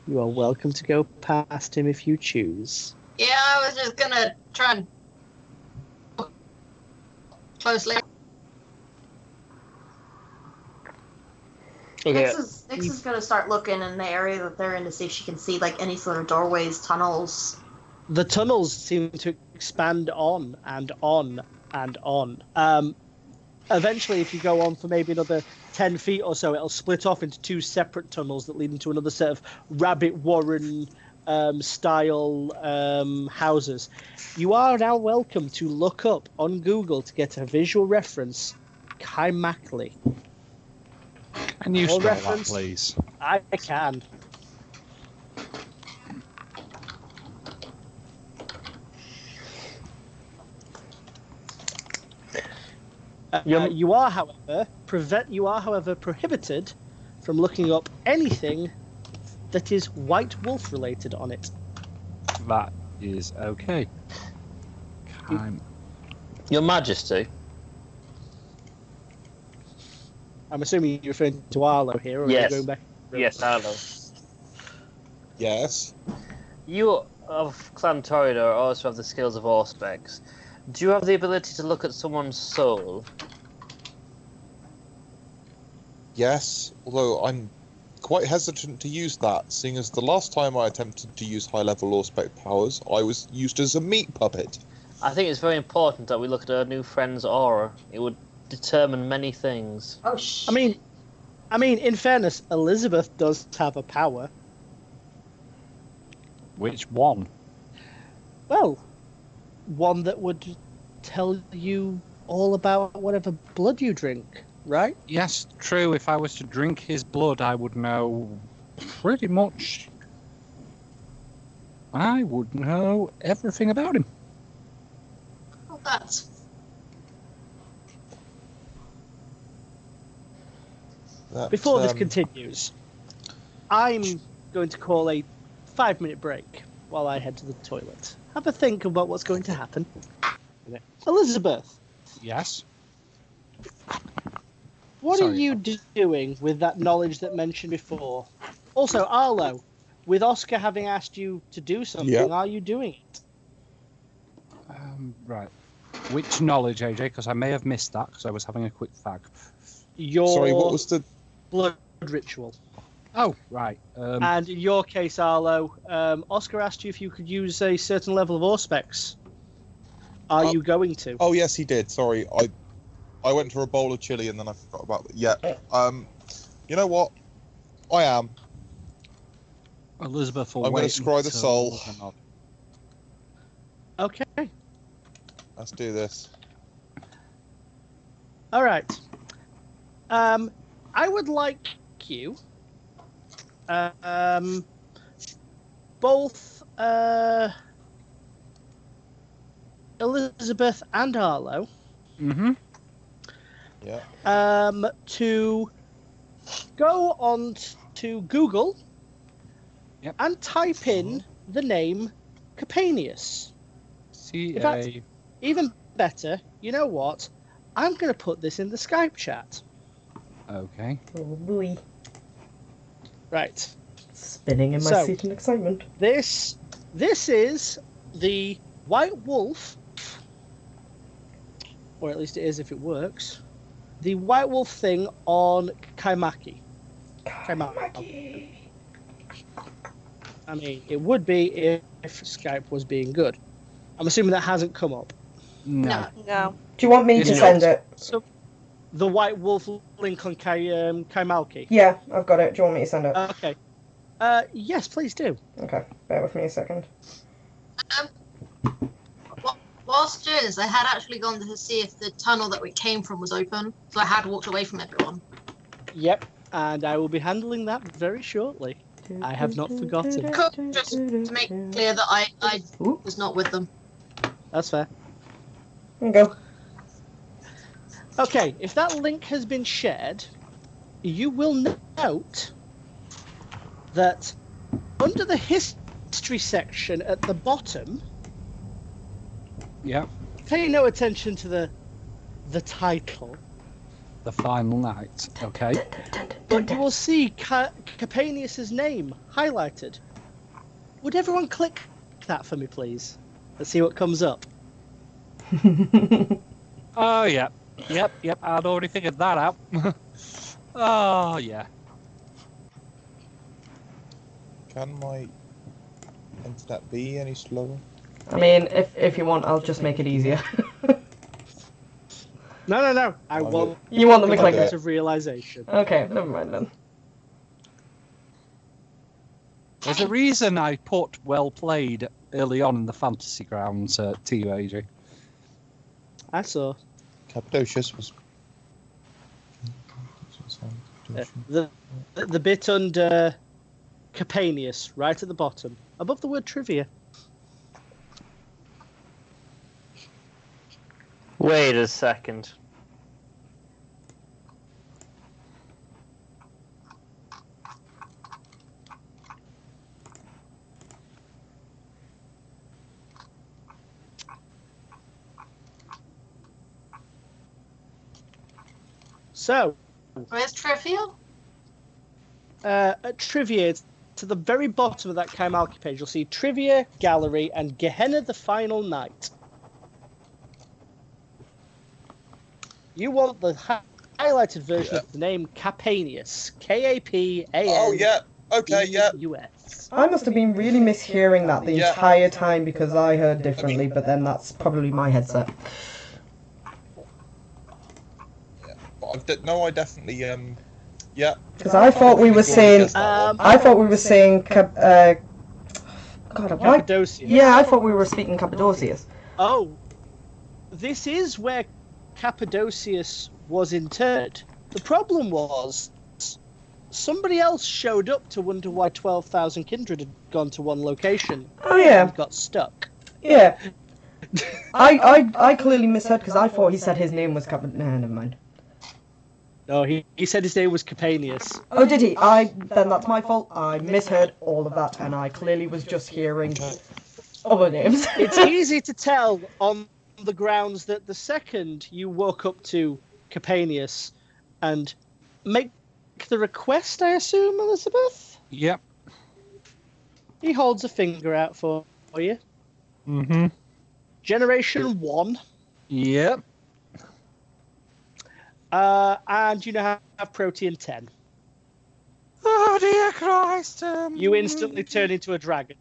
You are welcome to go past him if you choose. Yeah, I was just gonna try and look closely. Okay. Nyx is gonna start looking in the area that they're in to see if she can see like any sort of doorways, tunnels. The tunnels seem to expand on and on and on. Eventually, if you go on for maybe another 10 feet or so, it'll split off into two separate tunnels that lead into another set of rabbit warren style houses. You are now welcome to look up on Google to get a visual reference. Kaimakli. Can you All spell reference? that, please? I can. You are, however, prohibited from looking up anything that is White Wolf related on it. That is okay. Your Majesty. I'm assuming you're referring to Arlo here, or Yes. are you going back? Yes, Arlo. Yes. You of Clan Toreador also have the skills of Auspex. Do you have the ability to look at someone's soul? Yes. Although I'm quite hesitant to use that, seeing as the last time I attempted to use high-level Auspex powers, I was used as a meat puppet. I think it's very important that we look at our new friend's aura. It would determine many things. Oh, shit. I mean, in fairness, Elizabeth does have a power. Which one? Well, one that would tell you all about whatever blood you drink, right? Yes, true. If I was to drink his blood, I would know pretty much. I would know everything about him. Oh, that's Before this continues, I'm going to call a 5-minute break while I head to the toilet. Have a think about what's going to happen. Elizabeth, Yes. what are Sorry. you doing with that knowledge that mentioned before? Also, Arlo, with Oscar having asked you to do something, Yeah. are you doing it? Right. Which knowledge, AJ? Because I may have missed that because I was having a quick fag. Your Sorry, what was the... blood ritual. Oh, right. And in your case, Arlo, Oscar asked you if you could use a certain level of Auspex. Are you going to? Oh, yes, he did. Sorry, I went for a bowl of chili and then I forgot about it. Yeah. You know what? I am. Elizabeth will I'm wait going to scry the until soul. the nod. Okay. Let's do this. All right. I would like you, both Elizabeth and Arlo, Mm-hmm. Yeah. to go on to Google Yep. and type in the name Capanius. See In fact, even better, you know what? I'm going to put this in the Skype chat. Okay. Oh boy. Right. Spinning in my So- seat in excitement. This is the White Wolf, or at least it is if it works. The White Wolf thing on Kaimaki. Kaimaki. I mean, it would be if Skype was being good. I'm assuming that hasn't come up. No. No. Do you want me Is to it send not? it? So, the White Wolf link on Kaimaki. Yeah, I've got it. Do you want me to send it? Okay. Yes, please do. Okay, bear with me a second. whilst doing this, I had actually gone to see if the tunnel that we came from was open, so I had walked away from everyone. Yep, and I will be handling that very shortly. I have not forgotten. Cool, just to make clear that I Ooh. was not with them. That's fair. There you go. Okay, if that link has been shared, you will note that under the history section at the bottom, Yeah. pay no attention to the title, The final night. Okay. but you will see Capanius's name highlighted. Would everyone click that for me, please? Let's see what comes up. Oh, yeah. Yep. I'd already figured that out. Oh, yeah. Can my internet be any slower? I mean, if you want, I'll just make it easier. No. I Oh, want You want them the to click Okay. it? moment of realization. Okay, never mind then. There's a reason I put well played early on in the fantasy grounds to you, AJ. I saw. Cappadocius was... The bit under Capanius, right at the bottom, above the word trivia. Wait a second. So, Where's trivia? at trivia, to the very bottom of that Kaimalki page, you'll see Trivia, Gallery, and Gehenna the Final Night. You want the highlighted version of the name Capanius. K-A-P-A-N. Oh yeah. Okay. Yeah. U-S. I must have been really mishearing that the entire time because I heard differently, but then that's probably my headset. But I definitely yeah. Because I thought we were saying, Um, I thought we were saying, God, why? Cappadocia. Yeah, I thought we were speaking Cappadocius. Oh, this is where Cappadocius was interred. The problem was, somebody else showed up to wonder why 12,000 kindred had gone to one location. Oh yeah, And got stuck. yeah. I clearly misheard because I thought he said his name was Nah, never mind. No, he said his name was Capanius. Oh, did he? Then that's my fault. I misheard all of that, and I clearly was just hearing other names. It's easy to tell on the grounds that the second you walk up to Capanius and make the request, I assume, Elizabeth? Yep. He holds a finger out for you. Mm-hmm. Generation 1. Yep. And you now have Protean 10. Oh dear Christ! You instantly turn into a dragon.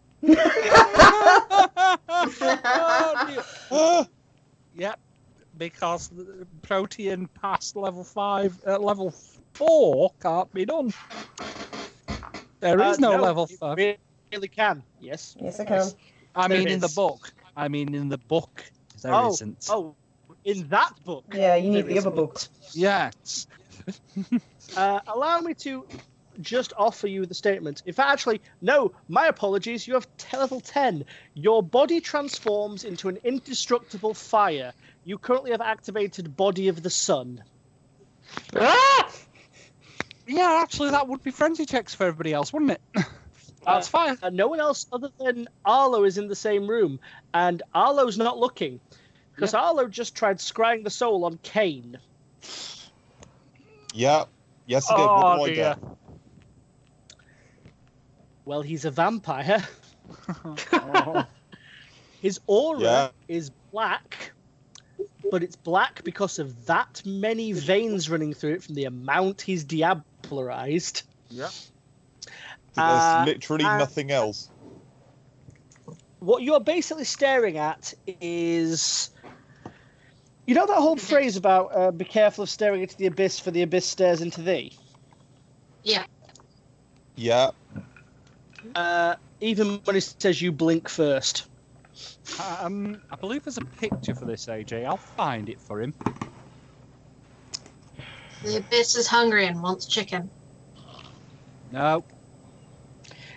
Oh, dear. Yep, because the Protean past level 5, level 4 can't be done. There is no level 5. You really can. Yes. Yes, I can. I there mean, in the is. book. There isn't. Oh, in that book. Yeah, you need there the other isn't. book. Yes. Allow me to just offer you the statement. In fact, actually, no, my apologies. You have level 10. Your body transforms into an indestructible fire. You currently have activated Body of the Sun. Ah! Yeah, actually, that would be frenzy checks for everybody else, wouldn't it? That's fine. No one else other than Arlo is in the same room, and Arlo's not looking. Because Arlo just tried scrying the soul on Kane. Yeah. Yes, again. What do I dear. get? Well, he's a vampire. Oh. His aura Yeah. is black, but it's black because of that many veins running through it from the amount he's diablerized. Yeah. There's literally and- nothing else. What you're basically staring at is... You know that whole phrase about be careful of staring into the abyss, for the abyss stares into thee? Yeah. Yeah. Even when it says you blink first. I believe there's a picture for this, AJ. I'll find it for him. The abyss is hungry and wants chicken. No.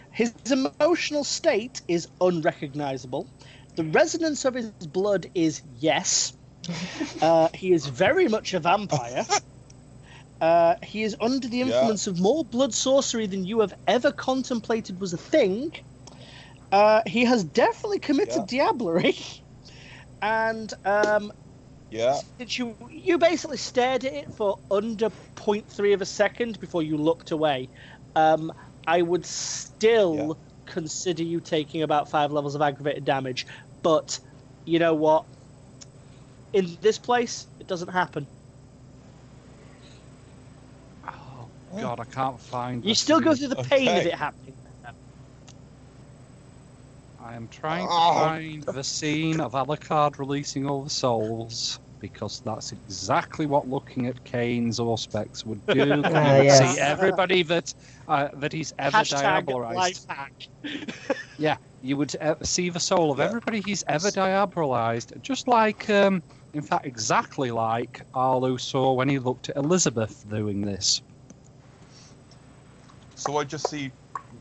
His emotional state is unrecognizable. The resonance of his blood is yes. He is very much a vampire. He is under the influence of more blood sorcery than you have ever contemplated was a thing. He has definitely committed diablerie. And since you basically stared at it for under 0.3 of a second before you looked away, I would still consider you taking about 5 levels of aggravated damage. But you know what? In this place, it doesn't happen. Oh, God, I can't find You still go through the pain of it happening. I am trying to find the scene of Alucard releasing all the souls, because that's exactly what looking at Kane's Auspex would do. You would see everybody that he's ever diabolized. Yeah, you would see the soul of everybody he's ever diabolized, just like, in fact, exactly like Arlo saw when he looked at Elizabeth doing this. So I just see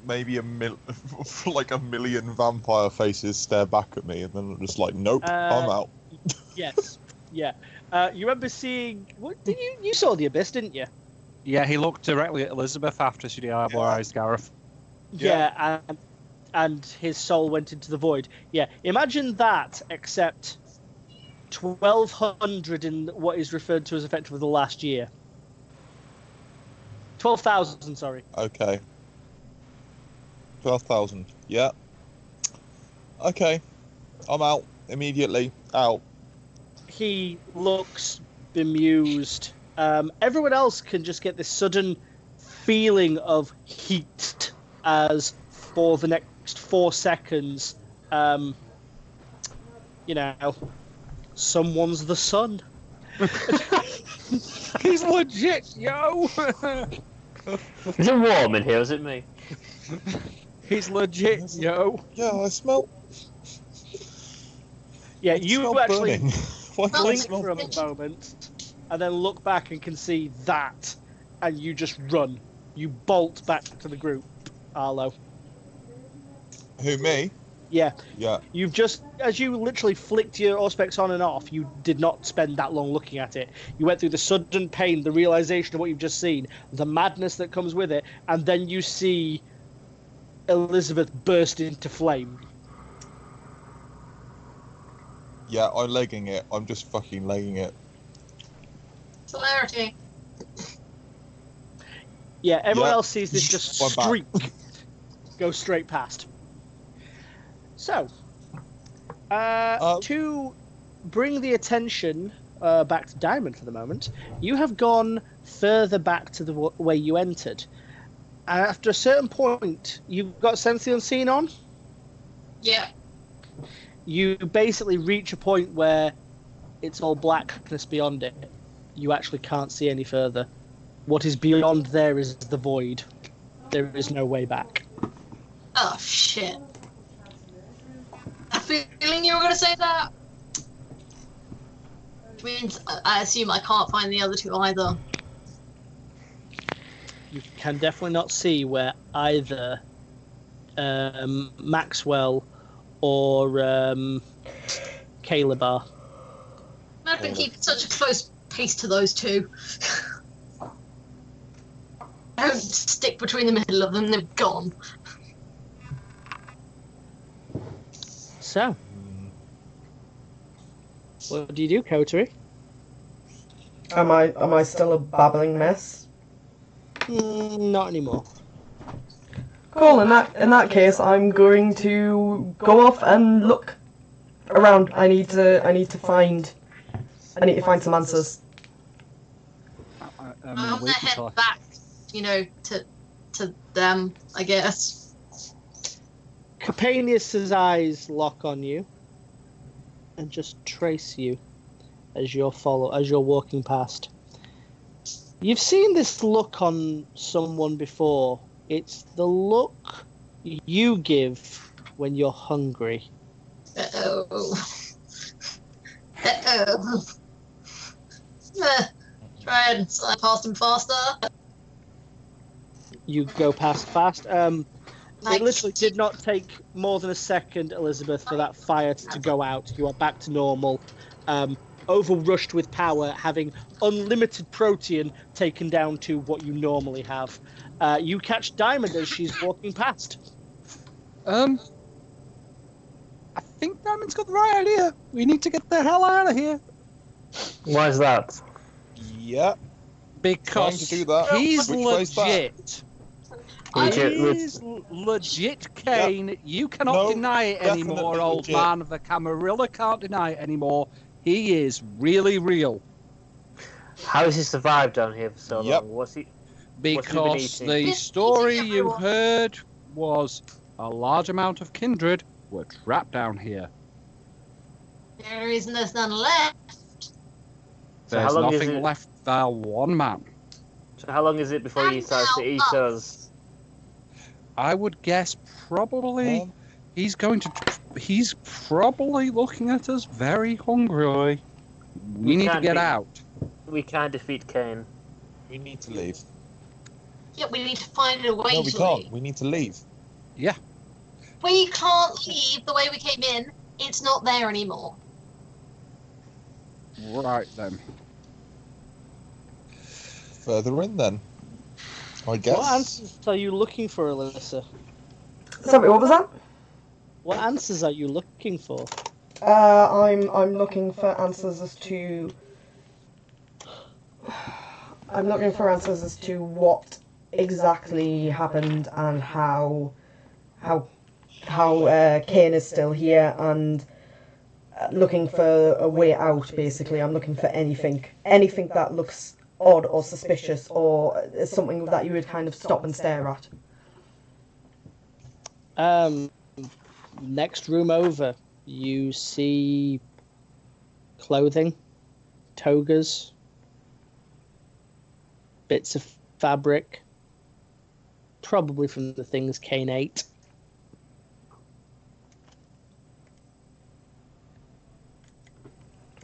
maybe like a million vampire faces stare back at me, and then I'm just like, nope, I'm out. Yes, yeah. You remember seeing? What did you saw the abyss, didn't you? Yeah, he looked directly at Elizabeth after she diabolized Gareth. Yeah, and his soul went into the void. Yeah, imagine that, except 1,200 in what is referred to as effectively the last year. 12,000, sorry. Okay. 12,000. Yeah. Okay. I'm out immediately. Out. He looks bemused Everyone else can just get this sudden feeling of heat as for the next 4 seconds, someone's the sun. He's legit, yo! Is it warm in here? Is it me? He's legit, yo! Yeah, I smell. Yeah, I you smell actually burning. Why do I blink smell for a burning? moment, and then look back and can see that, and you just run. You bolt back to the group, Arlo. Who, me? Yeah, Yeah. you've just, as you literally flicked your Auspex on and off, you did not spend that long looking at it. You went through the sudden pain, the realization of what you've just seen, the madness that comes with it, and then you see Elizabeth burst into flame. Yeah, I'm legging it. I'm just fucking legging it. Celerity. Yeah, everyone Yeah. else sees this just I'm back. streak go straight past. So, to bring the attention back to Diamond for the moment, you have gone further back to the way you entered. After a certain point, you've got Sense the Unseen on. Yeah. You basically reach a point where it's all blackness beyond it. You actually can't see any further. What is beyond there is the void. There is no way back. Oh, shit. I feeling you were going to say that. Which means I assume I can't find the other two either. You can definitely not see where either Maxwell or Caleb are. I've been keeping such a close pace to those two. Don't stick between the middle of them, they're gone. So, what do you do, Coterie? Am I still a babbling mess? Not anymore. Cool. In that case, I'm going to go off and look around. I need to find some answers. I'm gonna head back, to them, I guess. Capanius's eyes lock on you and just trace you as you're walking past. You've seen this look on someone before. It's the look you give when you're hungry. Uh-oh. Uh-oh. Try and slide past him faster. You go past fast. Like, It literally did not take more than a second, Elizabeth, for that fire to go out. You are back to normal. Overrushed with power, having unlimited protein taken down to what you normally have. You catch Diamond as she's walking past. I think Diamond's got the right idea. We need to get the hell out of here. Why is that? Yeah. Because Trying to do that. he's Which way's that? legit. Legit, He's legit, Kane. Yep. You cannot No, deny it anymore, definitely old legit. man. The Camarilla can't deny it anymore. He is really real. How has he survived down here for so Yep. long? What's he? Because eating? the He's story eating you everyone. heard was a large amount of kindred were trapped down here. the only reason there's none left. So how There's long is nothing it- left there, one man. So how long is it before he And starts to now eat us. us? I would guess probably he's probably looking at us very hungrily. We need to can't get be- out. We can't defeat Kane. We need to leave. Yeah, we need to find a way No, we to can't. leave. We need to leave. We can't leave the way we came in. It's not there anymore. Right then. Further in then. I guess. What answers are you looking for, Alyssa? Sorry, what was that? What answers are you looking for? I'm looking for answers as to. I'm looking for answers as to what exactly happened and how Kane is still here, and looking for a way out. Basically, I'm looking for anything that looks odd or suspicious or something that you would kind of stop and stare at? Next room over, you see clothing, togas, bits of fabric, probably from the things Kane ate.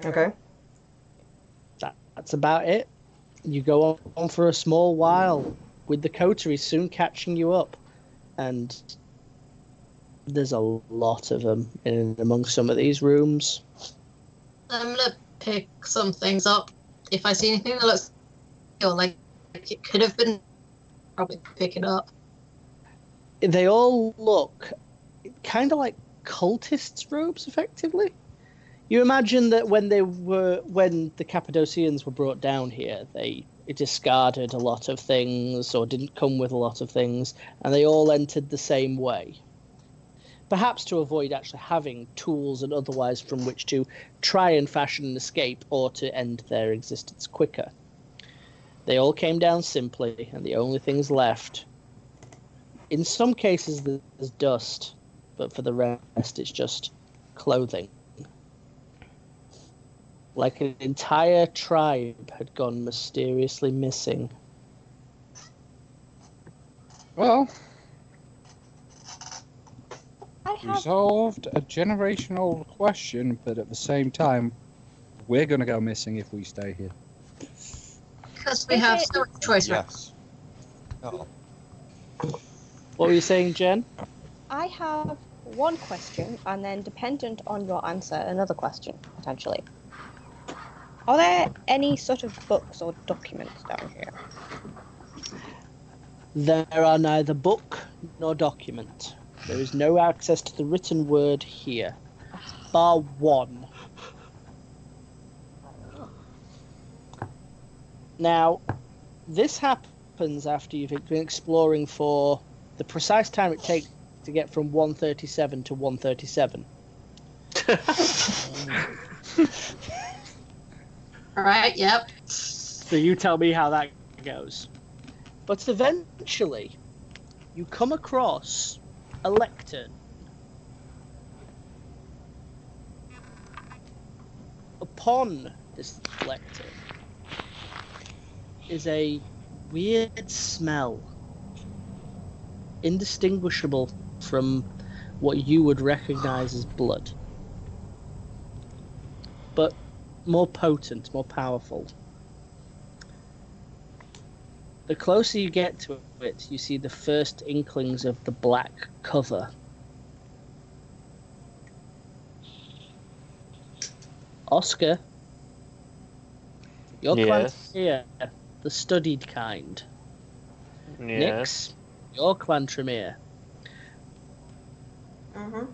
Okay. That's about it. You go on for a small while with the coterie soon catching you up, and there's a lot of them in among some of these rooms. I'm gonna pick some things up. If I see anything that looks like it could have been, probably pick it up. They all look kind of like cultists' robes, effectively. You imagine that when the Cappadocians were brought down here, they discarded a lot of things or didn't come with a lot of things, and they all entered the same way. Perhaps to avoid actually having tools and otherwise from which to try and fashion an escape or to end their existence quicker. They all came down simply, and the only things left, in some cases there's dust, but for the rest it's just clothing. Like an entire tribe had gone mysteriously missing. Well, I we have solved a generational question, but at the same time, we're going to go missing if we stay here. Because we have so much choice. Yes. Oh. What were you saying, Jen? I have one question, and then dependent on your answer, another question, potentially. Are there any sort of books or documents down here? There are neither book nor document. There is no access to the written word here, bar one. Now, this happens after you've been exploring for the precise time it takes to get from 137 to 137. All right. Yep. So you tell me how that goes. But eventually, you come across a lectern. Upon this lectern is a weird smell, indistinguishable from what you would recognize as blood, but more potent, more powerful. The closer you get to it, you see the first inklings of the black cover. Oscar, your Yes. Clantremere, the studied kind. Yes. Nyx, your Clantremere. Mm-hmm.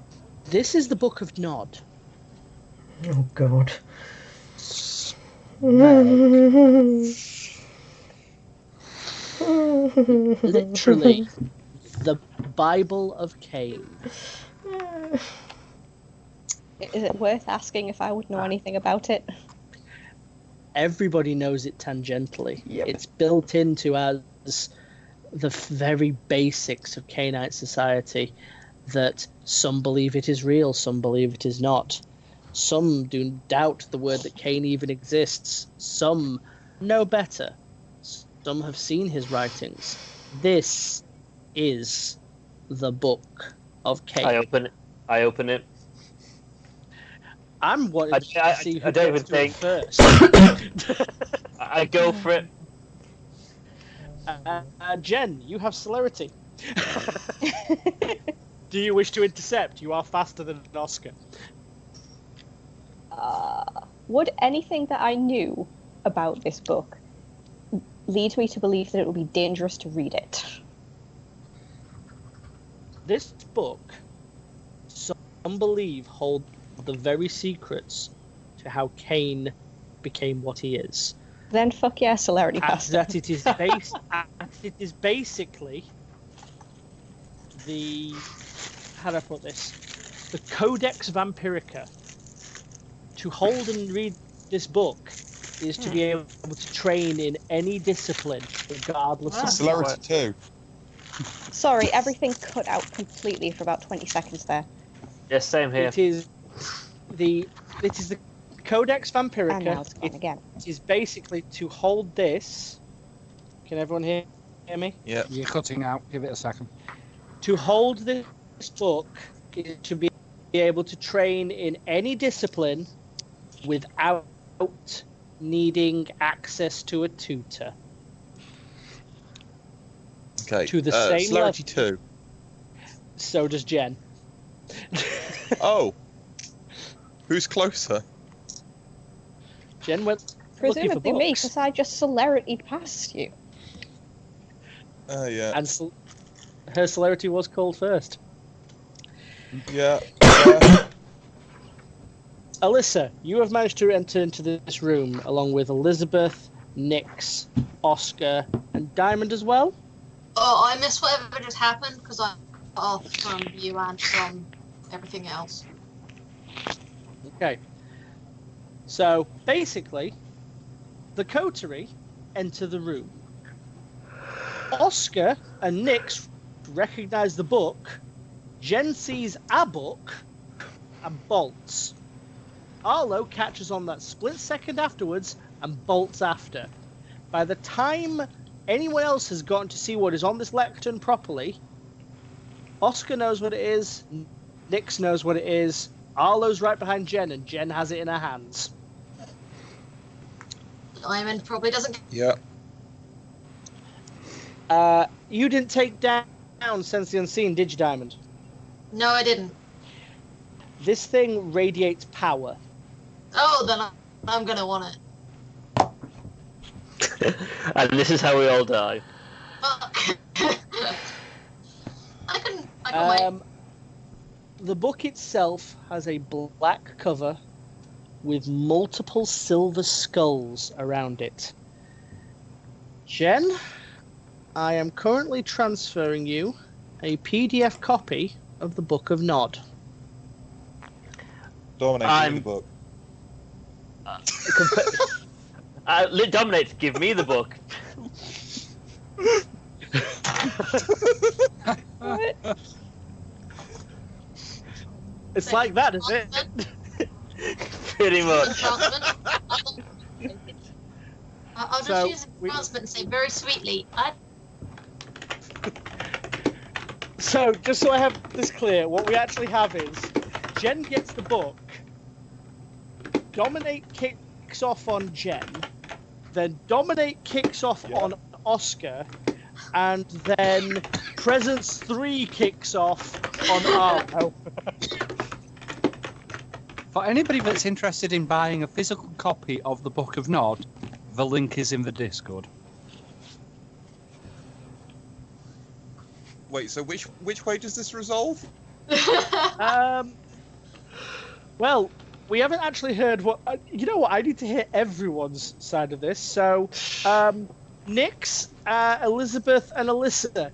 This is the Book of Nod. Oh, God. Literally, the Bible of Cain. Is it worth asking if I would know anything about it? Everybody knows it tangentially. Yep. It's built into as the very basics of Cainite society, that some believe it is real, some believe it is not. Some do doubt the word that Cain even exists. Some know better. Some have seen his writings. This is the Book of Cain. I open it. I'm wanting to see who I don't gets even to it think. first. I go for it. Jen, you have celerity. Do you wish to intercept? You are faster than Oscar. Would anything that I knew about this book lead me to believe that it would be dangerous to read it? This book, some believe, hold the very secrets to how Cain became what he is. Then fuck yeah, celerity And faster. that it is basically the, how do I put this? The Codex Vampirica. To hold and read this book is to be able to train in any discipline, regardless of Celerity what. 2. Sorry, everything cut out completely for about 20 seconds there. Yes, same here. It is the Codex And now Vampirica. it's gone again. It is basically to hold this. Can everyone hear me? Yeah. You're cutting out. Give it a second. To hold this book is to be able to train in any discipline without needing access to a tutor. Okay. To the same Celerity level. 2. So does Jen. Oh. Who's closer? Jen went looking for Presumably me, books. because I just celerity past you. Yeah. And her celerity was called first. Yeah. Alyssa, you have managed to enter into this room along with Elizabeth, Nyx, Oscar, and Diamond as well. Oh, I missed whatever just happened because I'm off from you and from everything else. Okay. So basically, the coterie enter the room. Oscar and Nyx recognize the book. Jen sees a book and bolts. Arlo catches on that split second afterwards and bolts after. By the time anyone else has gotten to see what is on this lectern properly, Oscar knows what it is, Nyx knows what it is, Arlo's right behind Jen, and Jen has it in her hands. Diamond probably doesn't. Yeah. You didn't take down Sense the Unseen, did you, Diamond? No, I didn't. This thing radiates power. Oh, then I'm gonna want it. And this is how we all die. Fuck. I can wait. The book itself has a black cover with multiple silver skulls around it. Jen, I am currently transferring you a PDF copy of the Book of Nod. Dominate the book. Dominate, give me the book. It's like that, is it? Pretty much. I'll just So, use an announcement and say very sweetly, So, just so I have this clear, what we actually have is Jen gets the book, Dominate kicks off on Jen, then Dominate kicks off on Oscar, and then Presence 3 kicks off on Arlo. For anybody that's interested in buying a physical copy of the Book of Nod, the link is in the Discord. Wait, so which way does this resolve? Well, we haven't actually heard what... you know what? I need to hear everyone's side of this. So, Nyx, Elizabeth, and Alyssa,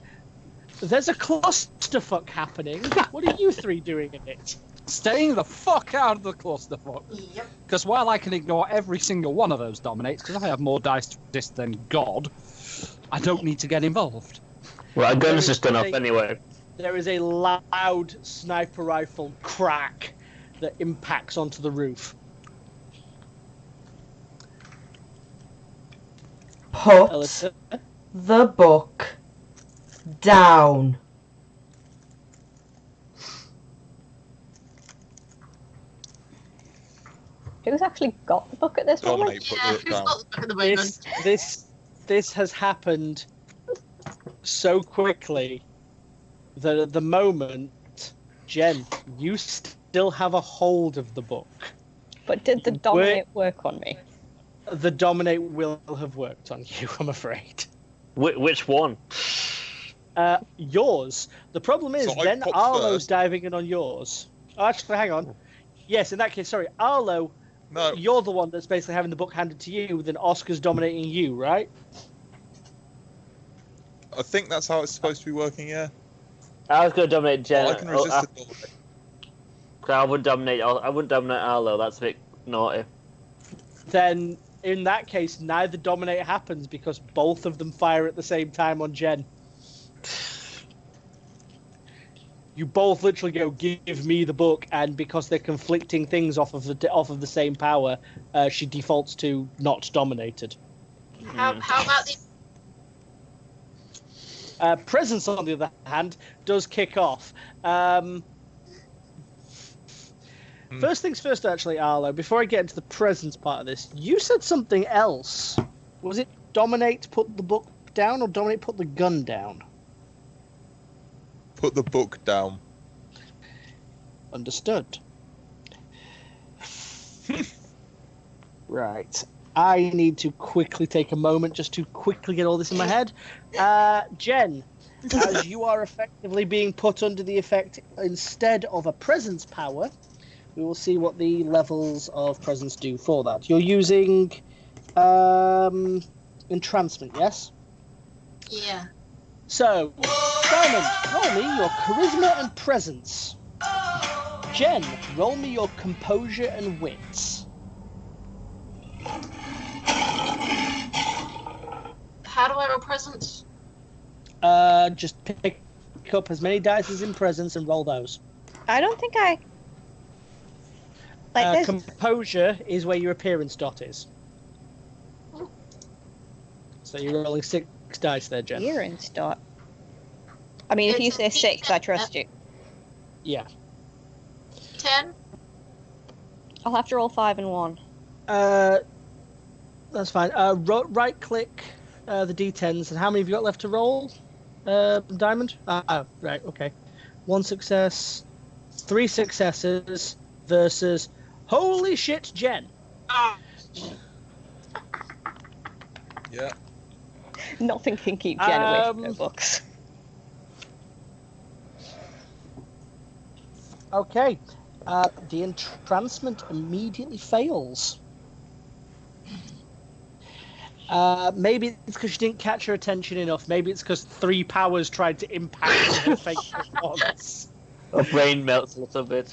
there's a clusterfuck happening. What are you three doing in it? Staying the fuck out of the clusterfuck. Yep. Because while I can ignore every single one of those dominates, because I have more dice to resist than God, I don't need to get involved. Well, our gun's There just gone is off a- anyway. There is a loud sniper rifle crack that impacts onto the roof. Put Alyssa? the book down. Who's actually got the book at this moment? Dominate, put yeah, the who's book down. got the book at the moment? This has happened so quickly that at the moment, Jen, you still have a hold of the book. But did the dominate work on me? The Dominate will have worked on you, I'm afraid. Which one? Yours. The problem is, So I then popped Arlo's first. diving in on yours. Oh, actually, hang on. Yes, in that case, sorry. Arlo, No. you're the one that's basically having the book handed to you, then Oscar's dominating you, right? I think that's how it's supposed to be working, yeah. I was going to dominate Jen. Well, I can resist the dominate. I wouldn't dominate Arlo. That's a bit naughty. Then In that case, neither dominate happens because both of them fire at the same time on Jen. You both literally go, "Give me the book," and because they're conflicting things off of the same power, she defaults to not dominated. How about the Presence, on the other hand, does kick off. First things first, actually, Arlo, before I get into the presence part of this, you said something else. Was it dominate, put the book down, or dominate, put the gun down? Put the book down. Understood. Right. I need to quickly take a moment just to quickly get all this in my head. Jen, as you are effectively being put under the effect instead of a presence power, we will see what the levels of presence do for that. You're using entrancement, yes? Yeah. So, Diamond, roll me your charisma and presence. Jen, roll me your composure and wits. How do I roll presence? Just pick up as many dice as in presence and roll those. I don't think I. Like this. Composure is where your appearance dot is. So you're rolling 6 dice there, Jen. Appearance dot. I mean, if you say 6, I trust you. Yeah. 10? I'll have to roll 5 and 1. That's fine. Right click the d10s, and how many have you got left to roll? Diamond? Right, okay. 1 success, 3 successes versus holy shit, Jen. Yeah. Nothing can keep Jen away from her books. Okay. The entrancement immediately fails. Maybe it's because you didn't catch her attention enough. Maybe it's because 3 powers tried to impact her face at once. Her brain melts a little bit.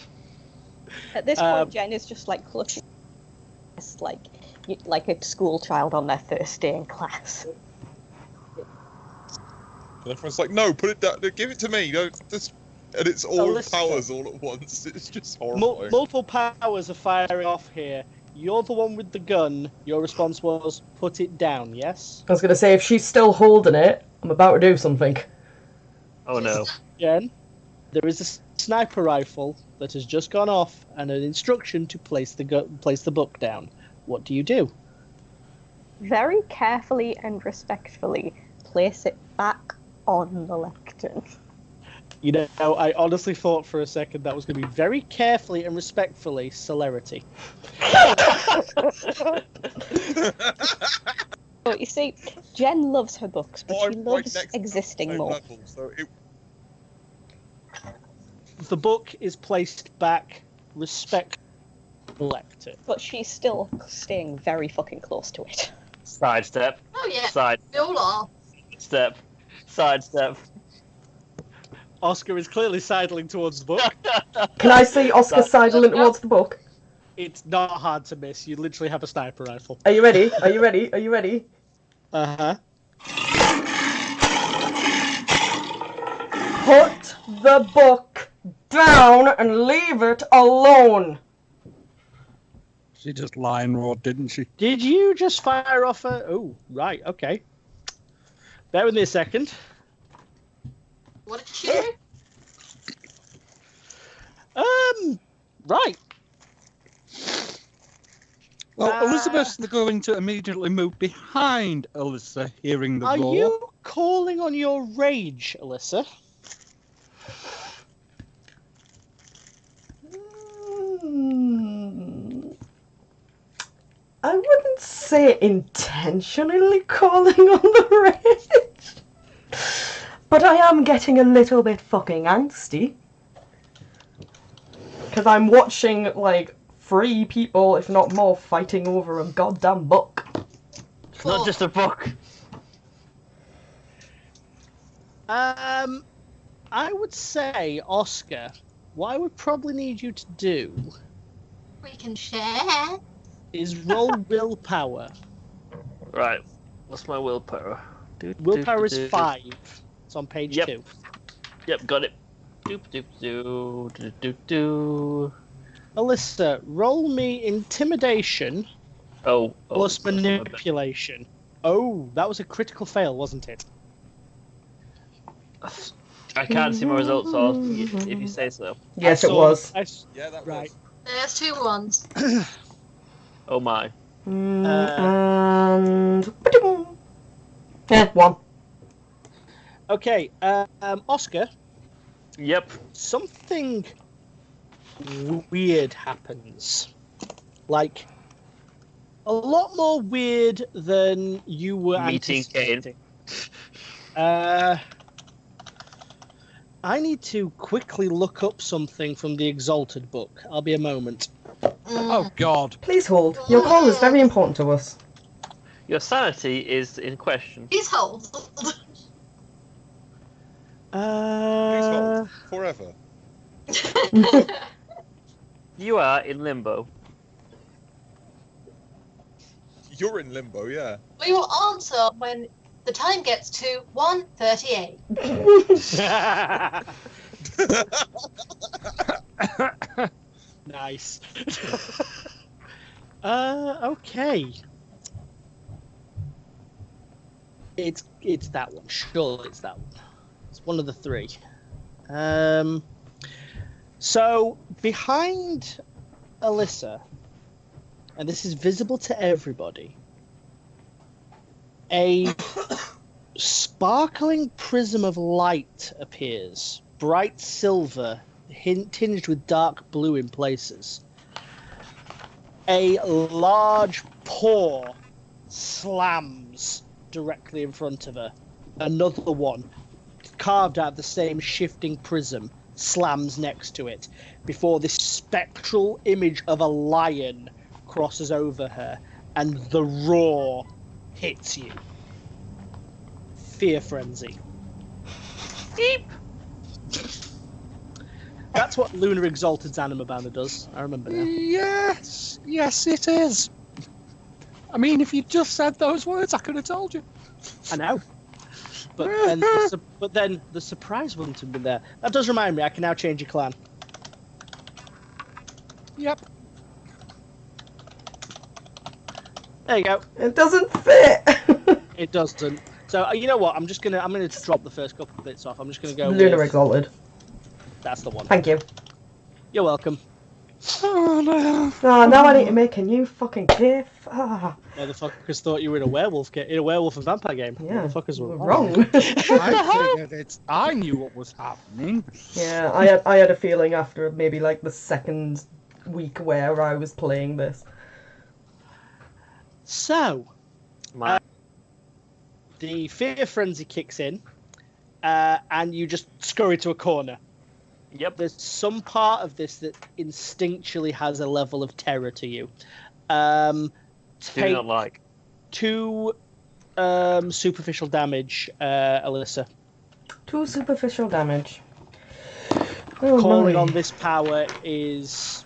At this point, Jen is just like clutching, like a school child on their first day in class. And everyone's like, no, put it down, give it to me. No, this... And it's all listen. powers all at once. It's just horrifying. Multiple powers are firing off here. You're the one with the gun. Your response was, put it down, yes? I was going to say, if she's still holding it, I'm about to do something. Oh no. Jen, there is a sniper rifle that has just gone off and an instruction to place the book down. What do you do? Very carefully and respectfully place it back on the lectern. You know, I honestly thought for a second that was going to be very carefully and respectfully celerity. But you see, Jen loves her books, but Well, she I'm loves right next to existing the more. level, so it... The book is placed back, respect lectern. But she's still staying very fucking close to it. Sidestep. Oh yeah. Side We all are. step. Sidestep. Oscar is clearly sidling towards the book. Can I see Oscar sidling towards the book? It's not hard to miss. You literally have a sniper rifle. Are you ready? Are you ready? Are you ready? Uh-huh. Put the book down and leave it alone. She just lion roared, didn't she? Did you just fire off a... Oh, right, okay. Bear with me a second. What did she do? Right. Well, Elizabeth's going to immediately move behind Alyssa, hearing the Are roar. you calling on your rage, Alyssa? I wouldn't say intentionally calling on the rage, but I am getting a little bit fucking angsty. Because I'm watching, like, 3 people, if not more, fighting over a goddamn book. It's not just a book. I would say, Oscar, what I would probably need you to do... We can share. is roll willpower. Right. What's my willpower? Willpower is 5. It's on page Yep. 2. Yep, got it. Doop doop doo doo doo doo. Alyssa, roll me intimidation plus manipulation. Oh, that was a critical fail, wasn't it? I can't see my results, or if you say so. Yes, it was. Yeah, that Right. was. There's 2 ones. Oh my. And yeah, 1. Okay, Oscar, Yep. something weird happens. Like, a lot more weird than you were Meeting Kane. anticipating. I need to quickly look up something from the Exalted book. I'll be a moment. Oh God. Please hold. Your call is very important to us. Your sanity is in question. Please hold. Please hold. Forever. You are in limbo. You're in limbo, yeah. We will answer when the time gets to 1:38. Nice. Okay. It's that one. Sure, it's that one. It's one of the 3. So behind Alyssa, and this is visible to everybody, a sparkling prism of light appears, bright silver, tinged with dark blue in places. A large paw slams directly in front of her. Another one, carved out of the same shifting prism, slams next to it, before this spectral image of a lion crosses over her, and the roar hits you. Fear frenzy. Beep. That's what Lunar Exalted's Anima Banner does. I remember now. Yes, it is. I mean, if you just said those words, I could have told you. I know. But then the surprise wouldn't have been there. That does remind me, I can now change your clan. Yep. There you go. It doesn't fit. It doesn't. So you know what? I'm gonna drop the first couple of bits off. I'm just gonna go Lunar with, Exalted. That's the one. Thank you. You're welcome. Oh no. Oh, now I need to make a new fucking GIF. Ah, Motherfuckers thought you were in a werewolf and vampire game. yeah. Motherfuckers were wrong. I knew what was happening. Yeah, I had a feeling after maybe like the second week where I was playing this. So, the fear frenzy kicks in, and you just scurry to a corner. Yep. There's some part of this that instinctually has a level of terror to you. Do Take not like. 2 superficial damage, Alyssa. 2 superficial damage. Oh, Calling my. on this power is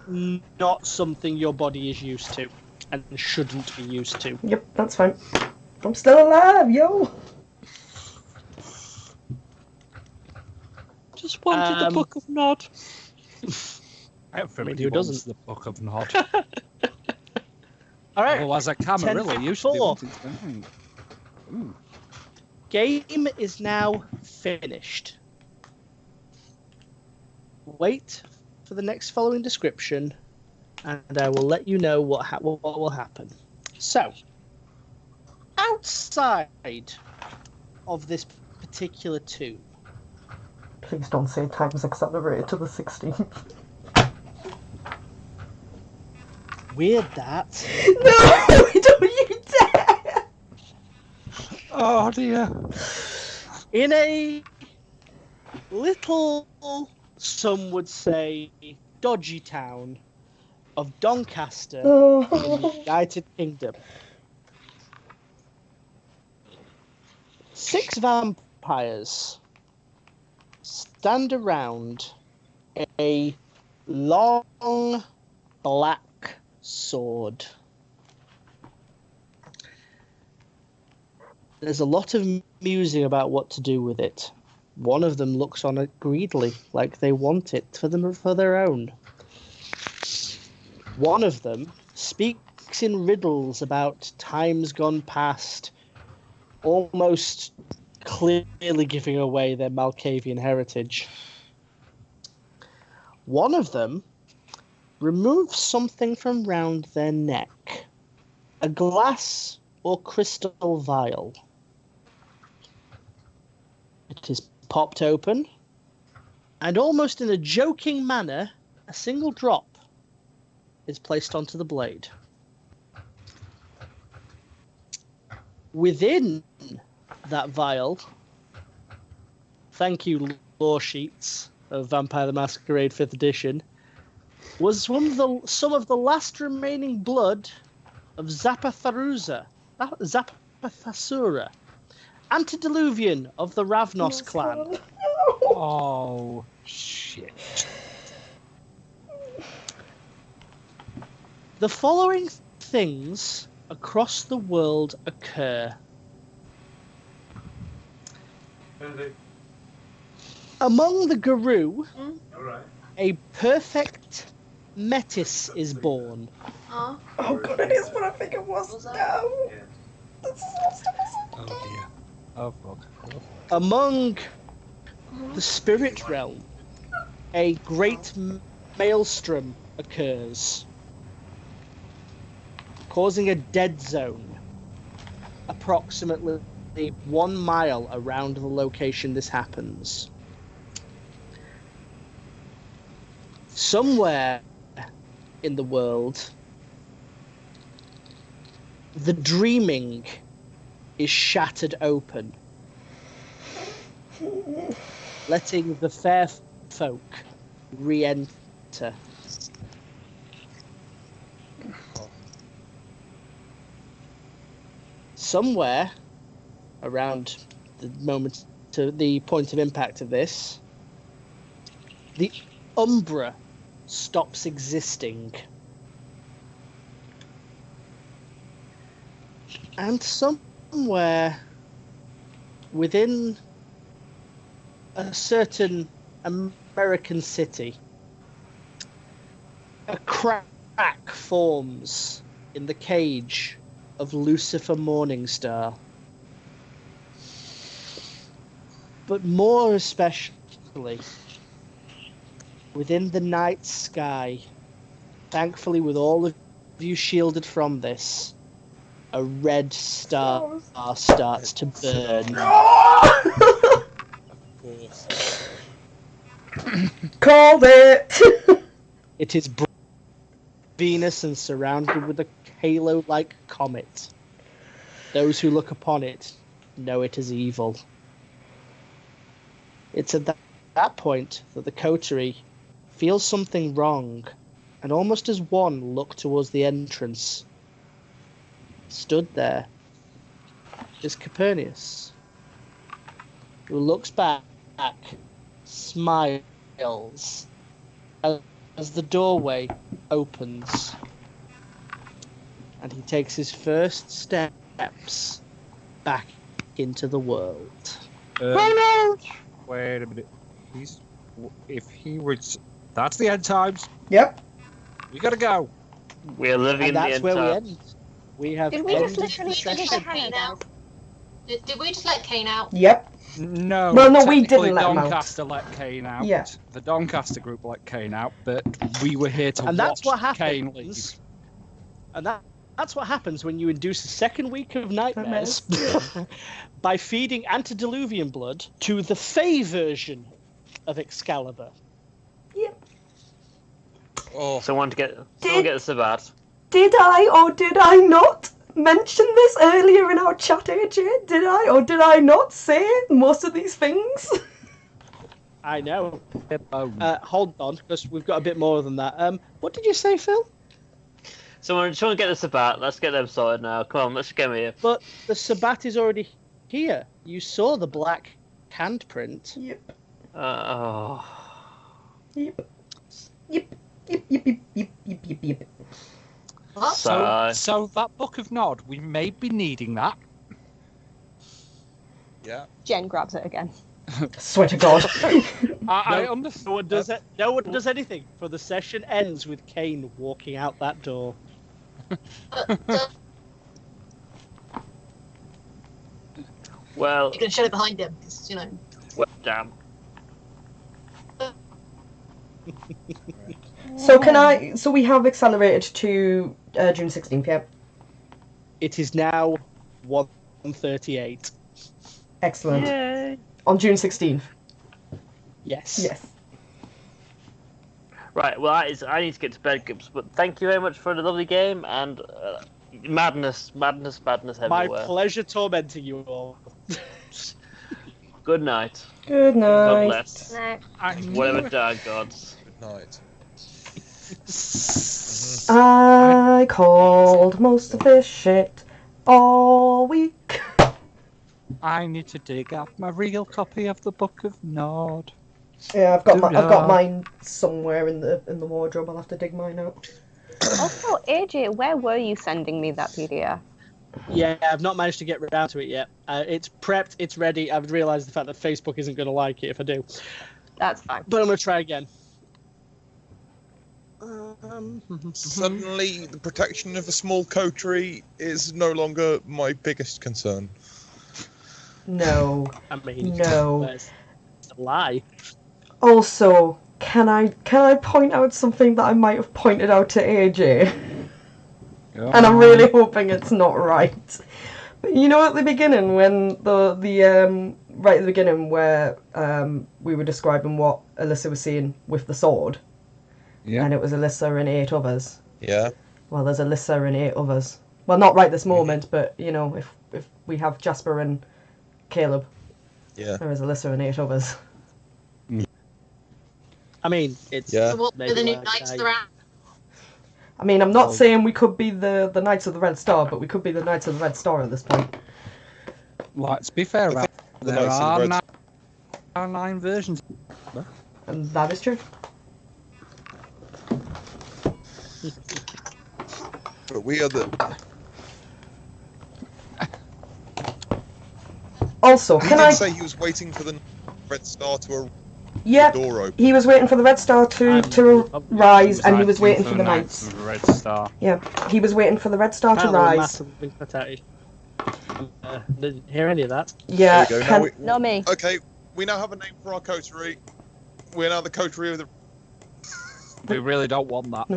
not something your body is used to and shouldn't be used to. Yep, that's fine. I'm still alive, yo! Just wanted the Book of Nod. Everybody who wants doesn't? the Book of Nod. All right. Otherwise, a Camarilla usually 10-4. wanted to. Ooh. Game is now finished. Wait for the next following description, and I will let you know what will happen. So, outside of this particular tomb, Please don't say time's accelerated to the 16th. weird that. No! Don't you dare! Oh dear. In a little, some would say, dodgy town of Doncaster in the United Kingdom, 6 vampires stand around a long black sword. There's a lot of musing about what to do with it. One of them looks on it greedily, like they want it for their own. One of them speaks in riddles about times gone past, almost clearly giving away their Malkavian heritage. One of them removes something from round their neck, a glass or crystal vial. It is popped open, and almost in a joking manner, a single drop is placed onto the blade. Within that vial, thank you, lore sheets of Vampire the Masquerade 5th edition, was some of the last remaining blood of Zapathasura, antediluvian of the Ravnos clan. Oh, shit. The following things across the world occur. Among the Guru, a perfect metis is born. Huh? Oh god, it is what I think it was. No. That's Oh dear. Oh fuck. Among the spirit realm, a great maelstrom occurs, causing a dead zone approximately 1 mile around the location this happens. Somewhere in the world, the dreaming is shattered open, letting the fair folk re-enter. Somewhere around the point of impact of this, the Umbra stops existing. And somewhere within a certain American city, a crack forms in the cage of Lucifer Morningstar. But more especially, within the night sky, thankfully with all of you shielded from this, a red star starts to burn. Called it! It is Venus and surrounded with a halo-like comet. Those who look upon it know it is evil. It's at that point that the coterie feels something wrong, and almost as one look towards the entrance, stood there is Copernicus, who looks back, smiles, as the doorway opens, and he takes his first steps back into the world. Wait a minute. If he was... That's the end times. Yep. We gotta go. We're living And in the that's end where we time. end. We have Did we just ended literally the finish session. the hanging out? Did we just let Kane out? Yep. No. Well, no, we technically didn't let him out. Doncaster let Kane out. Yeah. The Doncaster group let Kane out, but we were here to And that's watch what Kane leave. happens. And that's what happens when you induce a second week of nightmares by feeding antediluvian blood to the Fey version of Excalibur. Yep. Oh, Someone get the Sabbat. Did I or did I not mention this earlier in our chat, AJ? Did I or did I not say most of these things? I know. Hold on, because we've got a bit more than that. What did you say, Phil? Someone get the Sabbat. Let's get them sorted now. Come on, let's get me here. But the Sabbat is already here. You saw the black handprint. Yep. Oh. Yep. Yep. Yep. Yep. Yep. Yep. Yep. Yep. Yep. What? So that Book of Nod, we may be needing that. Yeah. Jen grabs it again. Swear to God. I No understand. one does it. No one does anything. For the session ends with Kane walking out that door. Well, You can shut it behind him, because, damn. So we have accelerated to June 16th, yeah? It is now 1:38. Excellent. Yay. On June 16th. Yes. Yes. Right, well, I need to get to bed, Gibbs, but thank you very much for the lovely game, and madness everywhere. My pleasure tormenting you all. Good night. Good God night. bless. Whatever dark gods. Good night. I called most of this shit all week. I need to dig up my real copy of the Book of Nod. Yeah, I've got mine somewhere in the wardrobe. I'll have to dig mine out. Also, AJ, where were you sending me that PDF? Yeah, I've not managed to get around to it yet. It's prepped, it's ready. I've realised the fact that Facebook isn't going to like it if I do. That's fine. But I'm going to try again. Suddenly, the protection of a small coterie is no longer my biggest concern. No. I mean, No. it's a lie. Also, can I point out something that I might have pointed out to AJ? And I'm really hoping it's not right. But you know, at the beginning, when the right at the beginning where we were describing what Alyssa was seeing with the sword, Yeah. and it was Alyssa and 8 others. Yeah. Well, there's Alyssa and 8 others. Well, not right this moment, but you know, if we have Jasper and Caleb, Yeah. there is Alyssa and 8 others. I mean, it's Yeah. So what maybe are the new like knights I- of the round? I mean, I'm not saying we could be the Knights of the Red Star, but we could be the Knights of the Red Star at this point. Let's be fair about it. The There Knights of the Red- are 9 versions. And that is true. But we are the. Also, He can did I? say he was waiting for the Red Star to Yeah, the door open. he was waiting for the Red Star to rise, and he was waiting for the Knights Knights. of the Red Star. Yeah, he was waiting for the Red Star to Apparently we're rise. massively pathetic. Didn't hear any of that. Yeah, There we go. can, Now Not me. okay, we now have a name for our coterie. We're now the coterie of the. We really don't want that.